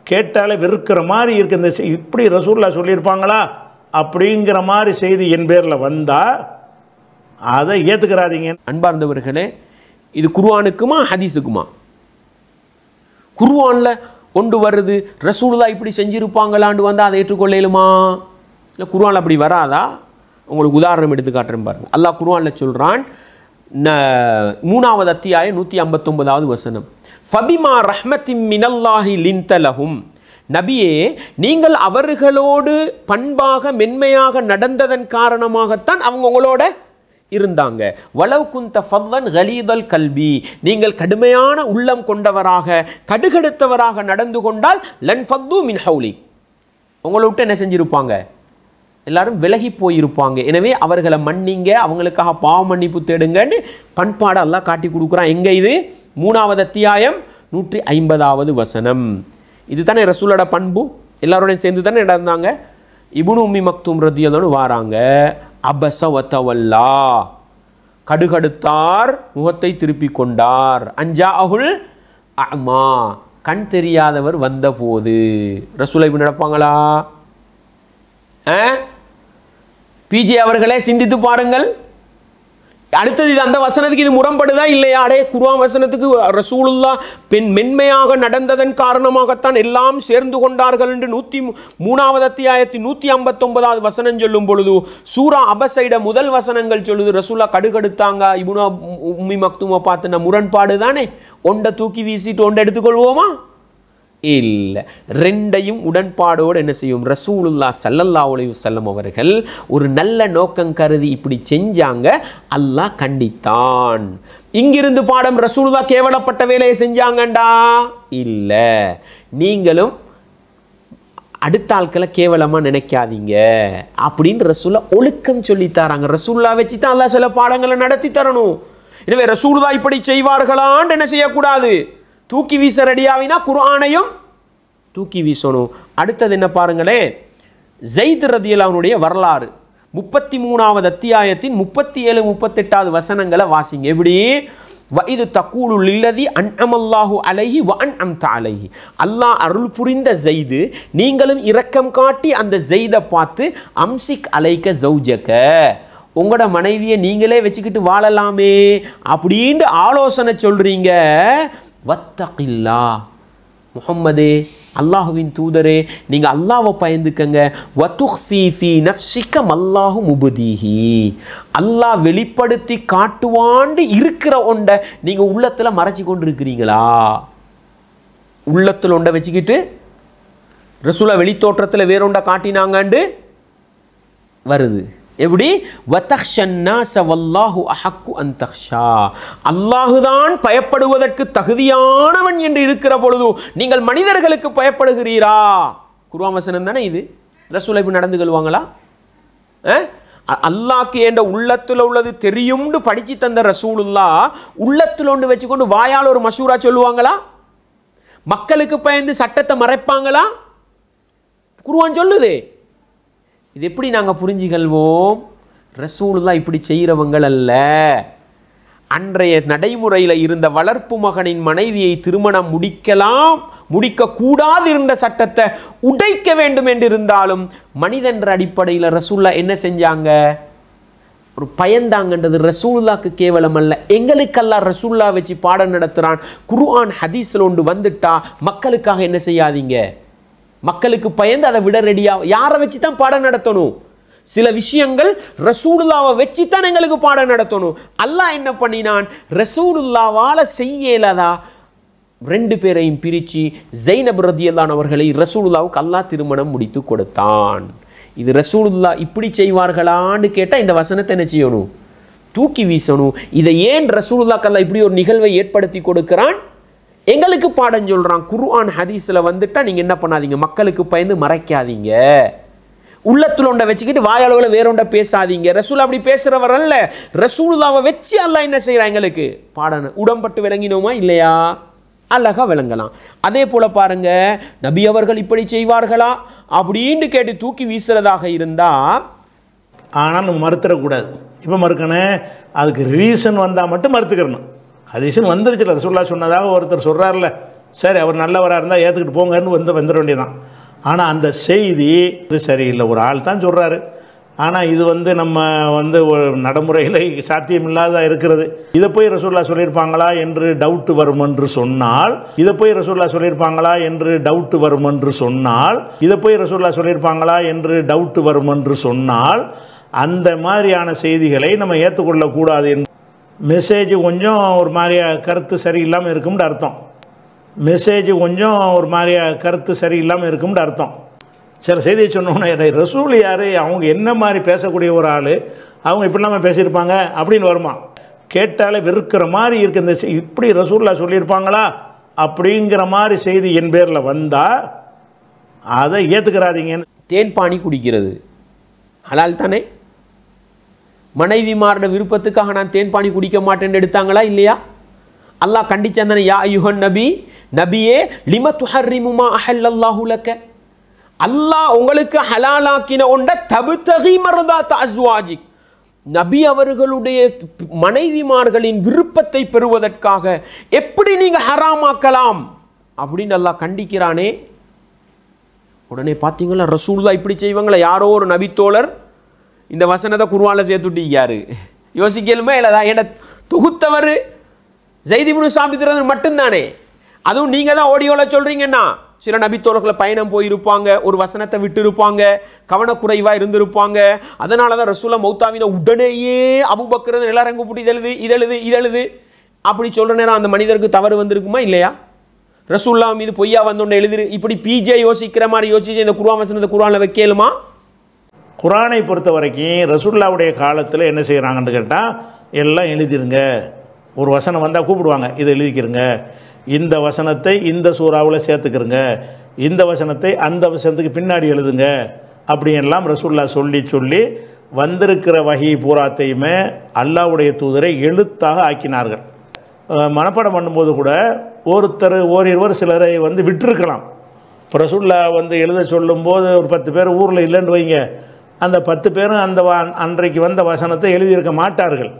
கேட்டாலே வெறுக்கிற மாதிரி இருக்கு. இந்த இப்படி ரசூலுல்லாஹ் சொல்லியிருப்பாங்களா அப்படிங்கிற மாதிரி செய்தி என் பேரில் வந்தால் அதை ஏற்றுக்கிறாதீங்க. அன்பார்ந்தவர்களே, இது குர்ஆனுக்குமா ஹதீஸுக்குமா? குர்ஆனில் ஒன்று வருது, ரசூலுல்லாஹ் இப்படி செஞ்சிருப்பாங்களான்னு வந்தால் அதை ஏற்றுக்கொள்ளலுமா? இல்லை குர்ஆனில் அப்படி வராதா? உங்களுக்கு உதாரணம் எடுத்து காட்டுறேன் பாருங்க. அல்லாஹ் குர்ஆனில் சொல்கிறான், 3வது அத்தியாயம் 159வது வசனம், ஃபபிமா ரஹ்மத்தின் மினல்லாஹி லின்த லஹும், நபியே நீங்கள் அவர்களோடு பண்பாக மென்மையாக நடந்ததன் காரணமாகத்தான் அவங்க உங்களோட இருந்தாங்க. வலவ் குந்த ஃபல்லன் கலீதல் கல்வி, நீங்கள் கடுமையான உள்ளம் கொண்டவராக கடுகடுத்தவராக நடந்து கொண்டால் லன் ஃபத்து மின் ஹவுலி, உங்களை விட்டு என்ன செஞ்சிருப்பாங்க? எல்லாரும் விலகி போயிருப்பாங்க. எனவே அவர்களை மன்னிங்க, அவங்களுக்காக பாவ மன்னிப்பு தேடுங்கன்னு பண்பாடு அல்லாஹ் காட்டி கொடுக்குறான். எங்கே இது? 3வது அத்தியாயம் 150வது வசனம். இது தானே ரசூலோட பண்பு. எல்லாரோடையும் சேர்ந்து தானே நடந்தாங்க. இப்னு உம்மி மக்தூம் ரதியல்லாஹு வாராங்க, அபஸ வதவல்லா, கடுகடுத்தார், முகத்தை திருப்பி கொண்டார். அஞ்சாஅஹுல் அமா, கண் தெரியாதவர் வந்த போது. ரசூலை இப்படி நடப்பாங்களா? பிஜே அவர்களே சிந்தித்து பாருங்கள். அடுத்தது இது அந்த வசனத்துக்கு இது முரண்படுதா இல்லையா? அடே குர்ஆன் வசனத்துக்கு ரசூலுல்லாஹ் மென்மையாக நடந்ததன் காரணமாகத்தான் எல்லாம் சேர்ந்து கொண்டார்கள் என்று 3வது அத்தியாயத்தின் 159வது வசனம் சொல்லும் பொழுது, சூரா அபஸைட முதல் வசனங்கள் சொல்லுது ரசூலுல்லாஹ் கடுகடுத்தாங்க. இப்னு உம்மி மக்தூமை பார்த்து முரண்பாடு தானே. ஒன்றை தூக்கி வீசிட்டு ஒன்றை எடுத்துக்கொள்வோமா? இல்லை. ரெண்டையும் உடன்பாடோடு என்ன செய்யும்? ரசூலுல்லாஹ் ஸல்லல்லாஹு அலைஹி வஸல்லம் அவர்கள் ஒரு நல்ல நோக்கம் கருதி இப்படி செஞ்சாங்க, அல்லாஹ் கண்டித்தான். இங்கிருந்து பாடம், ரசூலுல்லாஹ் கேவலப்பட்ட வேலையை செஞ்சாங்கண்டா இல்லை. நீங்களும் அடுத்த ஆட்களை கேவலமாக நினைக்காதீங்க அப்படின்னு ரசூலுல்லாஹ் ஒழுக்கம் சொல்லித்தாராங்க. ரசூலுல்லாஹ் வச்சு தான் அல்லாஹ் சில பாடங்களை நடத்தி தரணும். எனவே ரசூலுல்லாஹ் இப்படி செய்வார்களான்னு என்ன செய்யக்கூடாது? தூக்கி வீச ரெடியாவினா குர்ஆனையும் தூக்கி வீசணும். அடுத்தது என்ன பாருங்களே, ஸைத் ரதியல்லாஹுடைய வரலாறு 33வது அத்தியாயத்தின் 37 38வது வசனங்களை வாசிங்க. எப்படி? வஇது தக்கூலு லில்லதி அன்அமல்லாஹு அலைஹி வ அன்அம்த அலைஹி, அல்லாஹ் அருள் புரிந்த ஸைது, நீங்களும் இரக்கம் காட்டி அந்த ஸைதை பார்த்து அம்சிக் அலைக ஸௌஜக, உங்களோட மனைவியை நீங்களே வச்சுக்கிட்டு வாழலாமே அப்படின்ட்டு ஆலோசனை சொல்றீங்க. வத்தகில்லா, முஹம்மதே அல்லாஹுவின் தூதரே நீங்கள் அல்லாஹ்வை பயந்துக்கங்க. வதுக்ஃபி ஃபீ நஃப்ஸிக மல்லாஹு முப்தீஹி, அல்லாஹ் வெளிப்படுத்தி காட்டுவாண்டு இருக்கிற ஒன்றை நீங்கள் உள்ளத்தில் மறைச்சி கொண்டு இருக்கிறீங்களா? உள்ளத்தில் ஒன்றை வச்சுக்கிட்டு ரசூலுல்லாஹ் வெளித்தோற்றத்தில் வேறொண்டை காட்டினாங்கண்டு வருது. எப்படி? அல்லாஹுதான் பயப்படுவதற்கு தகுதியானவன் என்று இருக்கிற பொழுது நீங்கள் மனிதர்களுக்கு பயப்படுகிறீரா? குர்ஆன் வசனம் தானே இது. ரசூல் இப்படி நடந்து கொள்வாங்களா? அல்லாஹ்க்கு என்ற உள்ளத்துல உள்ளது தெரியும்னு படிச்சு தந்த ரசூலுல்லாஹ் உள்ளத்துல ஒன்று வச்சுக்கொண்டு வாயால் ஒரு மஷூரா சொல்லுவாங்களா? மக்களுக்கு பயந்து சட்டத்தை மறைப்பாங்களா? குர்ஆன் சொல்லுதே. இது எப்படி நாங்க புரிஞ்சுகொள்வோம்? ரசூலுல்லாஹ் இப்படி செய்கிறவங்கள் அல்ல. அன்றைய நடைமுறையில் இருந்த வளர்ப்பு மகனின் மனைவியை திருமணம் முடிக்கக்கூடாது இருந்த சட்டத்தை உடைக்க வேண்டும் என்று இருந்தாலும் மனிதன்ற அடிப்படையில் ரசூலுல்லாஹ் என்ன செஞ்சாங்க? ஒரு பயந்தாங்கன்றது ரசூலுல்லாஹ்க்கு கேவலம் அல்ல, எங்களுக்கெல்லாம் ரசூலுல்லாஹ் வச்சு பாடம் நடத்துகிறான். குர்ஆன் ஹதீஸில் ஒன்று வந்துட்டா மக்களுக்காக என்ன செய்யாதீங்க, மக்களுக்கு பயந்து அதை விட ரெடியாக யாரை வச்சு தான் பாடம் நடத்தணும்? சில விஷயங்கள் ரசூலுல்லாவை வச்சு தான் எங்களுக்கு பாடம் நடத்தணும். அல்லாஹ் என்ன பண்ணினான்? ரசூலுல்லாவால் செய்யலதா ரெண்டு பேரையும் பிரித்து ஜைனப் ரதியல்லாஹு அவர்களை ரசூலுல்லாவுக்கு அல்லாஹ் திருமணம் முடித்து கொடுத்தான். இது ரசூலுல்லாஹ் இப்படி செய்வார்களான்னு கேட்டால் இந்த வசனத்தை என்ன செய்யணும்? தூக்கி வீசணும். இதை ஏன் ரசூலுல்லாஹ்க்கு அல்லாஹ் இப்படி ஒரு நிகழ்வை ஏற்படுத்தி கொடுக்கிறான்? எங்களுக்கு பாடம் சொல்கிறான். குர்ஆன் ஹதீஸில் வந்துட்டா நீங்கள் என்ன பண்ணாதீங்க, மக்களுக்கு பயந்து மறைக்காதீங்க, உள்ளத்துல ஒன்றை வச்சுக்கிட்டு வாயாளவில் வேற ஒன்றை பேசாதீங்க. ரசூல் அப்படி பேசுறவர் அல்ல. ரசூலுல்லாவை வச்சு அல்லாஹ் என்ன செய்யறான்? எங்களுக்கு பாடம் உடம்பட்டு விளங்கினோமா இல்லையா? அழகா விளங்கலாம். அதே போல பாருங்க, நபி அவர்கள் இப்படி செய்வார்களா அப்படின்னு கேட்டு தூக்கி வீசுறதாக இருந்தா ஆனால் நம்ம மறுத்துடக்கூடாது. இப்போ மறுக்கணும், அதுக்கு ரீசன் வந்தால் மட்டும் மறுத்துக்கிறணும். ரீசன் வந்துருச்சுல, ரசூலுல்லாஹ் சொன்னதாக ஒருத்தர் சொல்கிறார்ல, சரி அவர் நல்லவராக இருந்தால் ஏற்றுக்கிட்டு போங்கன்னு வந்துட வேண்டியதான். ஆனால் அந்த செய்தி இது சரியில்லை, ஒரு ஆள் தான் சொல்கிறாரு. ஆனால் இது நம்ம ஒரு நடைமுறையில் சாத்தியமில்லாத இருக்கிறது. இதை போய் ரசூலுல்லாஹ் சொல்லியிருப்பாங்களா என்று டவுட் வரும் என்று சொன்னால், இதை போய் ரசூலுல்லாஹ் சொல்லியிருப்பாங்களா என்று டவுட் வரும் என்று சொன்னால், இதை போய் ரசூலுல்லாஹ் சொல்லியிருப்பாங்களா என்று டவுட் வரும் என்று சொன்னால், அந்த மாதிரியான செய்திகளை நம்ம ஏற்றுக்கொள்ளக்கூடாது. மெசேஜ் கொஞ்சம் ஒரு மாதிரியா கருத்து சரியில்லாமல் இருக்கும்னு அர்த்தம். மெசேஜ் கொஞ்சம் ஒரு மாதிரியா கருத்து சரியில்லாமல் இருக்கும்னு அர்த்தம். சில செய்தியை சொன்னோன்னா ரசூல் யார், அவங்க என்ன மாதிரி பேசக்கூடிய ஒரு ஆள், அவங்க இப்படி இல்லாமல் பேசியிருப்பாங்க அப்படின்னு வருமா? கேட்டாலே வெறுக்கிற மாதிரி இருக்கு. இந்த இப்படி ரசூலுல்லாஹ் சொல்லியிருப்பாங்களா அப்படிங்கிற மாதிரி செய்தி என் பேரில் வந்தால் அதை ஏற்றுக்கிறாதீங்க. தேன்பானி குடிக்கிறது ஹலால் தானே? மனைவிமாரோட விருப்பத்துக்காக நான் தேன்பானி குடிக்க மாட்டேன்னு எடுத்தாங்களா இல்லையா? அல்லாஹ் கண்டிச்சான், யா அய்யுஹன் நபி, நபியே லிம துஹர்ரிமு மா அஹல்லல்லாஹு லக, அல்லாஹ் உங்களுக்கு ஹலாலாக்கின ஒன்றை தப்தகி மர்தாத் அஸ்வாஜிக், நபி அவர்களுடைய மனைவிமார்களின் விருப்பத்தை பெறுவதற்காக எப்படி நீங்க ஹராமாக்கலாம் அப்படின்னு அல்லாஹ் கண்டிக்கிறானே. உடனே பார்த்தீங்களா ரசூலுல்லாஹ் இப்படி செய்வாங்களா? யாரோ ஒரு நபித்தோழர் இந்த வசனத்தை குர்ஆன்ல சேர்த்துட்டியாரு. யோசிக்கலுமே இல்லதா? என்ன தொகுத்தவர் ஸைத் இப்னு சாபித் மட்டும்தானே. அதுவும் நீங்கள் தான் ஆடியோவில் சொல்கிறீங்கன்னா, சில நபித்தோழர்களை பயணம் போயிருப்பாங்க, ஒரு வசனத்தை விட்டு இருப்பாங்க, கவனக்குறைவாக இருந்திருப்பாங்க. அதனால தான் ரசூலுல்லாஹ் மௌத்தாவின உடனேயே அபூபக்கர் எல்லாரும் கூப்பிட்டு இதழுது அப்படி சொல்கிற நேரம் அந்த மனிதருக்கு தவறு வந்திருக்குமா இல்லையா? ரசூலுல்லாஹ் மீது பொய்யா வந்தோன்னு எழுதிரு இப்படி பிஜே யோசிக்கிற மாதிரி யோசிச்சு இந்த குர்ஆன் வசனத்தை குர்ஆனில் வைக்கலுமா? குர்ஆனை பொறுத்த வரைக்கும் ரசூலுல்லாஹ்வுடைய காலத்தில் என்ன செய்கிறாங்கன்னு கேட்டால், எல்லாம் எழுதிருங்க. ஒரு வசனம் வந்தால் கூப்பிடுவாங்க, இதை எழுதிக்கிறங்க, இந்த வசனத்தை இந்த சூறாவில் சேர்த்துக்கிறங்க, இந்த வசனத்தை அந்த வசனத்துக்கு பின்னாடி எழுதுங்க அப்படியெல்லாம் ரசூலுல்லாஹ் சொல்லி வந்திருக்கிற வஹி பூராத்தையுமே அல்லாஹ்வுடைய தூதரை எழுத்தாக ஆக்கினார்கள். மனப்பாடம் பண்ணும்போது கூட ஓரிருவர் சிலரை விட்டுருக்கலாம். இப்போ ரசூலுல்லாஹ் எழுத சொல்லும்போது ஒரு 10 பேர் ஊரில் இல்லைன்னு வைங்க, அந்த 10 பேரும் அந்த அன்றைக்கு வந்த வசனத்தை எழுதியிருக்க மாட்டார்கள்.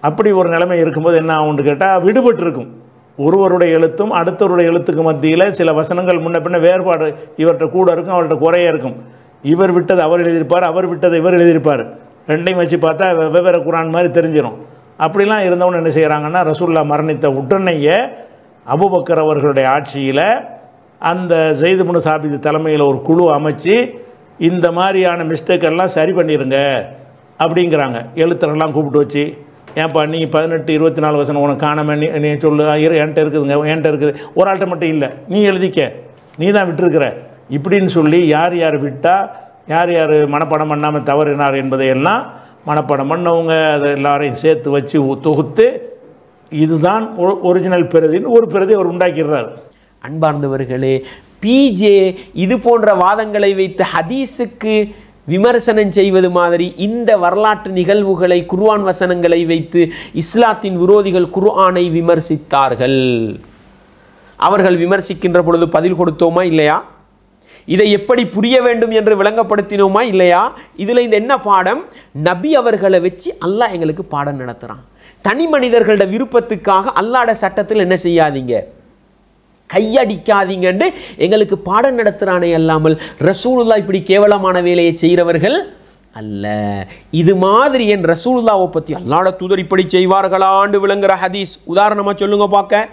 அப்படி ஒரு நிலைமை இருக்கும்போது என்ன ஆகும்னு கேட்டால், விடுபட்டு இருக்கும். ஒருவருடைய எழுத்தும் அடுத்தவருடைய எழுத்துக்கு மத்தியில் சில வசனங்கள் முன்ன பின்ன வேறுபாடு இவர்கிட்ட கூட இருக்கும், அவர்கிட்ட குறைய இருக்கும். இவர் விட்டது அவர் எழுதியிருப்பார், அவர் விட்டதை இவர் எழுதியிருப்பார். ரெண்டையும் வச்சு பார்த்தா வெவ்வேறு குர்ஆன் மாதிரி தெரிஞ்சிடும். அப்படிலாம் இருந்தவங்க என்ன செய்கிறாங்கன்னா, ரசூலுல்லாஹ் மரணித்த உடனேயே அபூபக்கர் அவர்களுடைய ஆட்சியில் அந்த ஸைத் இப்னு சாபித் தலைமையில் ஒரு குழு அமைச்சு இந்த மாதிரியான மிஸ்டேக்கெல்லாம் சரி பண்ணிடுங்க அப்படிங்கிறாங்க. எழுத்தரெல்லாம் கூப்பிட்டு வச்சு, ஏன்ப்பா நீ 18, 24 வசனம் உனக்கு காணாம நீ சொல்லு, என்கிட்ட இருக்குதுங்க, என்கிட்ட இருக்குது, ஒரு ஆள்கிட்ட மட்டும் இல்லை, நீ எழுதிக்க, நீ தான் விட்டுருக்கிற இப்படின்னு சொல்லி யார் யார் விட்டால் யார் யார் மனப்பாடம் பண்ணாமல் தவறினார் என்பதையெல்லாம் மனப்பாடம் பண்ணவங்க அதை எல்லாரையும் சேர்த்து வச்சு தொகுத்து இதுதான் ஒரிஜினல் பிரதின்னு ஒரு பிரதி அவர் உண்டாக்கிடுறார். அன்பார்ந்தவர்களே, பிஜே இது போன்ற வாதங்களை வைத்து ஹதீஸுக்கு விமர்சனம் செய்வது மாதிரி இந்த வரலாற்று நிகழ்வுகளை குர்ஆன் வசனங்களை வைத்து இஸ்லாத்தின் விரோதிகள் குர்ஆனை விமர்சித்தார்கள். அவர்கள் விமர்சிக்கின்ற பொழுது பதில் கொடுத்தோமா இல்லையா? இதை எப்படி புரிய வேண்டும் என்று விளங்கப்படுத்தினோமா இல்லையா? இதில் இந்த என்ன பாடம்? நபி அவர்களை வச்சு அல்லாஹ் எங்களுக்கு பாடம் நடத்துகிறான். தனி மனிதர்களோட விருப்பத்துக்காக அல்லாஹ்வோட சட்டத்தில் என்ன செய்யாதீங்க, கையடிக்காதீங்கன்னு எங்களுக்கு பாடம் நடத்துகிறானே அல்லாமல் ரசூலுல்லாஹ் இப்படி கேவலமான வேலையை செய்கிறவர்கள் அல்ல. இது மாதிரி என் ரசூலுல்லாஹ்வை பற்றி அல்லாஹ்வோட தூதர் இப்படி செய்வார்களான்னு விளங்குற ஹதீஸ் உதாரணமாக சொல்லுங்க பார்க்க.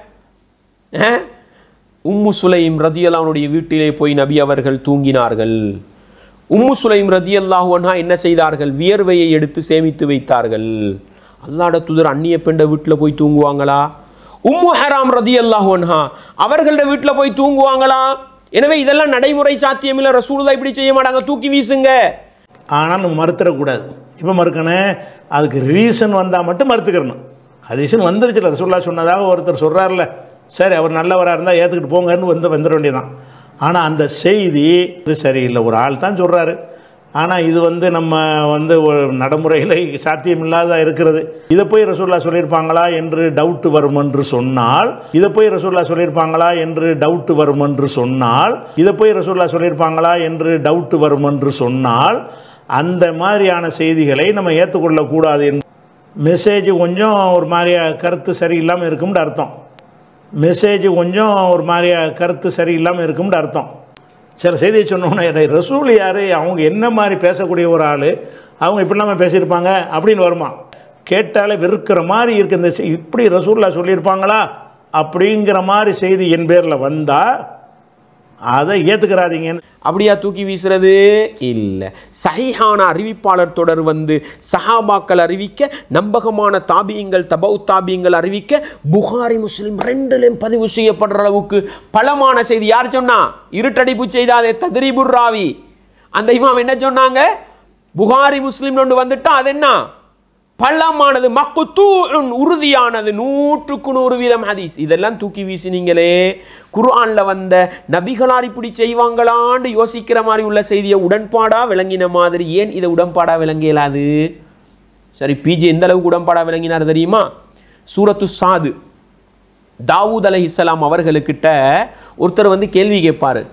உம்மு சுலைம் ரதியல்லாஹுடைய வீட்டிலே போய் நபி அவர்கள் தூங்கினார்கள். உம்மு சுலைம் ரதியல்லாஹு அன்ஹா என்ன செய்தார்கள்? வியர்வையை எடுத்து சேமித்து வைத்தார்கள். அல்லாஹ்வோட தூதர் அந்நிய பெண்ட வீட்டில் போய் தூங்குவாங்களா? உம்மு ஹராம் ரதியல்லாஹு அன்ஹா அவர்களோட வீட்டில் போய் தூங்குவாங்களா? எனவே இதெல்லாம் நடைமுறை சாத்தியம் இல்லை. ரசூலுல்லாஹ் இப்படி செய்ய மாட்டாங்க, தூக்கி வீசுங்க. ஆனால் நம்ம மறுத்துடக்கூடாது. இப்போ மறுக்கணும், அதுக்கு ரீசன் வந்தால் மட்டும் மறுத்துக்கிறணும். ரீசன் வந்துருச்சுல, ரசூலுல்லாஹ் சொன்னதாக ஒருத்தர் சொல்கிறார்ல, சரி அவர் நல்லவராக இருந்தால் ஏற்றுக்கிட்டு போங்கன்னு வந்துட வேண்டியதான். ஆனால் அந்த செய்தி இது சரியில்லை, ஒரு ஆள் தான் சொல்கிறாரு. ஆனால் இது நம்ம ஒரு நடைமுறையில் சாத்தியமில்லாத இருக்கிறது. இதை போய் ரசூலுல்லாஹ் சொல்லியிருப்பாங்களா என்று டவுட் வரும் என்று சொன்னால், இதை போய் ரசூலுல்லாஹ் சொல்லியிருப்பாங்களா என்று டவுட் வரும் என்று சொன்னால், இதை போய் ரசூலுல்லாஹ் சொல்லியிருப்பாங்களா என்று டவுட் வரும் என்று சொன்னால், அந்த மாதிரியான செய்திகளை நம்ம ஏற்றுக்கொள்ளக்கூடாது. மெசேஜ் கொஞ்சம் ஒரு மாதிரியா கருத்து சரியில்லாமல் இருக்கும்னு அர்த்தம். மெசேஜ் கொஞ்சம் ஒரு மாதிரியா கருத்து சரியில்லாமல் இருக்கும்னு அர்த்தம். சில செய்தியை சொன்னோன்னே ரசூல் யார், அவங்க என்ன மாதிரி பேசக்கூடிய ஒரு ஆள், அவங்க இப்படிலாமல் பேசியிருப்பாங்க அப்படின்னு வருமா? கேட்டாலே வெறுக்கிற மாதிரி இருக்கு. இந்த இப்படி ரசூலுல்லாஹ் சொல்லியிருப்பாங்களா அப்படிங்கிற மாதிரி செய்தி என் பேரில் வந்தால் அதை ஏற்றுக்கிறாதீங்க. அப்படியா தூக்கி வீசுறது இல்லை. சஹீஹான அறிவிப்பாளர் தொடர் சஹாபாக்கள் அறிவிக்க, நம்பகமான தாபியங்கள் தபவு தாபியங்கள் அறிவிக்க, புகாரி முஸ்லிம் ரெண்டுலையும் பதிவு செய்யப்படுற அளவுக்கு பலமான செய்தி. யார் சொன்னா? இருட்டடிப்பு செய்தாதே தத்ரீபுர் ராவி. அந்த இமாம் என்ன சொன்னாங்க? புகாரி முஸ்லிம் ஒன்று வந்துட்டா அது என்ன பள்ளமானது, மக்குத்தூன் உறுதியானது, 100% ஹதீஸ். இதெல்லாம் தூக்கி வீசினீங்களே. குர்ஆன்ல வந்த நபிகளார் இப்படி செய்வாங்களான்னு யோசிக்கிற மாதிரி உள்ள செய்தியை உடன்பாடா விளங்கின மாதிரி ஏன் இதை உடன்பாடா விளங்கலாது? சரி, பிஜே எந்த அளவுக்கு உடன்பாடா விளங்கினார் தெரியுமா? சூரத்து சாது, தாவூத் அலைஹிஸ்ஸலாம் அவர்களுக்கிட்ட ஒருத்தர் கேள்வி கேட்பாரு.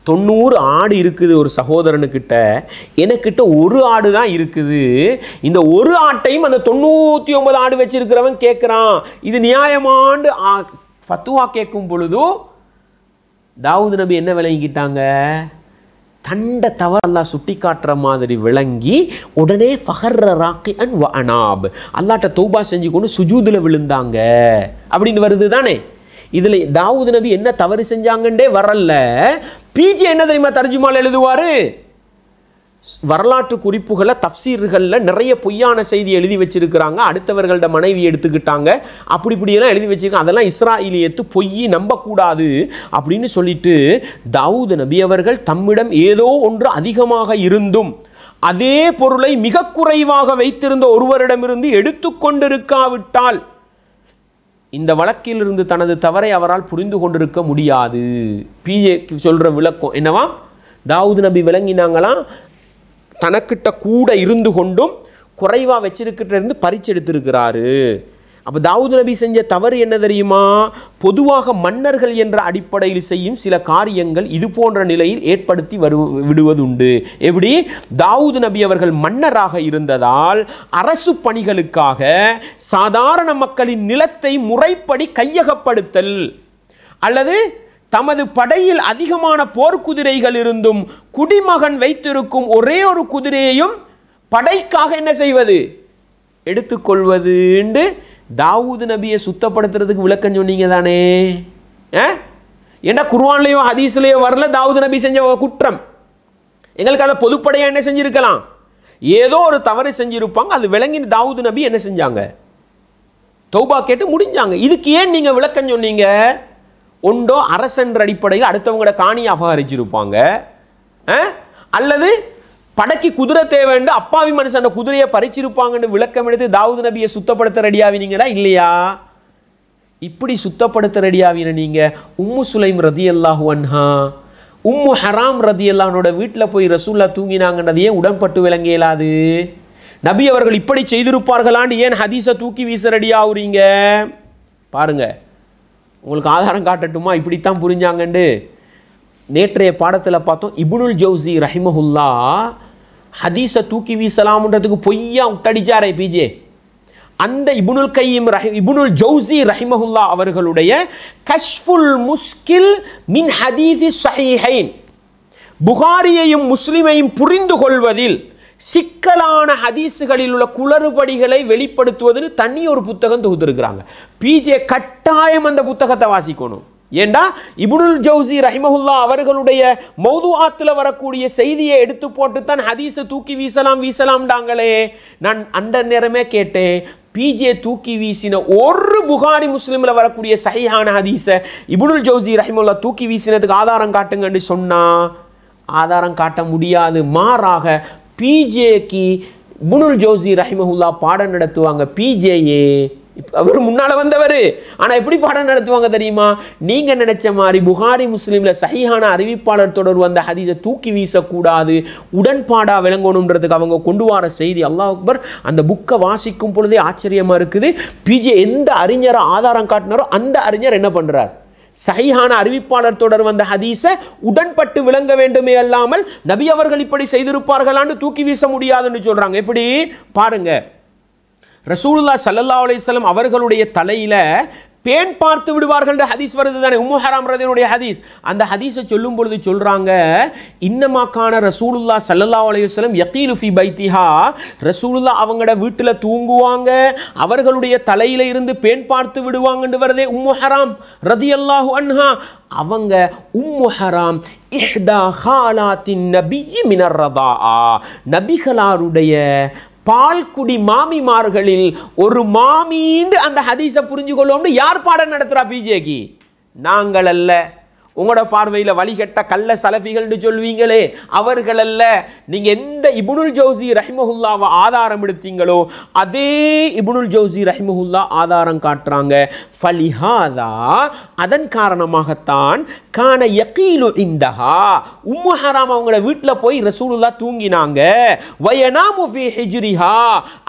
90 ஆடு இருக்குது ஒரு சகோதரனுக்கிட்ட, எனக்கிட்ட ஒரு ஆடு தான் இருக்குது. இந்த ஒரு ஆட்டையும் அந்த 99 ஆடு வச்சிருக்கிறவன் கேட்குறான், இது நியாயமாண்டு ஃபத்துவா கேட்கும் பொழுது தாவூத் நபி என்ன விளங்கிக்கிட்டாங்க? தண்ட தவறு அல்லாஹ் சுட்டி காட்டுற மாதிரி விளங்கி உடனே ஃபஹர்ர ராக்கிஅன் வ அனாப், அல்லாஹ்ட்ட தௌபா செஞ்சு கொண்டு சுஜூதுல விழுந்தாங்க அப்படின்னு வருது தானே. இதில் தாவூத் நபி என்ன தவறு செஞ்சாங்கண்டே வரல. பிஜே என்ன தெரியுமா தர்ஜுமால எழுதுவாரு? வரலாற்று குறிப்புகளை தஃப்சீர்களில் நிறைய பொய்யான செய்தி எழுதி வச்சிருக்கிறாங்க. அடுத்தவர்களோட மனைவி எடுத்துக்கிட்டாங்க, அப்படி இப்படியெல்லாம் எழுதி வச்சிருக்காங்க. அதெல்லாம் இஸ்ராயிலியத்து பொய், நம்பக்கூடாது அப்படின்னு சொல்லிட்டு தாவூத் நபி அவர்கள் தம்மிடம் ஏதோ ஒன்று அதிகமாக இருந்தும் அதே பொருளை மிக குறைவாக வைத்திருந்த ஒருவரிடமிருந்து எடுத்துக்கொண்டிருக்காவிட்டால் இந்த வழக்கிலிருந்து தனது தவறை அவரால் புரிந்து கொண்டிருக்க முடியாது. பிஜே சொல்ற விளக்கம் என்னவா? தாவூத் நபி விளங்கினாங்களாம், தனக்கிட்ட கூட இருந்து கொண்டும் குறைவா வச்சிருக்கிட்ட இருந்து பறிச்செடுத்திருக்கிறாரு. அப்போ தாவூத் நபி செஞ்ச தவறு என்ன தெரியுமா? பொதுவாக மன்னர்கள் என்ற அடிப்படையில் செய்யும் சில காரியங்கள் இது போன்ற நிலையில் ஏற்படுத்தி விடுவதுண்டு. எப்படி? தாவூத் நபி அவர்கள் மன்னராக இருந்ததால் அரசு பணிகளுக்காக சாதாரண மக்களின் நிலத்தை முறைப்படி கையகப்படுத்தல், அல்லது தமது படையில் அதிகமான போர்க்குதிரைகள் இருந்தும் குடிமகன் வைத்திருக்கும் ஒரே ஒரு குதிரையையும் படைக்காக என்ன செய்வது? எடுத்துக்கொள்வது. தாவூத் நபியை சுத்தப்படுத்துறதுக்கு விளக்கம் சொன்னீங்க தானே. ஏன்னா குர்ஆன்லயோ ஹதீஸ்லயோ வரல தாவூத் நபி செஞ்ச குற்றம். எங்களுக்கு அதை பொதுப்படையா என்ன செஞ்சிருக்கலாம்? ஏதோ ஒரு தவறு செஞ்சிருப்பாங்க, அது விளங்கி தாவூத் நபி என்ன செஞ்சாங்க? தௌபா கேட்டு முடிஞ்சாங்க. இதுக்கு ஏன் நீங்க விளக்கம் சொன்னீங்க? ஒன்றோ அரசன்ற அடிப்படையில் அடுத்தவங்களோட காணியை அபகரிச்சிருப்பாங்க, அல்லது படைக்கு குதிரை தேவைன்னு அப்பாவி மனுஷன் குதிரையை பறிச்சிருப்பாங்கன்னு விளக்கம் எடுத்து தாவூத் நபியை சுத்தப்படுத்த ரெடியாவினீங்களா இல்லையா? இப்படி சுத்தப்படுத்த ரெடியாவின நீங்க உம்மு சுலைம் ரதியல்லாஹு அன்ஹா உம்மு ஹராம் ரதியல்லாஹுவோட வீட்டில் போய் ரசூல்லா தூங்கினாங்கன்றது ஏன் உடன்பட்டு விளங்க இயலாது? நபி அவர்கள் இப்படி செய்திருப்பார்களான்னு ஏன் ஹதீஸை தூக்கி வீச ரெடி ஆகுறீங்க? பாருங்க, உங்களுக்கு ஆதாரம் காட்டட்டுமா இப்படித்தான் புரிஞ்சாங்கண்டு? நேற்றைய பாடத்தில் பார்த்தோம், இப்னுல் ஜௌசி ரஹிமஹுல்லா ஹதீஸை தூக்கி வீசலாம்ன்றதுக்கு பொய்யா உட்டடிச்சாரே பிஜே. அந்த இப்னுல் ஜௌசி ரஹிமஹுல்லா அவர்களுடைய கஷ்ஃபுல் முஸ்கில் மின் ஹதீஸி ஸஹீஹைன், புகாரியையும் முஸ்லிமையும் புரிந்து கொள்வதில் சிக்கலான ஹதீஸுகளில் உள்ள குளறுபடிகளை வெளிப்படுத்துவதுன்னு தனி ஒரு புத்தகம் தொகுத்திருக்கிறாங்க. பிஜே கட்டாயம் அந்த புத்தகத்தை வாசிக்கணும். ஏண்டா இப்னுல் ஜௌசி ரஹிமஹுல்லா அவர்களுடைய மௌதுஆத்துல வரக்கூடிய செய்தியை எடுத்து போட்டு தான் ஹதீஸை தூக்கி வீசலாம்டாங்களே. நான் அந்த நேரமே கேட்டேன், பிஜே தூக்கி வீசின ஒரு புகாரி முஸ்லிம்ல வரக்கூடிய சஹீஹான ஹதீஸை இப்னுல் ஜௌசி ரஹிமஹுல்லா தூக்கி வீசினதுக்கு ஆதாரம் காட்டுங்கன்னு சொன்னா ஆதாரம் காட்ட முடியாது. மாறாக பிஜேக்கு இப்னுல் ஜௌசி ரஹிமஹுல்லா பாடம் நடத்துவாங்க. பிஜேயே அவர் முன்னால வந்தவர், ஆனா எப்படி பாடம் நடத்துவாங்க தெரியுமா? நீங்க நினைச்ச மாதிரி புகாரி முஸ்லிம்ல சஹீஹான அறிவிப்பாளர் தொடர் வந்த ஹதீஸை தூக்கி வீசக்கூடாது, உடன்பாடா விளங்கணுன்றதுக்கு அவங்க கொண்டு வர செய்தி. அல்லாஹ் அக்பர். அந்த புக்கை வாசிக்கும் பொழுதே ஆச்சரியமா இருக்குது. பிஜே எந்த அறிஞரை ஆதாரம் காட்டினாரோ அந்த அறிஞர் என்ன பண்றார்? சஹீஹான அறிவிப்பாளர் தொடர் வந்த ஹதீஸை உடன்பட்டு விளங்க வேண்டுமே அல்லாமல் நபி அவர்கள் இப்படி செய்திருப்பார்களான்னு தூக்கி வீச முடியாதுன்னு சொல்றாங்க. எப்படி பாருங்க, ரசூலுல்லாஹ் ஸல்லல்லாஹு அலைஹி வஸல்லம் அவர்களுடைய தலையில பேன் பார்த்து விடுவார்கள் ஹதீஸ் வருது தானே, உம்மு ஹராம் ரதியனுடைய ஹதீஸ். அந்த ஹதீஸை சொல்லும் பொழுது சொல்றாங்க, இன்னமாக்கான ரசூலுல்லாஹ் ஸல்லல்லாஹு அலைஹி வஸல்லம் யகீலு ஃபி பைத்திஹா, ரசூலுல்லாஹ் அவங்களோட வீட்டில் தூங்குவாங்க, அவர்களுடைய தலையில இருந்து பேன் பார்த்து விடுவாங்கன்னு வருதே உம்மு ஹராம் ரதியல்லாஹு அன்ஹா. அவங்க உம்மு ஹராம் இஹ்தா ஹாலாத்தின் நபியி மினர் ரதாஆ, நபிகளாருடைய பால்குடி மாமிமார்களில் ஒரு மாமீண்டு அந்த ஹதீஸை புரிஞ்சு கொள்வோம்னு யார் பாடம் நடத்துறா பிஜேக்கு? நாங்கள் அல்ல. உங்களோட பார்வையில் வழிகட்ட கள்ள சலஃபிகள்னு சொல்வீங்களே அவர்கள் அல்ல. நீங்க எந்த இப்னுல் ஜௌசி ரஹிமஹுல்லாவை ஆதாரம் எடுத்தீங்களோ அதே இப்னுல் ஜௌசி ரஹிமஹுல்லா ஆதாரம் காட்டுறாங்க. ஃபலிஹாதா, அதன் காரணமாகத்தான் கான யகீலு இந்தஹா, உம்மு ஹராம் அவங்களோட வீட்டில் போய் ரசூலுல்லாஹ் தூங்கினாங்க. வயனாமு ஃபீ ஹிஜ்ரிஹா,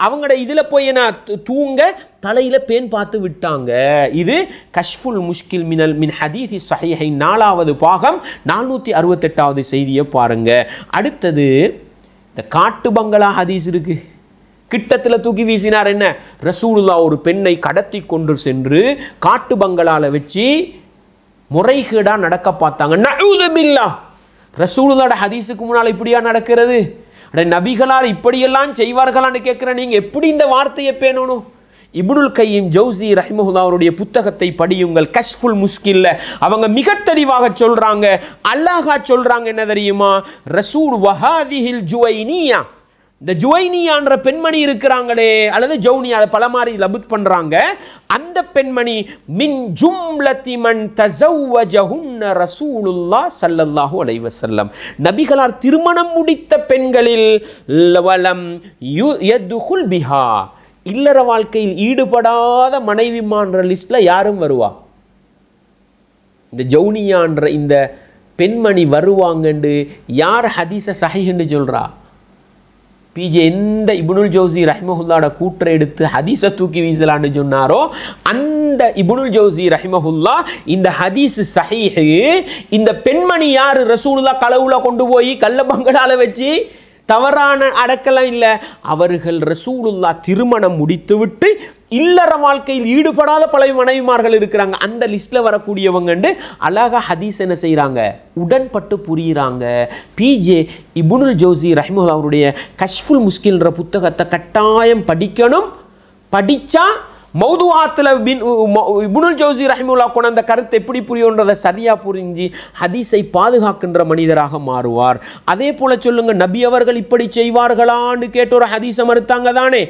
அவங்களோட இதில் போய் என்ன தூங்க தலையில பேன் பார்த்து விட்டாங்க. இது கஷ்ஃபுல் முஷ்கில் மின் ஹதீஸி ஸஹீஹைன் 4வது பாகம் 468வது செய்தியை பாருங்க. அடுத்தது இந்த காட்டு பங்களா ஹதீஸ் இருக்கு. கிட்டத்தில் தூக்கி வீசினார். என்ன? ரசூலுல்லாஹ் ஒரு பெண்ணை கடத்தி கொண்டு சென்று காட்டு பங்களால வச்சு முறைகேடா நடக்க பார்த்தாங்க. நஊது பில்லாஹ். ரசூலுல்லாஹ்வோட ஹதீஸுக்கு முன்னால் இப்படியா நடக்கிறது? நபிகளார் இப்படியெல்லாம் செய்வார்களான்னு கேட்குற நீங்க எப்படி இந்த வார்த்தையை பேணணும்? இப்னுல் கையிம் ஜௌசி ரஹிமஹுல்லா அவருடைய புத்தகத்தை படியுங்கள். கஷ்ஃபுல் முஸ்கில்ல அவங்க மிக தெளிவாக சொல்றாங்க, அல்லாஹா சொல்றாங்க என்ன தெரியுமா? ரசூல் வஹாதிஹில் ஜுவைனியா, இந்த ஜுவைனியான்ற பெண்மணி இருக்கிறாங்களே அல்லது ஜௌனியா, அதை பல மாதிரி லபுத் பண்றாங்க. அந்த பெண்மணி மின் ஜும்லத்தி மன் தஸவ்வஜஹுன்ன ரசூலுல்லாஹ் ஸல்லல்லாஹு அலைஹி வஸல்லம், நபிகளார் திருமணம் முடித்த பெண்களில் வலம் யதுகுல் பிஹா, இல்லற வாழ்க்கையில் ஈடுபடாத மனைவிமான்ற லிஸ்ட்ல யாரும் வருவா? இந்த ஜௌனியான்ற இந்த பெண்மணி வருவாங்கன்னு யார் ஹதீஸை சஹீஹ்னு சொல்றா? பிஜே எந்த இப்னுல் ஜௌசி ரஹிமஹுல்லாவோட கூற்றை எடுத்து ஹதீஸை தூக்கி வீசலான்னு சொன்னாரோ அந்த இப்னுல் ஜௌசி ரஹிமஹுல்லா இந்த ஹதீஸ் சஹீஹ், இந்த பெண்மணி யாரு? ரசூலுல்லாஹ் களவுல கொண்டு போய் கள்ள பங்களால வச்சு தவறான அடக்கலாம் இல்லை, அவர்கள் ரசூலுல்லாஹ் திருமணம் முடித்துவிட்டு இல்லற வாழ்க்கையில் ஈடுபடாத பல மனைவிமார்கள் இருக்கிறாங்க. அந்த லிஸ்ட்ல வரக்கூடியவங்க அழகா ஹதீஸ் என்ன செய்யறாங்க? உடன்பட்டு புரியுறாங்க. பிஜே இப்னுல் ஜௌசி ரஹிமஹுல்லாஹ் அவருடைய கஷ்ஃபுல் முஸ்கில்ன்ற புத்தகத்தை கட்டாயம் படிக்கணும். படிச்சா மௌதுஆத்துல இப்னுல் ஜௌசி ரஹிமஹுல்லாஹ் கொண்ட அந்த கருத்தை எப்படி புரியும்ன்றதை சரியா புரிஞ்சு ஹதீஸை பாதுகாக்கின்ற மனிதராக மாறுவார். அதே போல சொல்லுங்க, நபி அவர்கள் இப்படி செய்வார்களான்னு கேட்டு ஒரு ஹதீஸை மறுத்தாங்க தானே.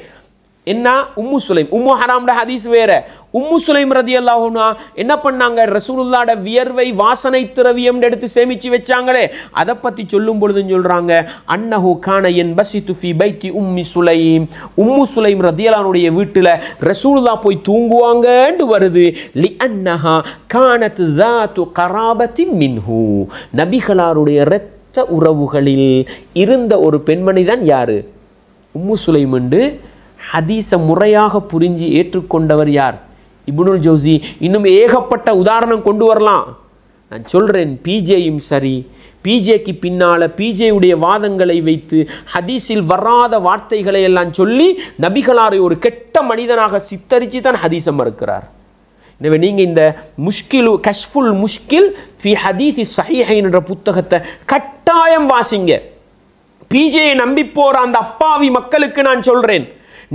என்ன உம்மு சுலைம், உம்மு ஹராம்ட ஹதீஸ் வேற. உம்மு சுலைம் ரலியல்லாஹு அன்ஹா என்ன பண்ணாங்க, ரசூலுல்லாஹ்ட வியர்வை வாசனை திரவியம் எடுத்து சேமிச்சு வச்சாங்களே, அதை பத்தி சொல்லும் பொழுது சொல்றாங்க அன்னஹு கான யன்பசிது ஃபீ பைத்தி உம்மி சுலைம், உம்மு சுலைம் ரலியல்லாஹு அன்ஹுடைய வீட்டில் ரசூலுல்லாஹ் போய் தூங்குவாங்கன்னு வருது. லிஅன்னஹா கானத் ஸாத்து கராபத்தி மின்ஹு, நபிகளாருடைய இரத்த உறவுகளில் இருந்த ஒரு பெண்மணி தான் யாரு, உம்மு சுலைம் என்று ஹதீஸை முறையாக புரிஞ்சு ஏற்றுக்கொண்டவர் யார், இப்னுல் ஜௌசி. இன்னும் ஏகப்பட்ட உதாரணம் கொண்டு வரலாம். நான் சொல்கிறேன், பிஜேயும் சரி, பிஜேக்கு பின்னால் பிஜேயுடைய வாதங்களை வைத்து ஹதீஸில் வராத வார்த்தைகளை எல்லாம் சொல்லி நபிகளாரை ஒரு கெட்ட மனிதனாக சித்தரித்து தான் ஹதீஸை மறுக்கிறார். எனவே நீங்கள் இந்த முஷ்கில் கஷ்ஃபுல் முஷ்கில் ஃபி ஹதீஸி ஸஹீஹைன் என்ற புத்தகத்தை கட்டாயம் வாசிங்க. பிஜேயை நம்பி போகிற அந்த அப்பாவி மக்களுக்கு நான் சொல்கிறேன்,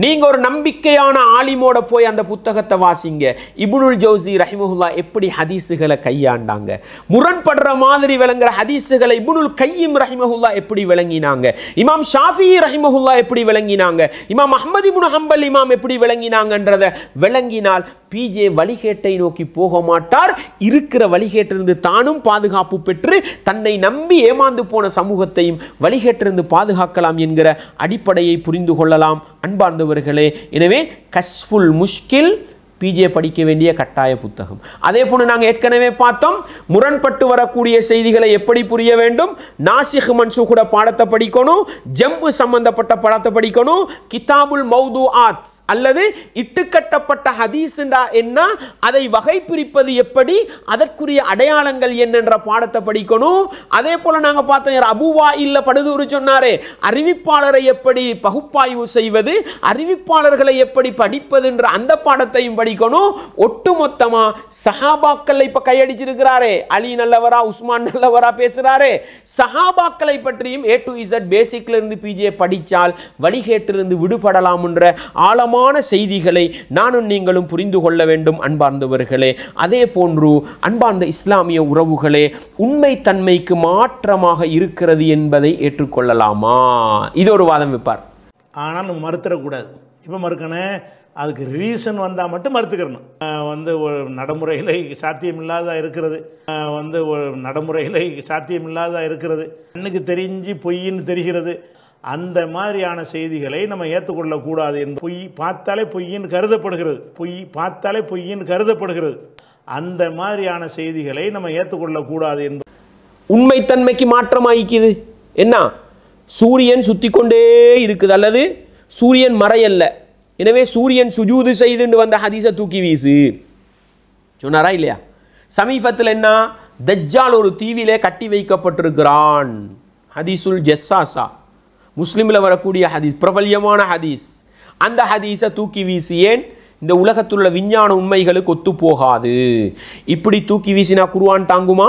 நீங்கள் ஒரு நம்பிக்கையான ஆலிமோட போய் அந்த புத்தகத்தை வாசிங்க. இப்னுல் ஜௌசி ரஹிமஹுல்லா எப்படி ஹதீஸுகளை கையாண்டாங்க, முரண்படுற மாதிரி விளங்குற ஹதீஸுகளை இப்னுல் கையிம் ரஹிமஹுல்லா எப்படி விளங்கினாங்க, இமாம் ஷாஃபி ரஹிமஹுல்லா எப்படி விளங்கினாங்க, இமாம் அஹ்மது இப்னு ஹம்பல் இமாம் எப்படி விளங்கினாங்கன்றதை விளங்கினால் பிஜே வழிகேட்டை நோக்கி போக மாட்டார். இருக்கிற வழிகேட்டிலிருந்து தானும் பாதுகாப்பு பெற்று தன்னை நம்பி ஏமாந்து போன சமூகத்தையும் வழிகேட்டிலிருந்து பாதுகாக்கலாம் என்கிற அடிப்படையை புரிந்து கொள்ளலாம் அன்பார்ந்தவர்களே. எனவே கஷ்ஃபுல் முஷ்கில் பிஜே படிக்க வேண்டிய கட்டாய புத்தகம். அதே போன்று நாங்கள் ஏற்கனவே பார்த்தோம், முரண்பட்டு வரக்கூடிய செய்திகளை எப்படி புரிய வேண்டும், நாசிக் மன்சூகுட பாடத்தை படிக்கணும், ஜம்மு சம்பந்தப்பட்ட பாடத்தை படிக்கணும், கிதாபுல் மௌதுஆத் அல்லது இட்டுக்கட்டப்பட்ட ஹதீஸ்ண்டா என்ன, அதை வகை பிரிப்பது எப்படி, அதற்குரிய அடையாளங்கள் என்னென்ற பாடத்தை படிக்கணும். அதே போல நாங்கள் பார்த்தோம், அபூவா இல்ல படுதூறு சொன்னாரே, அறிவிப்பாளரை எப்படி பகுப்பாய்வு செய்வது, அறிவிப்பாளர்களை எப்படி படிப்பது என்ற அந்த பாடத்தையும் படிக்கணும். ஒட்டுமொத்தமா சஹாபாக்களை இப்ப கையடிச்சிருக்கிறாரே, அலி நல்லவரா உஸ்மான் நல்லவரா பேசுறாரே, சஹாபாக்களை பற்றியும் A to Z பேசிக்ல இருந்து பிஜே படிச்சால் வழிகேட்டிலிருந்து விடுபடலாம் என்ற ஆழமான செய்திகளை நானும் நீங்களும் புரிந்து கொள்ள வேண்டும் அன்பார்ந்தவர்களே. அதே போன்று அன்பார்ந்த இஸ்லாமிய உறவுகளே, உண்மை தன்மைக்கு மாற்றமாக இருக்கிறது என்பதை ஏற்றுக்கொள்ளலாமா, இது ஒரு வாதம் வைப்பார். ஆனால் நம்ம மறுத்துடக்கூடாது. இப்போ மறுக்கணும், அதுக்கு ரீசன் வந்தால் மட்டும் மறுத்துக்கிறணும். ஒரு நடைமுறையில் சாத்தியமில்லாத இருக்கிறது, ஒரு நடைமுறையில் சாத்தியமில்லாத இருக்கிறது, கண்ணுக்கு தெரிஞ்சு பொய்ன்னு தெரிகிறது, அந்த மாதிரியான செய்திகளை நம்ம ஏற்றுக்கொள்ளக்கூடாது. பொய் பார்த்தாலே பொய்ன்னு கருதப்படுகிறது, பொய் பார்த்தாலே பொய்ன்னு கருதப்படுகிறது, அந்த மாதிரியான செய்திகளை நம்ம ஏற்றுக்கொள்ளக்கூடாது என்பது உண்மைத்தன்மைக்கு மாற்றமாகிக்குது. என்ன, சூரியன் சுற்றி கொண்டே இருக்குது அல்லது சூரியன் மறையல்ல, எனவே சூரியன் சுஜூது செய்துண்டு வந்த ஹதீஸை தூக்கி வீசு சொன்னாரா இல்லையா? சமீபத்தில் என்ன, தஜ்ஜால் ஒரு தீவிலே கட்டி வைக்கப்பட்டிருக்கிறான், ஹதீஸுல் ஜஸ்ஸாஸா, முஸ்லிமில் வரக்கூடிய ஹதீஸ், பிரபல்யமான ஹதீஸ். அந்த ஹதீஸை தூக்கி வீசி, ஏன், இந்த உலகத்தில் உள்ள விஞ்ஞான உண்மைகளுக்கு ஒத்து போகாது. இப்படி தூக்கி வீசினா குர்ஆன் தாங்குமா?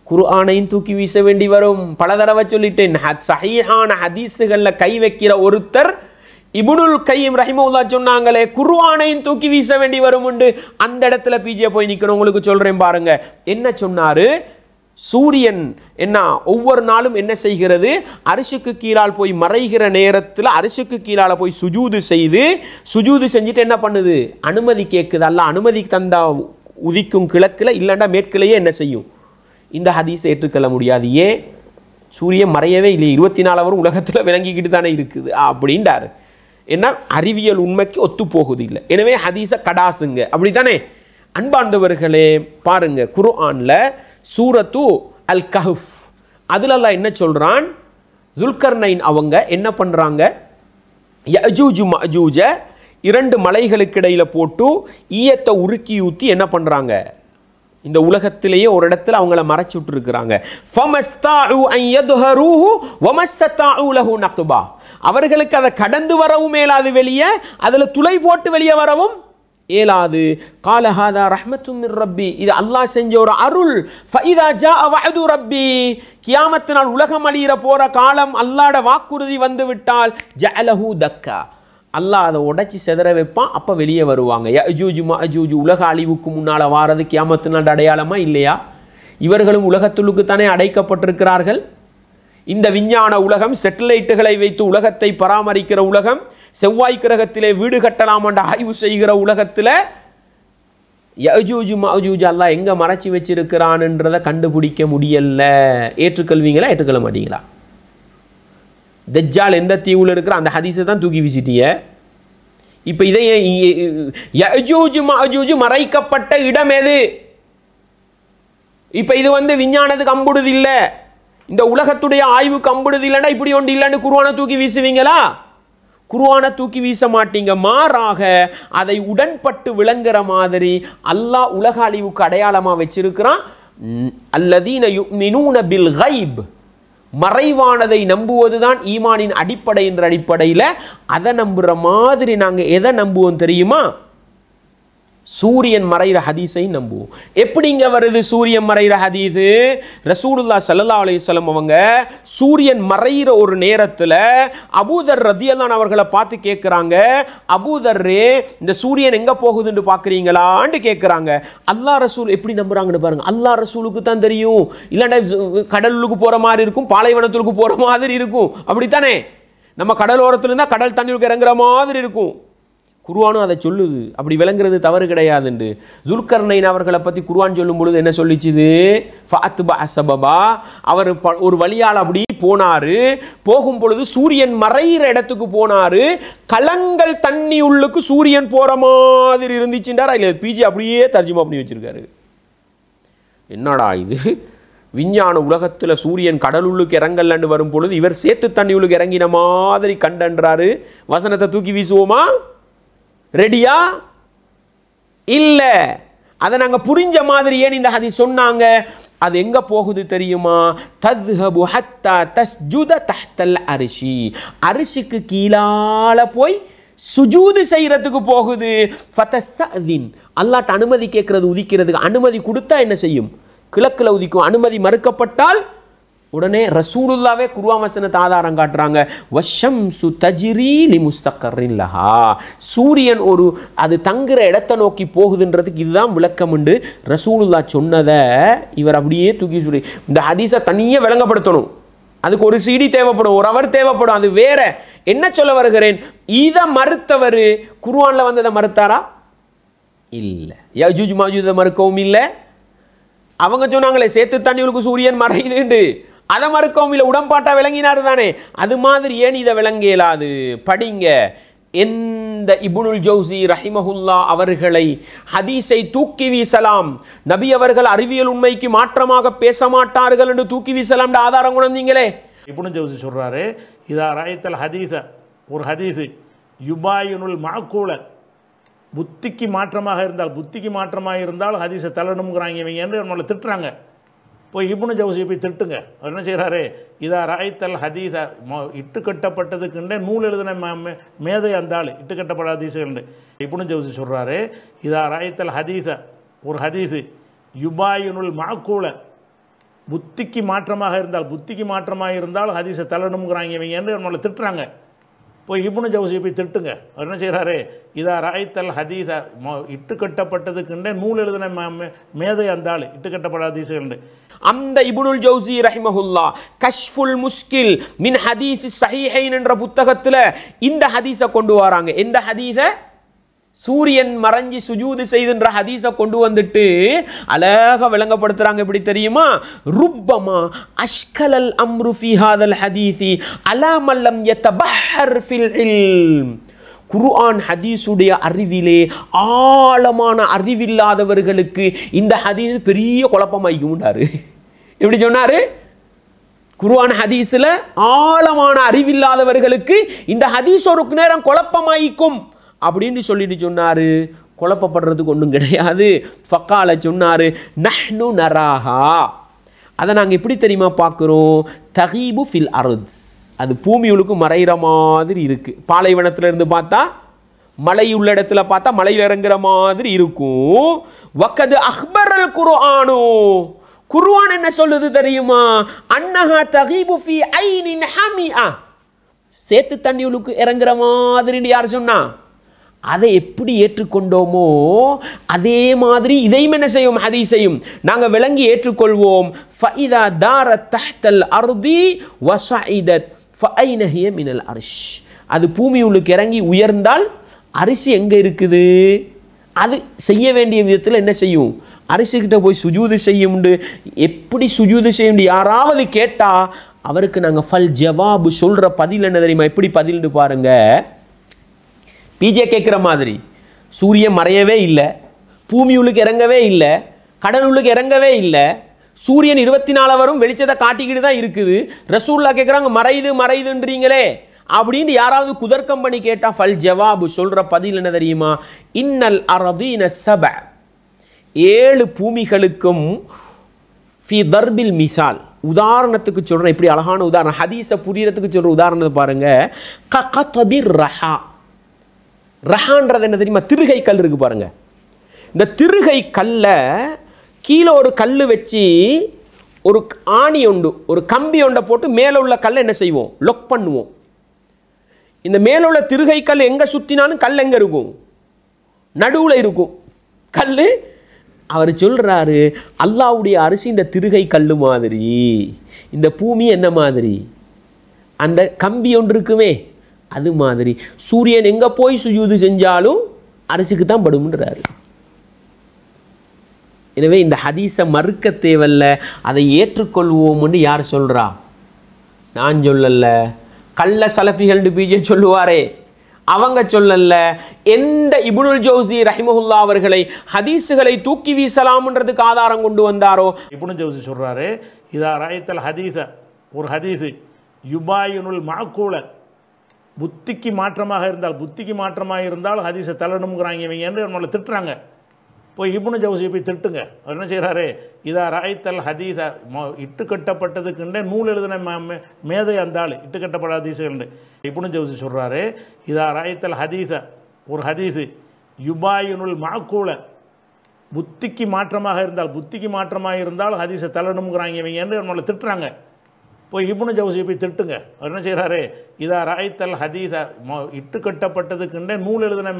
குர்ஆனையும் தூக்கி வீச வேண்டி வரும். பல தடவை சொல்லிட்டேன், சஹீஹான ஹதீஸுகளில் கை வைக்கிற ஒருத்தர் இப்னுல் கையிம் ரஹிமஹுல்லாஹ் சொன்னாங்களே, குர்ஆனையும் தூக்கி வீச வேண்டி வரும் உண்டு. அந்த இடத்துல பிஜே போய் நிற்கணும். உங்களுக்கு சொல்றேன் பாருங்க, என்ன சொன்னாரு, சூரியன் என்ன ஒவ்வொரு நாளும் என்ன செய்கிறது, அரிசிக்கு கீழால் போய் மறைகிற நேரத்தில் அரிசிக்கு கீழால் போய் சுஜூது செஞ்சுட்டு என்ன பண்ணுது, அனுமதி கேட்குது. அல்ல அனுமதி தந்தா உதிக்கும் கிழக்கில், இல்லைன்னா மேற்கிலேயே என்ன செய்யும். இந்த ஹதீஸை ஏற்றுக்கொள்ள முடியாது. ஏன், சூரியன் மறையவே இல்லை, 24 ஹவரும் உலகத்தில் விளங்கிக்கிட்டு தானே இருக்குது அப்படின்றாரு. என்ன, அறிவியல் உண்மைக்கு ஒத்து போகுது இல்லை, எனவே ஹதீஸை கடாசுங்க, அப்படித்தானே? அன்பார்ந்தவர்களே பாருங்க, குர்ஆன்ல சூரத்து அல் கஹ்ஃப், அதுல அல்லாஹ் என்ன சொல்றான், ஜுல்கர்னைன் அவங்க என்ன பண்றாங்க, யஜூஜ் மஜூஜ 2 மலைகளுக்கு இடையில போட்டு ஈயத்தை உருக்கி ஊத்தி என்ன பண்றாங்க, இந்த உலகத்திலேயே ஒரு இடத்துல அவங்கள மறைச்சு விட்டுருக்கிறாங்க. அவர்களுக்கு அதை கடந்து வரவும் மேலாது, வெளியே அதில் துளை போட்டு வெளியே வரவும் ஏலாது. காலஹாதா ரஹ்மத்தும் மிர் ரப்பி, இது அல்லாஹ் செஞ்ச ஒரு அருள். ஃபஇதா ஜாஅ வஅது ரப்பி, கியாமத் நாள் உலகம் அழியிற போற காலம் அல்லாஹ்ட வாக்குறுதி வந்து விட்டால் ஜஅலஹு தக்கா, அல்லாஹ் அதை உடைச்சி செதற வைப்பான், அப்போ வெளியே வருவாங்க. யஜூஜ் மஜூஜ் உலக அழிவுக்கு முன்னால் வாரது கியாமத்து நாள் அடையாளமா இல்லையா? இவர்களும் உலகத்துள்ளுக்கு தானே அடைக்கப்பட்டிருக்கிறார்கள். இந்த விஞ்ஞான உலகம், சேட்டலைட்டுகளை வைத்து உலகத்தை பராமரிக்கிற உலகம், செவ்வாய் கிரகத்திலே வீடு கட்டலாம் என்ற ஆய்வு செய்கிற உலகத்தில் யஜூஜ் மஅஜூஜ் அல்லாஹ் எங்கே மறைச்சி வச்சிருக்கிறான்ன்றதை கண்டுபிடிக்க முடியல. ஏற்றுக்கொள்வீங்களா, ஏற்றுக்கொள்ள மாட்டீங்களா? தஜ்ஜால் எந்த தீவுல இருக்கிற அந்த ஹதீஸை தான் தூக்கி வீசிட்டீங்க. இப்போ இதை யஜூஜ் மஅஜூஜ் மறைக்கப்பட்ட இடம் எது? இப்போ இது விஞ்ஞானத்துக்கு அம்புடுது இல்லை, இந்த உலகத்துடைய ஆய்வுக்கு அம்புடுது இல்லைன்னா இப்படி ஒன்று இல்லைன்னு குர்ஆனை தூக்கி வீசுவீங்களா? குர்ஆனை தூக்கி வீச மாட்டீங்க. மாறாக அதை உடன்பட்டு விளங்குற மாதிரி அல்லாஹ் உலக அழிவுக்கு அடையாளமாக வச்சிருக்கிறான். அல்லதீன யுமினூன பில் கைப், மறைவானதை நம்புவதுதான் ஈமானின் அடிப்படை என்ற அடிப்படையில் அதை நம்புகிற மாதிரி நாங்கள் எதை நம்புவோம் தெரியுமா? சூரியன் மறைகிற ஹதீஸை நம்புவோம். எப்படிங்க வருது சூரியன் மறைகிற ஹதீஸு? ரசூலுல்லாஹ் ஸல்லல்லாஹு அலைஹி வஸல்லம் அவங்க சூரியன் மறைகிற ஒரு நேரத்தில் அபூதர் ரதியல்லாஹு அவர்களை பார்த்து கேட்குறாங்க, அபூதர்ரே இந்த சூரியன் எங்கே போகுதுன்னு பார்க்குறீங்களான்னு கேட்குறாங்க. அல்லாஹ் ரசூல் எப்படி நம்புறாங்கன்னு பாருங்க. அல்லாஹ் ரசூலுக்கு தான் தெரியும். இல்லைன்னா கடலுக்கு போகிற மாதிரி இருக்கும், பாலைவனத்துக்கு போகிற மாதிரி இருக்கும். அப்படித்தானே? நம்ம கடலோரத்தில் இருந்தால் கடல் தண்ணிக்கு இறங்குற மாதிரி இருக்கும். குர்ஆனும் அதை சொல்லுது. அப்படி விளங்குறது தவறு கிடையாதுண்டு. துல்கர்னைன் அவர்களை பற்றி குர்ஆன் சொல்லும் பொழுது என்ன சொல்லிச்சுது? ஃபஅத்பா சபபா, அவர் ஒரு வழியால் அப்படி போனார். போகும் பொழுது சூரியன் மறைகிற இடத்துக்கு போனார். கலங்கள் தண்ணி உள்ளுக்கு சூரியன் போகிற மாதிரி இருந்துச்சுன்றார். இல்லை பிஜி அப்படியே தர்ஜுமா பண்ணி வச்சிருக்காரு. என்னடா இது? விஞ்ஞான உலகத்தில் சூரியன் கடலுள்ளுக்கு இறங்கலன்னு வரும் பொழுது இவர் சேத்து தண்ணி உள்ளுக்கு இறங்கின மாதிரி கண்டன்றாரு. வசனத்தை தூக்கி வீசுவோமா? ரெடியா? இல்லை. அதை நாங்கள் புரிஞ்ச மாதிரி ஏன் இந்த ஹதீஸ் சொன்னாங்க? அது எங்கே போகுது தெரியுமா? தத்ஹபு ஹத்தா தஸ்ஜுத தஹ்தல் அரிஷி, அரிசிக்கு கீழால போய் சுஜூது செய்கிறதுக்கு போகுது. ஃபதஸ்தஅதின், அல்லாஹ்ட்ட அனுமதி கேட்கறது, உதிக்கிறதுக்கு அனுமதி கொடுத்தா என்ன செய்யும்? கிழக்கில் உதிக்கும். அனுமதி மறுக்கப்பட்டால் உடனே ரசூலுல்லாவே குர்ஆன் வசனத்தை ஆதாரம் காட்டுறாங்க. வஷம்சு தஜ்ரி லிமுஸ்தகர்ரின் லஹா, சூரியன் ஒரு அது தங்குற இடத்தை நோக்கி போகுதுன்றதுக்கு இதுதான் விளக்கம் உண்டு. ரசூலுல்லாஹ் சொன்னதை இவர் அப்படியே தூக்கி சொல்லி இந்த ஹதீஸை தனியாக விளங்கப்படுத்தணும். அதுக்கு ஒரு சிடி தேவைப்படும், ஒரு அவர் தேவைப்படும். அது வேற. என்ன சொல்ல வருகிறேன்? இதை மறுத்தவர் குர்ஆன்ல வந்ததை மறுத்தாரா? இல்லை. யஜூஜ் மஅஜூஜை மறுக்கவும் இல்லை. அவங்க சொன்னாங்களே சேத்து தண்ணிகளுக்கு சூரியன் மறையுதுண்டு, அதை மறுக்கவும் இல்லை. உடன்பாட்டா விளங்கினார் தானே? அது மாதிரி ஏன் இதை விளங்க இயலாது? படிங்க. எந்த இப்னுல் ஜௌசி ரஹிமஹுல்லா அவர்களை ஹதீஸை தூக்கி வீசலாம், நபி அவர்கள் அறிவியல் உண்மைக்கு மாற்றமாக பேச மாட்டார்கள் என்று தூக்கி வீசலாம் ஆதாரம் கொண்டீங்களே. இப்னு ஜௌசி சொல்றாரு, இதா ராயத்தல் ஹதீஸ, ஒரு ஹதீஸு யுபாயினுல் மாக்கூல, புத்திக்கு மாற்றமாக இருந்தால் ஹதீஸை தள்ளணுங்கிறாங்க இவங்க என்று நம்மளை திட்டுறாங்க. போய் இப்னு ஜௌசியை போய் திட்டுங்க. அவர் என்ன செய்கிறாரு? இதா ராயத்தல் ஹதீஸ, இட்டு கட்டப்பட்டதுக்குண்டே நூல் எழுதின மேதை அந்த ஆள், இட்டு கட்டப்படாத ஹதீஸுண்டு. இப்னு ஜௌசி சொல்கிறாரு, இதா ராயத்தல் ஹதீஸ, ஒரு ஹதீஸு யுபாயினுல் மாக்கூல, புத்திக்கு மாற்றமாக இருந்தால் ஹதீஸை தள்ளணுங்கிறாங்க இவங்க என்று நம்மளை திட்டுறாங்க. போய் இப்னு ஜௌசியை போய் திட்டுங்க. அவர் என்ன செய்கிறாரு? இதா ராயத்தல் ஹதீஸ, இட்டு கட்டப்பட்டதுக்குண்டே நூல் எழுதின மேதை அந்த ஆள், இட்டு கட்டப்படாத ஹதீஸுண்டு. அந்த இப்னுல் ஜௌசி ரஹிமஹுல்லா கஷ்ஃபுல் முஸ்கில் மின் ஹதீஸ் ஸஹீஹைன் என்ற புத்தகத்தில் இந்த ஹதீஸை கொண்டு வராங்க. எந்த ஹதீஸை? சூரியன் மறைஞ்சி சுஜூது செய்துன்ற ஹதீஸை கொண்டு வந்துட்டு அழகாக விளங்கப்படுத்துறாங்க. எப்படி தெரியுமா? ருப்பமா அஷ்கலல் அம்ரு ஃபீ ஹாதல் ஹதீஸி அலா மல்லம் யதபஹர் ஃபில் இல்ம், குர்ஆன் ஹதீஸுடைய அறிவிலே ஆழமான அறிவில்லாதவர்களுக்கு இந்த ஹதீஸ் பெரிய குழப்பமாயிக்கும்ன்றாரு. எப்படி சொன்னாரு? குர்ஆன் ஹதீஸில் ஆழமான அறிவில்லாதவர்களுக்கு இந்த ஹதீஸ் ஒரு நேரம் குழப்பமாயிக்கும் அப்படின்னு சொல்லிட்டு சொன்னார். குழப்பப்படுறதுக்கு ஒன்றும் கிடையாது. ஃபக்கால சொன்னார், நஹ்னு நராஹா, அதை நாங்கள் எப்படி தெரியுமா பார்க்குறோம்? தகீபு ஃபில் அர்த், அது பூமியுளுக்கு மறைகிற மாதிரி இருக்குது. பாலைவனத்தில் இருந்து பார்த்தா, மலை உள்ள இடத்துல பார்த்தா மலையில் இறங்குற மாதிரி இருக்கும். வக்கது அக்பரல் குர்ஆனு, குர்ஆன் என்ன சொல்லுது தெரியுமா? அன்னஹா தகீபு ஃபி ஐனின் ஹமிஆ, சேத்து தண்ணியுளுக்கு இறங்குற மாதிரி யார் சொன்னா? அதை எப்படி ஏற்றுக்கொண்டோமோ அதே மாதிரி இதையும் என்ன செய்யும், ஹதீஸையும் நாங்கள் விளங்கி ஏற்றுக்கொள்வோம். ஃபஇதா தாரத் தஹ்தல் அர்தி வஸஇதத் ஃபஐன ஹிய மினல் அர்ஷ். அது பூமி உள்ளுக்கு இறங்கி உயர்ந்தால் அரிசி எங்கே இருக்குது, அது செய்ய வேண்டிய விதத்தில் என்ன செய்யும், அரிசிக்கிட்ட போய் சுஜூது செய்யும்ண்டு. எப்படி சுஜூது செய்யும்னு யாராவது கேட்டால் அவருக்கு நாங்கள் ஃபல் ஜவாபு சொல்கிற பதில் என்ன தெரியுமா, எப்படி பதில்னு பாருங்க. பிஜே கேட்குற மாதிரி சூரியன் மறையவே இல்லை, பூமி உள்ளுக்கு இறங்கவே இல்லை, கடல் உள்ளுக்கு இறங்கவே இல்லை, சூரியன் 24 ஹவரும் வெளிச்சத்தை காட்டிக்கிட்டு தான் இருக்குது. ரசூல்லா கேட்குறாங்க மறையுது மறையுதுன்றீங்களே அப்படின்னு யாராவது குதர்க்கம் பண்ணி கேட்டால் ஃபல் ஜவாபு சொல்கிற பதில் என்ன தெரியுமா, இன்னல் அரதீன சப, 7 பூமிகளுக்கும் ஃபி தர்பில் மிசால். உதாரணத்துக்கு சொல்கிறேன், இப்படி அழகான உதாரணம், ஹதீஸை புரியறதுக்கு சொல்கிற உதாரணத்தை பாருங்க. ககதபிர் ரஹா. ரஹான்றது என்ன தெரியுமா, திருகை கல் இருக்கு பாருங்க. இந்த திருகை கல்ல கீழே ஒரு கல் வச்சு ஒரு ஆணி உண்டு, ஒரு கம்பி ஒன்றை போட்டு மேலே உள்ள கல்லை என்ன செய்வோம், லொக் பண்ணுவோம். இந்த மேலே உள்ள திருகை கல் எங்கே சுற்றினாலும் கல் எங்கே இருக்கும், நடுவில் இருக்கும் கல். அவர் சொல்கிறாரு அல்லாஹ்வுடைய அரிசி இந்த திருகை கல் மாதிரி, இந்த பூமி என்ன மாதிரி, அந்த கம்பி ஒன்று இருக்குமே அது மாதிரி. சூரியன் எங்கே போய் சுஜூது செஞ்சாலும் அரிசிக்கு தான் படும்ன்றாரு. எனவே இந்த ஹதீஸை மறுக்க தேவையில்ல, அதை ஏற்றுக்கொள்வோம்னு யார் சொல்கிறா, நான் சொல்லல, கள்ள சலஃபிகள்னு பிஜே சொல்லுவாரே அவங்க சொல்லல. எந்த இப்னுல் ஜௌசி ரஹிமஹுல்லா அவர்களை ஹதீஸுகளை தூக்கி வீசலாம்ன்றதுக்கு ஆதாரம் கொண்டு வந்தாரோ, இப்னு ஜௌசி சொல்றாரு, இதா ராயத்தல் ஹதீஸ, ஒரு ஹதீஸு யுபாயினுல் மாக்கூல, புத்திக்கு மாற்றமாக இருந்தால் ஹதீஸை தள்ளணுங்கிறாங்க இவங்க என்று நம்மளை திட்டுறாங்க. போய் இப்னு ஜௌசியை போய் திட்டுங்க. அவர் என்ன செய்கிறாரு, இதா ராயத்தல் ஹதீஸ, இட்டு கட்டப்பட்டதுக்குண்டே நூல் எழுதின மேதை அந்த ஆள், இட்டு கட்டப்பட்ட ஹதீஸுண்டு. இப்னு ஜௌசி சொல்கிறாரு, இதா ராயத்தல் ஹதீஸ, ஒரு ஹதீஸு யுபாயினுல் மாக்கூல, புத்திக்கு மாற்றமாக இருந்தால் ஹதீஸை தள்ளணுங்கிறாங்க இவங்க என்று நம்மளை திட்டுறாங்க. போய் இப்னு ஜௌசியை போய் திட்டுங்க. அவர் என்ன செய்கிறாரு, இதா ராயத்தல் ஹதீஸ, இட்டு கட்டப்பட்டதுக்குண்டே நூல் எழுதின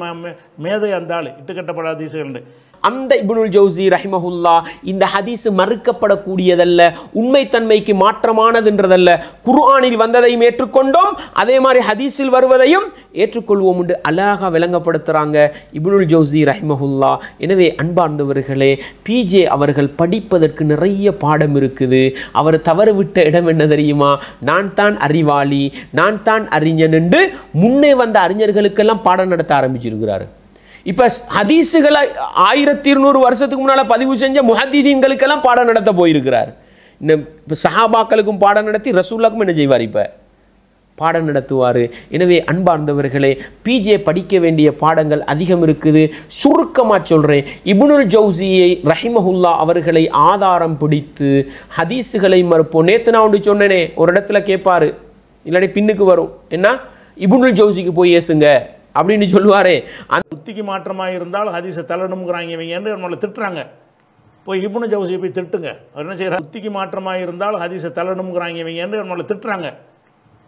மேதை அந்த ஆள், இட்டு கட்டப்பட்ட ஹதீஸுண்டு. அந்த இப்னுல் ஜௌசி ரஹிமஹுல்லா இந்த ஹதீஸ் மறுக்கப்படக்கூடியதல்ல, உண்மைத்தன்மைக்கு மாற்றமானதுன்றதல்ல, குர்ஆனில் வந்ததையும் ஏற்றுக்கொண்டோம், அதே மாதிரி ஹதீஸில் வருவதையும் ஏற்றுக்கொள்வோம் என்று அழகாக விளங்கப்படுத்துகிறாங்க இப்னுல் ஜௌசி ரஹிமஹுல்லா. எனவே அன்பார்ந்தவர்களே, பிஜே அவர்கள் படிப்பதற்கு நிறைய பாடம் இருக்குது. அவர் தவறுவிட்ட இடம் என்ன தெரியுமா, நான் தான் அறிவாளி, நான் தான் அறிஞன் என்று முன்னே வந்த அறிஞர்களுக்கெல்லாம் பாடம் நடத்த ஆரம்பிச்சிருக்கிறாரு. இப்போ ஹதீஸுகளை 1200 வருஷத்துக்கு முன்னால் பதிவு செஞ்ச முஹத்திதீன்களுக்கெல்லாம் பாடம் நடத்த போயிருக்கிறார். இன்னும் இப்போ சஹாபாக்களுக்கும் பாடம் நடத்தி ரசூலுல்லாஹ்க்கும் என்ன செய்வார், இப்போ பாடம் நடத்துவார். எனவே அன்பார்ந்தவர்களே, பிஜே படிக்க வேண்டிய பாடங்கள் அதிகம் இருக்குது. சுருக்கமாக சொல்கிறேன், இப்னுல் ஜௌசியை ரஹிமஹுல்லா அவர்களை ஆதாரம் பிடித்து ஹதீஸுகளை மறுப்போம். நேற்று நான் ஒன்று சொன்னேனே, ஒரு இடத்துல கேட்பார், இல்லாட்டி பின்னுக்கு வரும், என்ன இப்னுல் ஜௌசிக்கு போய் ஏசுங்க அப்படின்னு சொல்லுவாரே. அந்த புத்திக்கு மாற்றமாக இருந்தால் ஹதீஸை தள்ளணுங்கிறாங்க இவங்க என்று நம்மளை திட்டுறாங்க. போய் இப்னு ஜௌசியை போய் திட்டுங்க. அவர் என்ன செய்கிறார், புத்திக்கு மாற்றமாக இருந்தால் ஹதீஸை தள்ளணுங்கிறாங்க இவங்க என்று நம்மளை திட்டுறாங்க.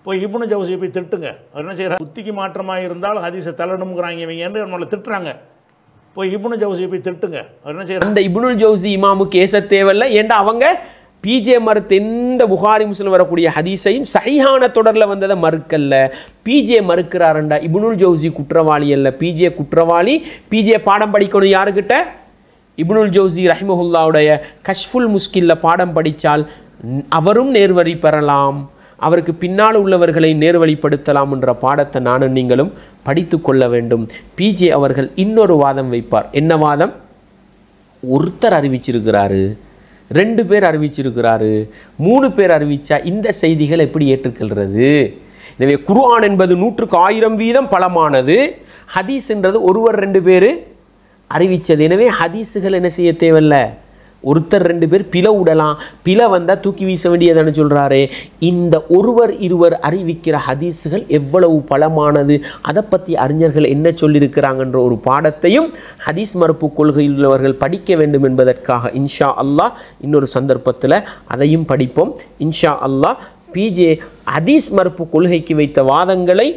போய் இப்னு ஜௌசியை போய் திட்டுங்க. அவர் என்ன செய்கிறார், புத்திக்கு மாற்றமாக இருந்தால் ஹதீஸை தள்ளணுங்கிறாங்க இவங்க என்று நம்மளை திட்டுறாங்க. போய் இப்னு ஜௌசியை போய் திட்டுங்க. அவர் என்ன செய்கிறார், அந்த இப்னுல் ஜௌசி இமாமுக்கு ஏச தேவையில்லை. ஏண்டா அவங்க பிஜே மறுத்து எந்த புகாரி முஸ்லிம் வரக்கூடிய ஹதீஸையும் சஹீஹான தொடரில் வந்ததை மறுக்கல்ல. பிஜே மறுக்கிறாருண்டா இப்னுல் ஜௌசி குற்றவாளி அல்ல, பிஜே குற்றவாளி. பிஜே பாடம் படிக்கணும் யாருக்கிட்ட, இப்னுல் ஜௌசி ரஹிமஹுல்லாவுடைய கஷ்ஃபுல் முஸ்கில்ல பாடம் படித்தால் அவரும் நேர்வழி பெறலாம், அவருக்கு பின்னால் உள்ளவர்களை நேர்வழிப்படுத்தலாம் என்ற பாடத்தை நானும் நீங்களும் படித்து கொள்ள வேண்டும். பிஜே அவர்கள் இன்னொரு வாதம் வைப்பார். என்ன வாதம், ஒருத்தர் அறிவிச்சிருக்கிறாரு, 2 பேர் அறிவிச்சிருக்கிறாரு, 3 பேர் அறிவிச்சா இந்த செய்திகள் எப்படி ஏற்றுக்கொள்கிறது? எனவே குர்ஆன் என்பது 100க்கு 1000 வீதம் பலமானது, ஹதீஸ் என்றது ஒருவர் 2 பேர் அறிவித்தது. எனவே ஹதீஸுகள் என்ன செய்ய தேவையில்லை, ஒருத்தர் 2 பேர் பிழை விடலாம், பிழை வந்தால் தூக்கி வீச வேண்டியதானு சொல்கிறாரு. இந்த ஒருவர் இருவர் அறிவிக்கிற ஹதீஸுகள் எவ்வளவு பலமானது, அதை பற்றி அறிஞர்கள் என்ன சொல்லியிருக்கிறாங்கன்ற ஒரு பாடத்தையும் ஹதீஸ் மறுப்பு கொள்கையில் உள்ளவர்கள் படிக்க வேண்டும் என்பதற்காக இன்ஷா அல்லாஹ் இன்னொரு சந்தர்ப்பத்தில் அதையும் படிப்போம். இன்ஷா அல்லாஹ் பிஜே ஹதீஸ் மறுப்பு கொள்கைக்கு வைத்த வாதங்களை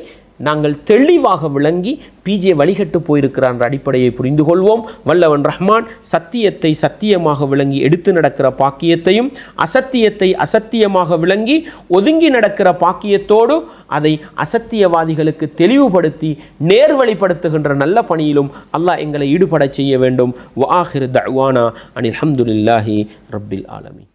நாங்கள் தெளிவாக விளங்கி பிஜே வழிகட்டு போயிருக்கிறார் என்ற அடிப்படையை புரிந்து கொள்வோம். வல்லவன் ரஹ்மான் சத்தியத்தை சத்தியமாக விளங்கி எடுத்து நடக்கிற பாக்கியத்தையும் அசத்தியத்தை அசத்தியமாக விளங்கி ஒதுங்கி நடக்கிற பாக்கியத்தோடு அதை அசத்தியவாதிகளுக்கு தெளிவுபடுத்தி நேர்வழிப்படுத்துகின்ற நல்ல பணியிலும் அல்லாஹ் எங்களை ஈடுபட செய்ய வேண்டும். வஆஹிரு தஅவானா அனில் ஹம்துலில்லாஹி ரப்பில் ஆலமீன்.